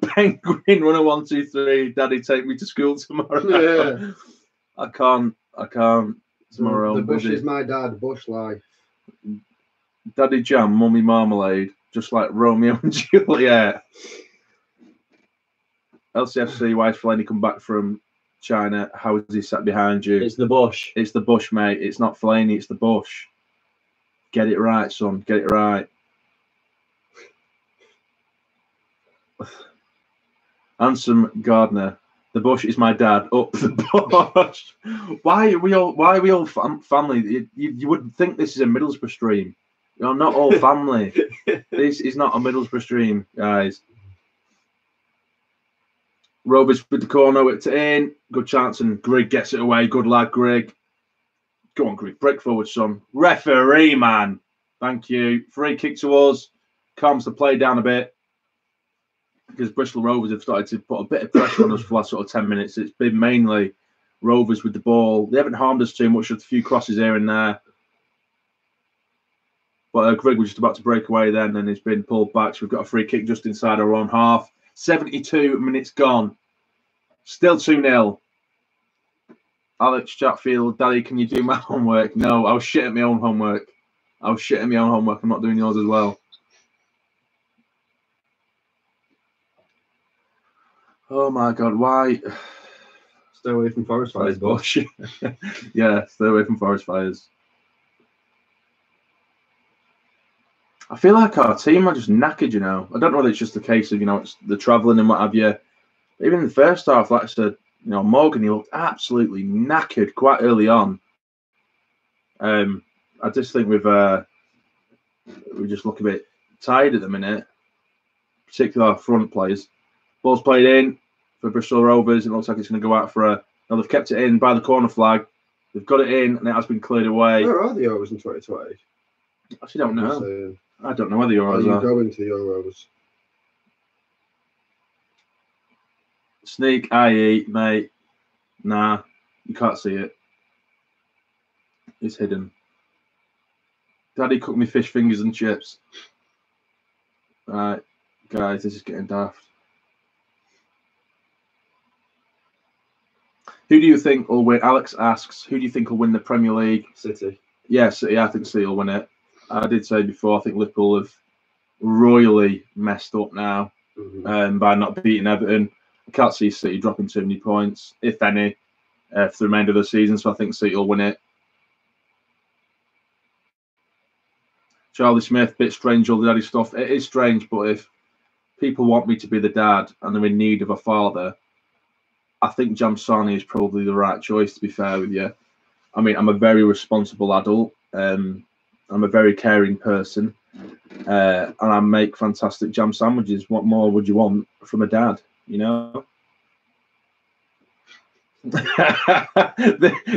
Penguin runner 123. Daddy, take me to school tomorrow. Yeah. I can't tomorrow. The bush is my dad. Bush life. Daddy jam, mummy marmalade, just like Romeo and Juliet. LCFC, why is Fellaini come back from China? How is he sat behind you? It's the bush. It's the bush, mate. It's not Fellaini, it's the bush. Get it right, son. Get it right. Handsome Gardner. The bush is my dad. Up the bush. Why are we all family? You wouldn't think this is a Middlesbrough stream. You're not all family. This is not a Middlesbrough stream, guys. Rovers with the corner, it's in. Good chance, and Grigg gets it away. Good lad, Grigg. Go on, Grigg. Break forward, son. Referee, man. Thank you. Free kick to us. Calms the play down a bit, because Bristol Rovers have started to put a bit of pressure on us for the last sort of 10 minutes. It's been mainly Rovers with the ball. They haven't harmed us too much, with a few crosses here and there. But Grigg was just about to break away then, and he's been pulled back. So we've got a free kick just inside our own half. 72 minutes gone. Still 2-0. Alex Chatfield, Daddy, can you do my homework? No, I'll shit at my own homework. I'm not doing yours as well. Oh my God, why? Stay away from forest fires, Bush. Yeah, stay away from forest fires. I feel like our team are just knackered, you know. I don't know whether it's just the case of, you know, it's the travelling and what have you. Even in the first half, like I said, you know, Morgan, he looked absolutely knackered quite early on. I just think we just look a bit tired at the minute, particularly our front players. Ball's played in for Bristol Rovers. It looks like it's going to go out for a... No, they've kept it in by the corner flag. They've got it in, and it has been cleared away. Where are the Euros in 2020? I actually don't know. I don't know where the Euros are. Going to the Euros. Sneak, IE, mate. Nah, you can't see it. It's hidden. Daddy cooked me fish fingers and chips. Right, guys, this is getting daft. Who do you think will win? Alex asks, who do you think will win the Premier League? City. Yeah, City. I think City will win it. I did say before, I think Liverpool have royally messed up now by not beating Everton. I can't see City dropping too many points, if any, for the remainder of the season. So I think City will win it. Charlie Smith, bit strange, all the daddy stuff. It is strange, but if people want me to be the dad and they're in need of a father, I think jamsarny is probably the right choice, to be fair with you. I mean, I'm a very responsible adult. I'm a very caring person. And I make fantastic jam sandwiches. What more would you want from a dad, you know?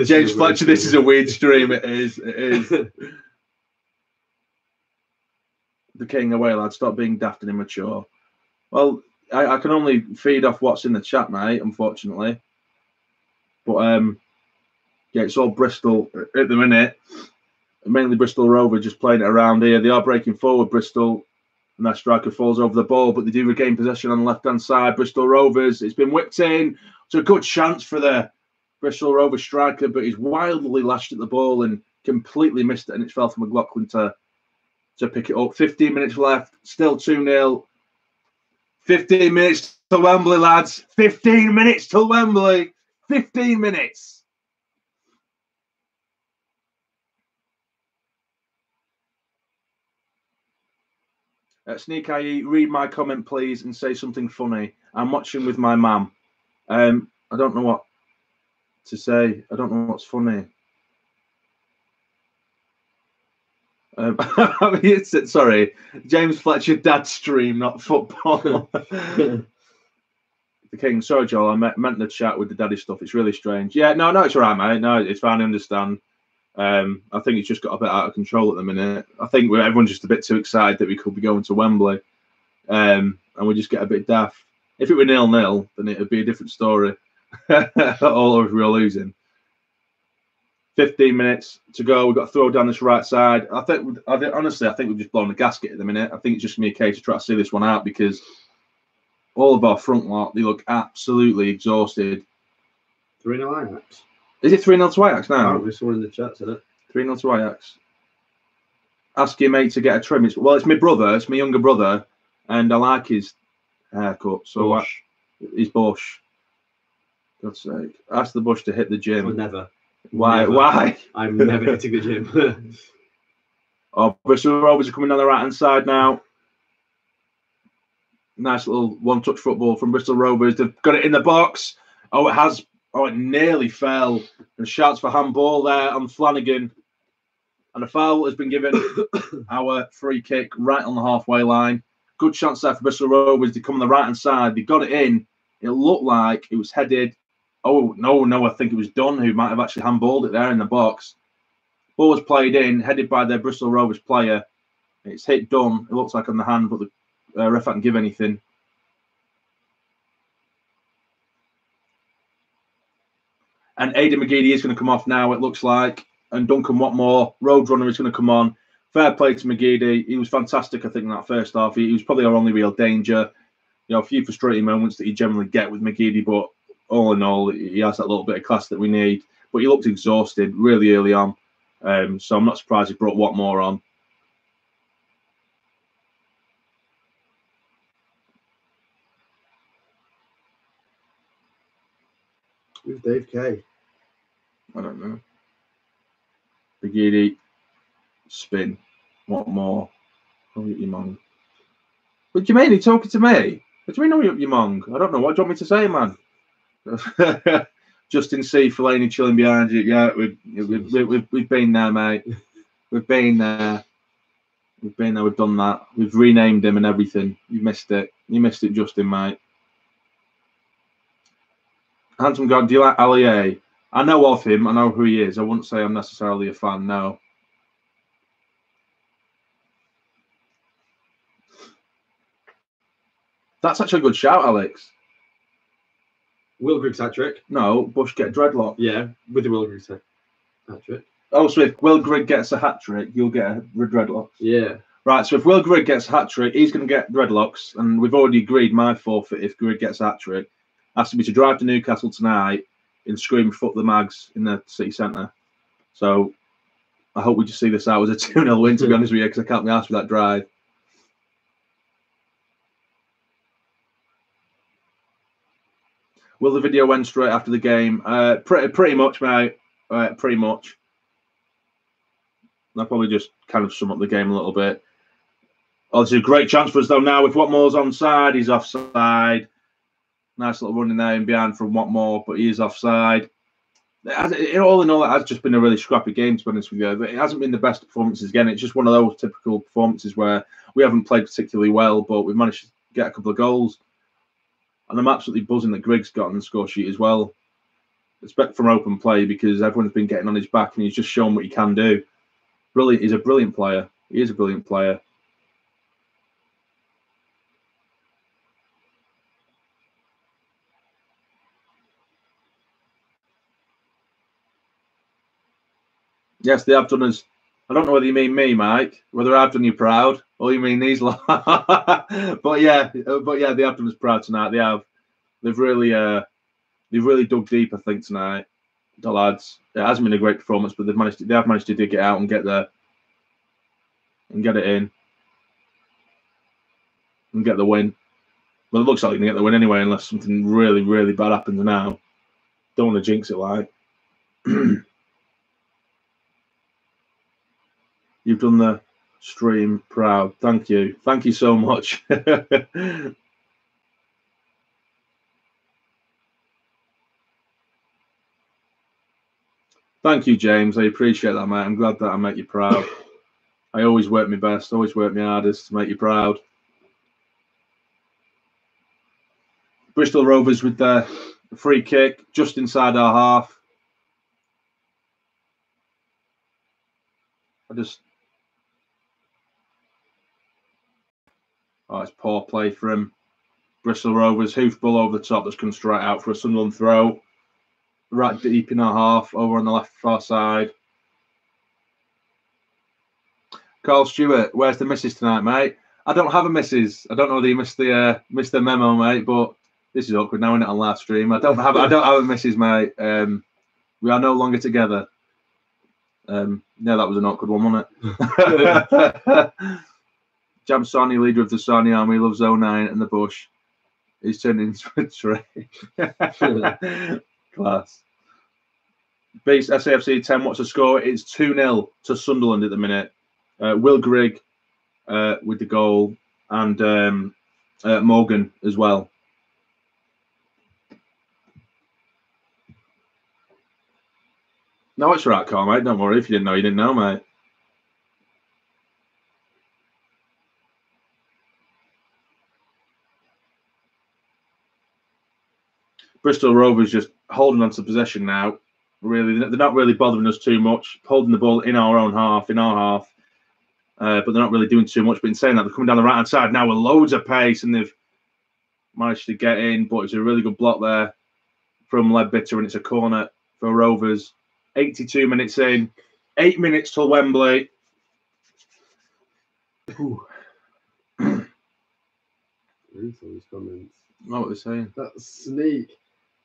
James Fletcher, this is a weird stream. It is. The king away, lad. Stop being daft and immature. Well, I can only feed off what's in the chat, mate, unfortunately. But Yeah, it's all Bristol at the minute. Mainly Bristol Rovers just playing it around here. They are breaking forward, Bristol, and that striker falls over the ball, but they do regain possession on the left-hand side. Bristol Rovers, it's been whipped in. It's a good chance for the Bristol Rovers striker, but he's wildly lashed at the ball and completely missed it, and it's fell for McLaughlin to pick it up. 15 minutes left, still 2-0. 15 minutes to Wembley, lads. 15 minutes to Wembley. 15 minutes. Sneak IE, read my comment, please, and say something funny. I'm watching with my mum. I don't know what to say. I don't know what's funny. Sorry, James Fletcher, dad stream, not football. The King, sorry, Joel. I meant the chat with the daddy stuff. It's really strange. Yeah, no, it's all right, mate. No, it's fine. I understand. I think it's just got a bit out of control at the minute. I think everyone's just a bit too excited that we could be going to Wembley, and we just get a bit daft. If it were 0-0, then it would be a different story. All of we were losing. 15 minutes to go. We've got to throw down this right side. Honestly, I think we've just blown the gasket at the minute. I think it's just going to be a case of trying to see this one out because all of our front lot, they look absolutely exhausted. 3-0 Ajax. Is it 3-0 to Ajax now? We saw in the chat, isn't it? 3-0 to Ajax. Ask your mate to get a trim. It's my brother. It's my younger brother, and I like his haircut. So he's Bush. God's sake. Ask the Bush to hit the gym. I'll never. Why? Never. Why? I'm never hitting the gym. Bristol Rovers are coming down the right-hand side now. Nice little one-touch football from Bristol Rovers. They've got it in the box. Oh, it has. Oh, it nearly fell. And shouts for handball there on Flanagan. And a foul has been given. Our free kick right on the halfway line. Good chance there for Bristol Rovers. They come on the right-hand side. They got it in. It looked like it was headed. Oh, no, I think it was Dunn who might have actually handballed it there in the box. Ball was played in, headed by their Bristol Rovers player. It's hit Dunn, it looks like on the hand, but the ref didn't give anything. And Aidan McGeady is going to come off now, it looks like. And Duncan Watmore, Roadrunner, is going to come on. Fair play to McGeady. He was fantastic, I think, in that first half. He was probably our only real danger. You know, a few frustrating moments that you generally get with McGeady, but all in all, he has that little bit of class that we need. But he looked exhausted really early on. So I'm not surprised he brought Watmore on. Who's Dave K? I don't know. McGeady, spin. Watmore. Oh, you mong. What do you mean? He's talking to me? What do you mean, you mong? I don't know. What do you want me to say, man? Justin C. Fellaini chilling behind you. Yeah, we've been there, mate. We've been there. We've been there. We've done that. We've renamed him and everything. You missed it. You missed it, Justin, mate. Handsome God, do you like Ali A? I know of him. I know who he is. I wouldn't say I'm necessarily a fan, no. That's actually a good shout, Alex. Will Griggs hat-trick? No, Bush get dreadlock. Yeah, with the Will Griggs hat-trick. Oh, so if Will Grigg gets a hat-trick, you'll get a dreadlocks? Yeah. Right, so if Will Grigg gets a hat-trick, he's going to get dreadlocks, and we've already agreed my forfeit if Grigg gets a hat-trick has to be to drive to Newcastle tonight and scream "fuck the Mags" in the city centre. So I hope we just see this out as a 2-0 win, to be honest with you, because I can't be asked for that drive. Will the video went straight after the game? Pretty much, mate. Pretty much. I'll probably just kind of sum up the game a little bit. Obviously, a great chance for us, though, now with Watmore's onside. He's offside. Nice little run in there in behind from Watmore, but he is offside. All in all, it has just been a really scrappy game, to be honest with you. It hasn't been the best performances. Again, it's just one of those typical performances where we haven't played particularly well, but we've managed to get a couple of goals. And I'm absolutely buzzing that Griggs got on the score sheet as well. Expect from open play because everyone's been getting on his back and he's just shown what he can do. Brilliant. He's a brilliant player. He is a brilliant player. Yes, they have done us. I don't know whether you mean me, Mike, whether I've done you proud, or you mean these lot. but yeah, they have done us proud tonight. They have. They've really dug deep, I think, tonight. The lads. It hasn't been a great performance, but they have managed to dig it out and get there and get it in and get the win. Well, it looks like they can get the win anyway, unless something really, really bad happens now. Don't want to jinx it, like. You've done the stream proud. Thank you. Thank you so much. Thank you, James. I appreciate that, mate. I'm glad that I make you proud. I always work my best, always work my hardest to make you proud. Bristol Rovers with their free kick just inside our half. Oh, it's poor play from Bristol Rovers. Hoofball over the top that's come straight out for a Sunderland throw. Right deep in our half, over on the left far side. Carl Stewart, where's the missus tonight, mate? I don't have a missus. I don't know whether you missed the memo, mate, but this is awkward now, isn't it, on live stream? I don't have a missus, mate. We are no longer together. Yeah, that was an awkward one, wasn't it? jamsarny, leader of the Sarny army, loves 09 and the bush. He's turned into a tree. Class. Beast SAFC 10, what's the score? It's 2-0 to Sunderland at the minute. Will Grigg with the goal and Morgan as well. No, it's right, Carl, mate. Don't worry. If you didn't know, you didn't know, mate. Bristol Rovers just holding on to possession now. Really, they're not really bothering us too much. Holding the ball in our own half, but they're not really doing too much. But in saying that, they're coming down the right-hand side now with loads of pace, and they've managed to get in. But it's a really good block there from Ledbetter, and it's a corner for Rovers. 82 minutes in, 8 minutes till Wembley. These comments. What they're saying? That's Sneak.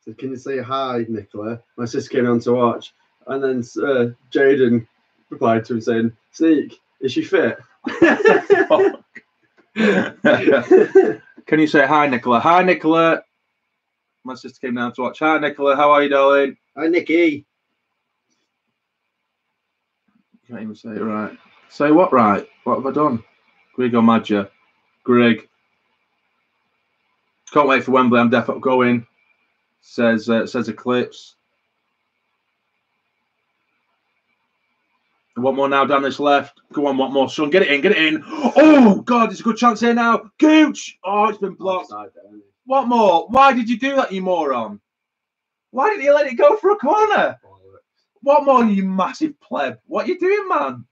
So can you say hi, Nicola? My sister came on to watch, and then Jaden replied to him saying, "Sneak, is she fit?" Can you say hi, Nicola? Hi, Nicola. My sister came down to watch. Hi, Nicola. How are you, darling? Hi, Nicky. Can't even say it right. Say what right? What have I done? Greg or Madja? Greg. Can't wait for Wembley. I'm definitely going. Says Eclipse. One more now down this left. Go on, one more, son. Get it in, get it in. Oh, God, it's a good chance here now. Gooch. Oh, it's been blocked. What more? Why did you do that, you moron? Why didn't you let it go for a corner? What more, you massive pleb? What are you doing, man?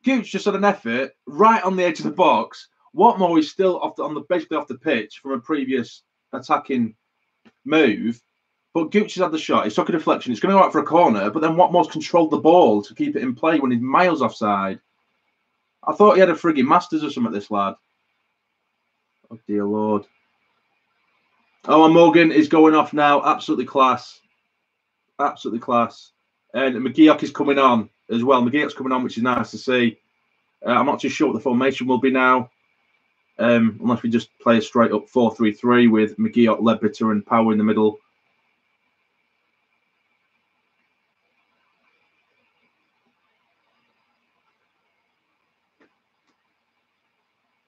Gooch just had an effort right on the edge of the box. Watmore is still basically off the pitch from a previous attacking move. But Gooch has had the shot. He's took a deflection. It's going to go out for a corner, but then Watmore's controlled the ball to keep it in play when he's miles offside. I thought he had a frigging Masters or something, this lad. Oh, dear Lord. Oh, and Morgan is going off now. Absolutely class. Absolutely class. And McGeoch is coming on as well. McGeoch's coming on, which is nice to see. I'm not too sure what the formation will be now. Unless we just play a straight up 4-3-3 with McGeoch, Ledbetter and Power in the middle.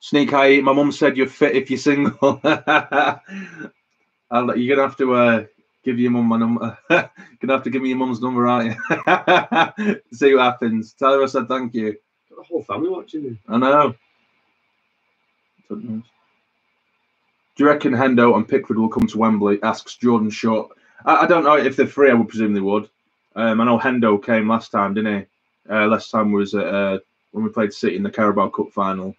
Sneak Eye, my mum said you're fit if you're single. You're gonna have to give your mum my number. You're gonna have to give me your mum's number, aren't you? See what happens. Tell her I said thank you. Got the whole family watching you. I know. Do you reckon Hendo and Pickford will come to Wembley? Asks Jordan Short. I don't know if they're free. I would presume they would. I know Hendo came last time, didn't he? Last time was when we played City in the Carabao Cup final.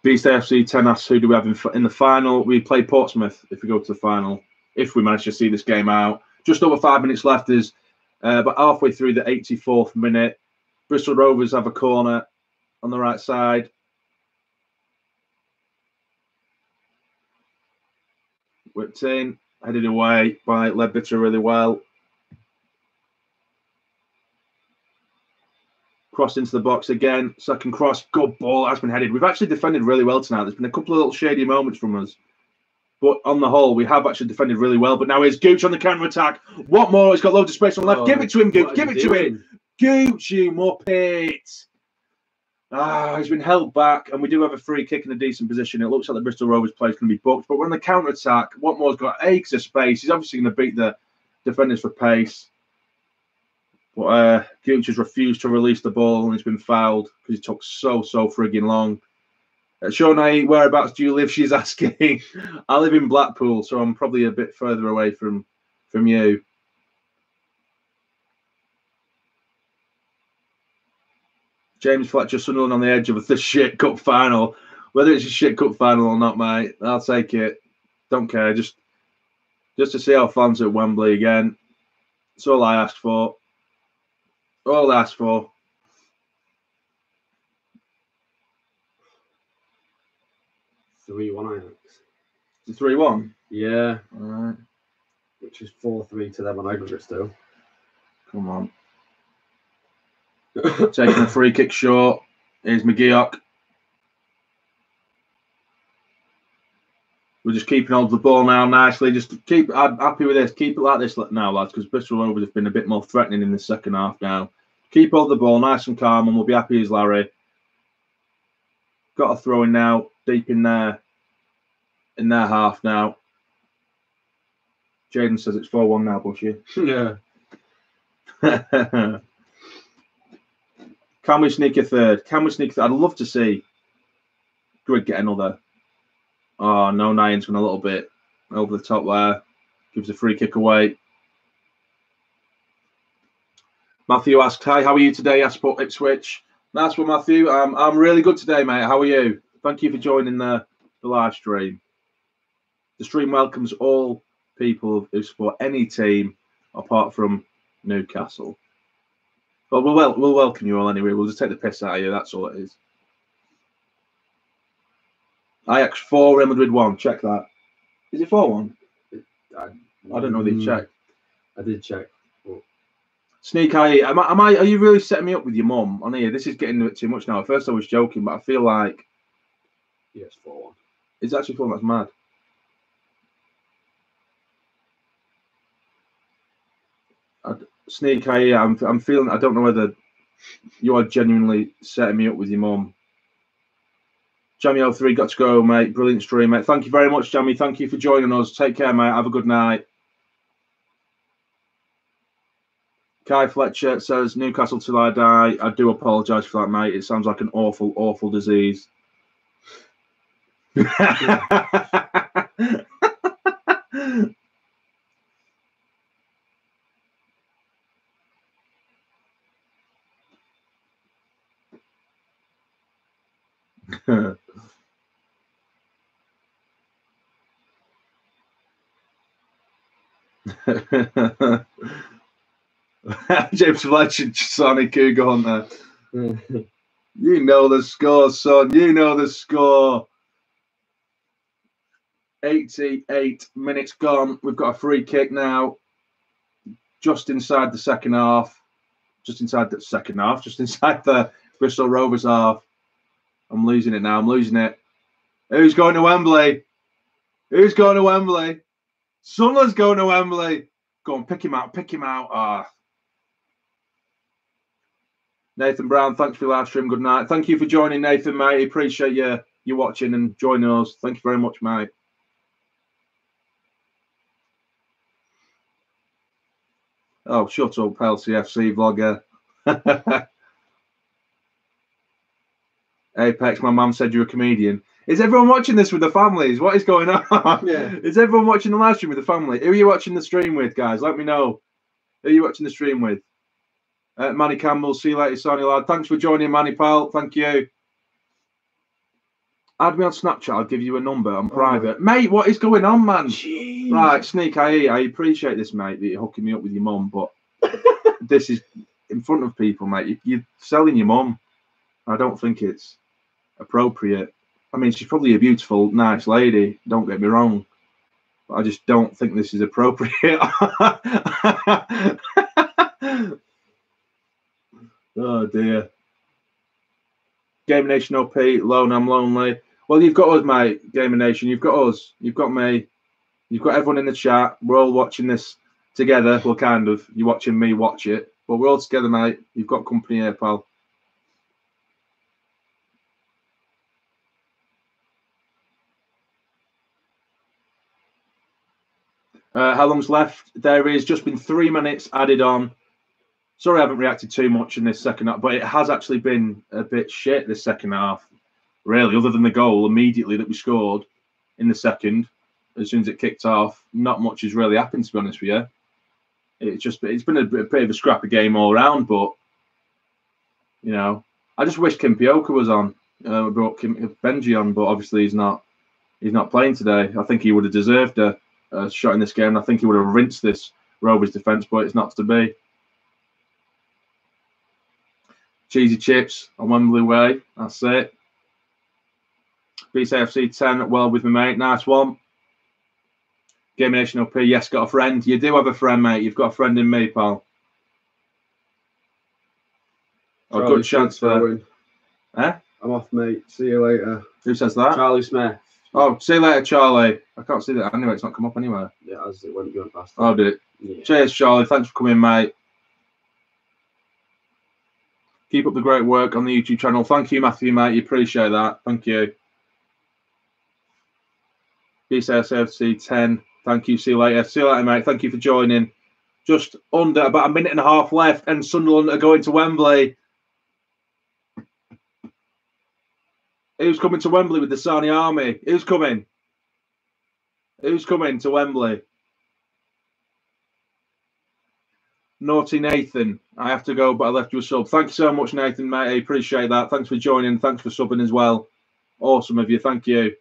Beast AFC 10 asks, who do we have in the final? We play Portsmouth if we go to the final, if we manage to see this game out. Just over 5 minutes left is but halfway through the 84th minute. Bristol Rovers have a corner on the right side. Whipped in, headed away by Ledbetter really well. Crossed into the box again. Second cross, good ball. Has been headed. We've actually defended really well tonight. There's been a couple of little shady moments from us. But on the whole, we have actually defended really well. But now here's Gooch on the counter-attack. What more? He's got loads of space on the left. Give it to him, Gooch. Give it to him. Gooch, you muppet. He's been held back, and we do have a free kick in a decent position. It looks like the Bristol Rovers player's going to be booked. But we're on the counter-attack. Whatmore's got acres of space. He's obviously going to beat the defenders for pace. But Gooch has refused to release the ball, and he's been fouled because he took so frigging long. Shawnee, whereabouts do you live? She's asking. I live in Blackpool, so I'm probably a bit further away from you. James Fletcher, Sunderland on the edge of the shit cup final. Whether it's a shit cup final or not, mate, I'll take it. Don't care. Just to see our fans at Wembley again. That's all I asked for. All I asked for. 3-1 Ajax. 3-1? Yeah. All right. Which is 4-3 to them on aggregate still. Come on. Taking a free kick short. Here's McGeoch. We're just keeping hold of the ball now nicely. I'm happy with this. Keep it like this now, lads, because Bristol Rovers have been a bit more threatening in the second half now. Keep hold of the ball, nice and calm, and we'll be happy as Larry. Got a throw in now, deep in their half now. Jaden says it's 4-1 now, Bushy. Yeah. Can we sneak a third? I'd love to see Grid get another. Oh, no, Nian's gone a little bit over the top there. Gives a free kick away. Matthew asks, hi, how are you today? I support Ipswich. Nice one, Matthew. I'm really good today, mate. How are you? Thank you for joining the live stream. The stream welcomes all people who support any team apart from Newcastle. But we'll welcome you all anyway. We'll just take the piss out of you. That's all it is. Ajax 4, Real Madrid 1. Check that. Is it 4-1? I don't know. They checked. I did check. But... Sneak eye. Are you really setting me up with your mum on here? This is getting a bit too much now. At first I was joking, but I feel like it's 4-1. It's actually 4-1. That's mad. Sneak eye. I'm feeling. I don't know whether you are genuinely setting me up with your mum. Jammy03, got to go, mate. Brilliant stream, mate. Thank you very much, Jammy. Thank you for joining us. Take care, mate. Have a good night. Kai Fletcher says, Newcastle till I die. I do apologise for that, mate. It sounds like an awful, awful disease. James Fletcher, Sonic Cougar Hunter. You know the score, son. You know the score. 88 minutes gone. We've got a free kick now. Just inside the second half. Just inside the Bristol Rovers half. I'm losing it now. I'm losing it. Who's going to Wembley? Who's going to Wembley? Sunderland's going to Wembley. Go on, pick him out. Pick him out. Nathan Brown, thanks for your live stream. Good night. Thank you for joining, Nathan, mate. Appreciate you watching and joining us. Thank you very much, mate. Oh, shut up, LCFC vlogger. Apex, my mum said you're a comedian. Is everyone watching this with the families? What is going on? Yeah. Is everyone watching the live stream with the family? Who are you watching the stream with, guys? Let me know. Who are you watching the stream with? Manny Campbell, see you later, Sonny lad. Thanks for joining, Manny pal. Thank you. Add me on Snapchat. I'll give you a number on private. Mate, what is going on, man? Jeez. Right, Sneak, I appreciate this, mate, that you're hooking me up with your mum, but this is in front of people, mate. You're selling your mum. I don't think it's appropriate. I mean, she's probably a beautiful, nice lady. Don't get me wrong. But I just don't think this is appropriate. Oh, dear. Game Nation OP, Lone, I'm lonely. Well, you've got us, mate, Gamer Nation. You've got us. You've got me. You've got everyone in the chat. We're all watching this together. Well, kind of. You're watching me watch it. But we're all together, mate. You've got company here, pal. How long's left? There is just been 3 minutes added on. Sorry I haven't reacted too much in this second half, but it has actually been a bit shit this second half, really, other than the goal immediately that we scored in the second. As soon as it kicked off, not much has really happened, to be honest with you. It's been a bit of a scrappy game all around, but, you know, I just wish Kimpioka was on. We brought Benji on, but obviously he's not playing today. I think he would have deserved a shot in this game. I think he would have rinsed this Rovers defence, but it's not to be. Cheesy chips on Wembley Way. That's it. BCFC 10. Well with me, mate. Nice one. Game Nation OP. Yes, got a friend. You do have a friend, mate. You've got a friend in me, pal. Oh, good chance for. Eh? I'm off, mate. See you later. Who says that? Charlie Smith. Oh, see you later, Charlie. I can't see that anyway. It's not come up anywhere. Yeah, as it went going past. Oh, did it? Yeah. Cheers, Charlie. Thanks for coming, mate. Keep up the great work on the YouTube channel. Thank you, Matthew, mate. You appreciate that. Thank you. BCFC 10. Thank you. See you later. See you later, mate. Thank you for joining. Just under about a minute and a half left, and Sunderland are going to Wembley. Who's coming to Wembley with the Sarny Army? Who's coming? Who's coming to Wembley? Naughty Nathan. I have to go, but I left you a sub. Thank you so much, Nathan, mate. I appreciate that. Thanks for joining. Thanks for subbing as well. Awesome of you. Thank you.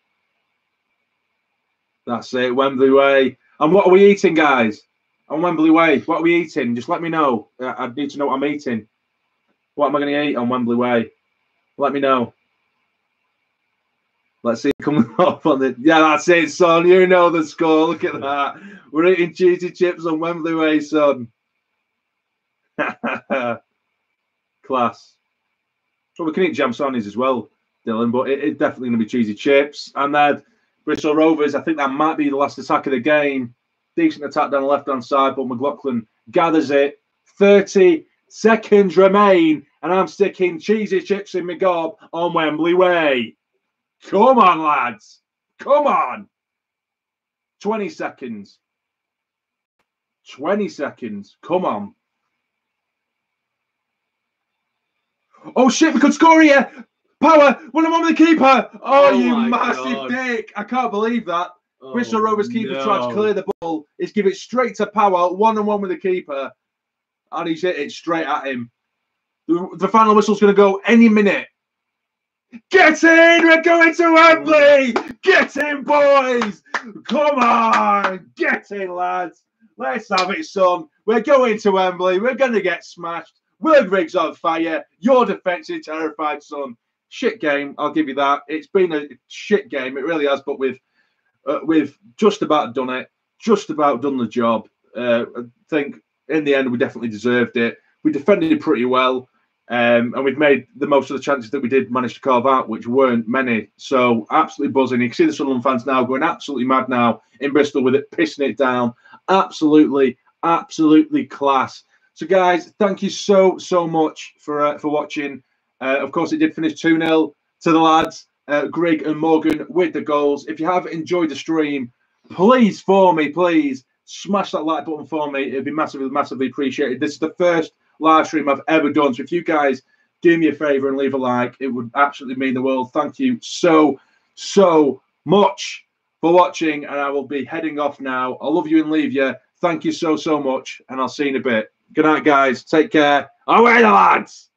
That's it. Wembley Way. And what are we eating, guys? On Wembley Way. What are we eating? Just let me know. I need to know what I'm eating. What am I going to eat on Wembley Way? Let me know. Let's see coming up on the. Yeah, that's it, son. You know the score. Look at that. We're eating cheesy chips on Wembley Way, son. Class. Well, we can eat jamsarnies as well, Dylan, but it's definitely going to be cheesy chips. And then Bristol Rovers, I think that might be the last attack of the game. Decent attack down the left-hand side, but McLaughlin gathers it. 30 seconds remain, and I'm sticking cheesy chips in my gob on Wembley Way. Come on, lads. Come on. 20 seconds. 20 seconds. Come on. Oh, shit, we could score here. Power. One on the keeper. Oh, you massive dick. I can't believe that. Bristol Rovers keeper tried to clear the ball. He's give it straight to Power. One-on-one with the keeper. And he's hit it straight at him. The final whistle's going to go any minute. Get in! We're going to Wembley! Get in, boys! Come on! Get in, lads! Let's have it, son. We're going to Wembley. We're going to get smashed. Word rig's on fire. Your defence is terrified, son. Shit game, I'll give you that. It's been a shit game. It really has, but we've just about done it. Just about done the job. I think in the end we definitely deserved it. We defended it pretty well. And we've made the most of the chances that we did manage to carve out, which weren't many. So absolutely buzzing. You can see the Sunderland fans now going absolutely mad now in Bristol with it, pissing it down. Absolutely, absolutely class. So, guys, thank you so much for watching. Of course, it did finish 2-0 to the lads, Greg and Morgan with the goals. If you have enjoyed the stream, please, for me, please smash that like button for me. It'd be massively, massively appreciated. This is the first live stream I've ever done, so if you guys do me a favor and leave a like, it would absolutely mean the world. Thank you so much for watching, and I will be heading off now. I love you and leave you. Thank you so much, and I'll see you in a bit. Good night, guys. Take care. Away the lads.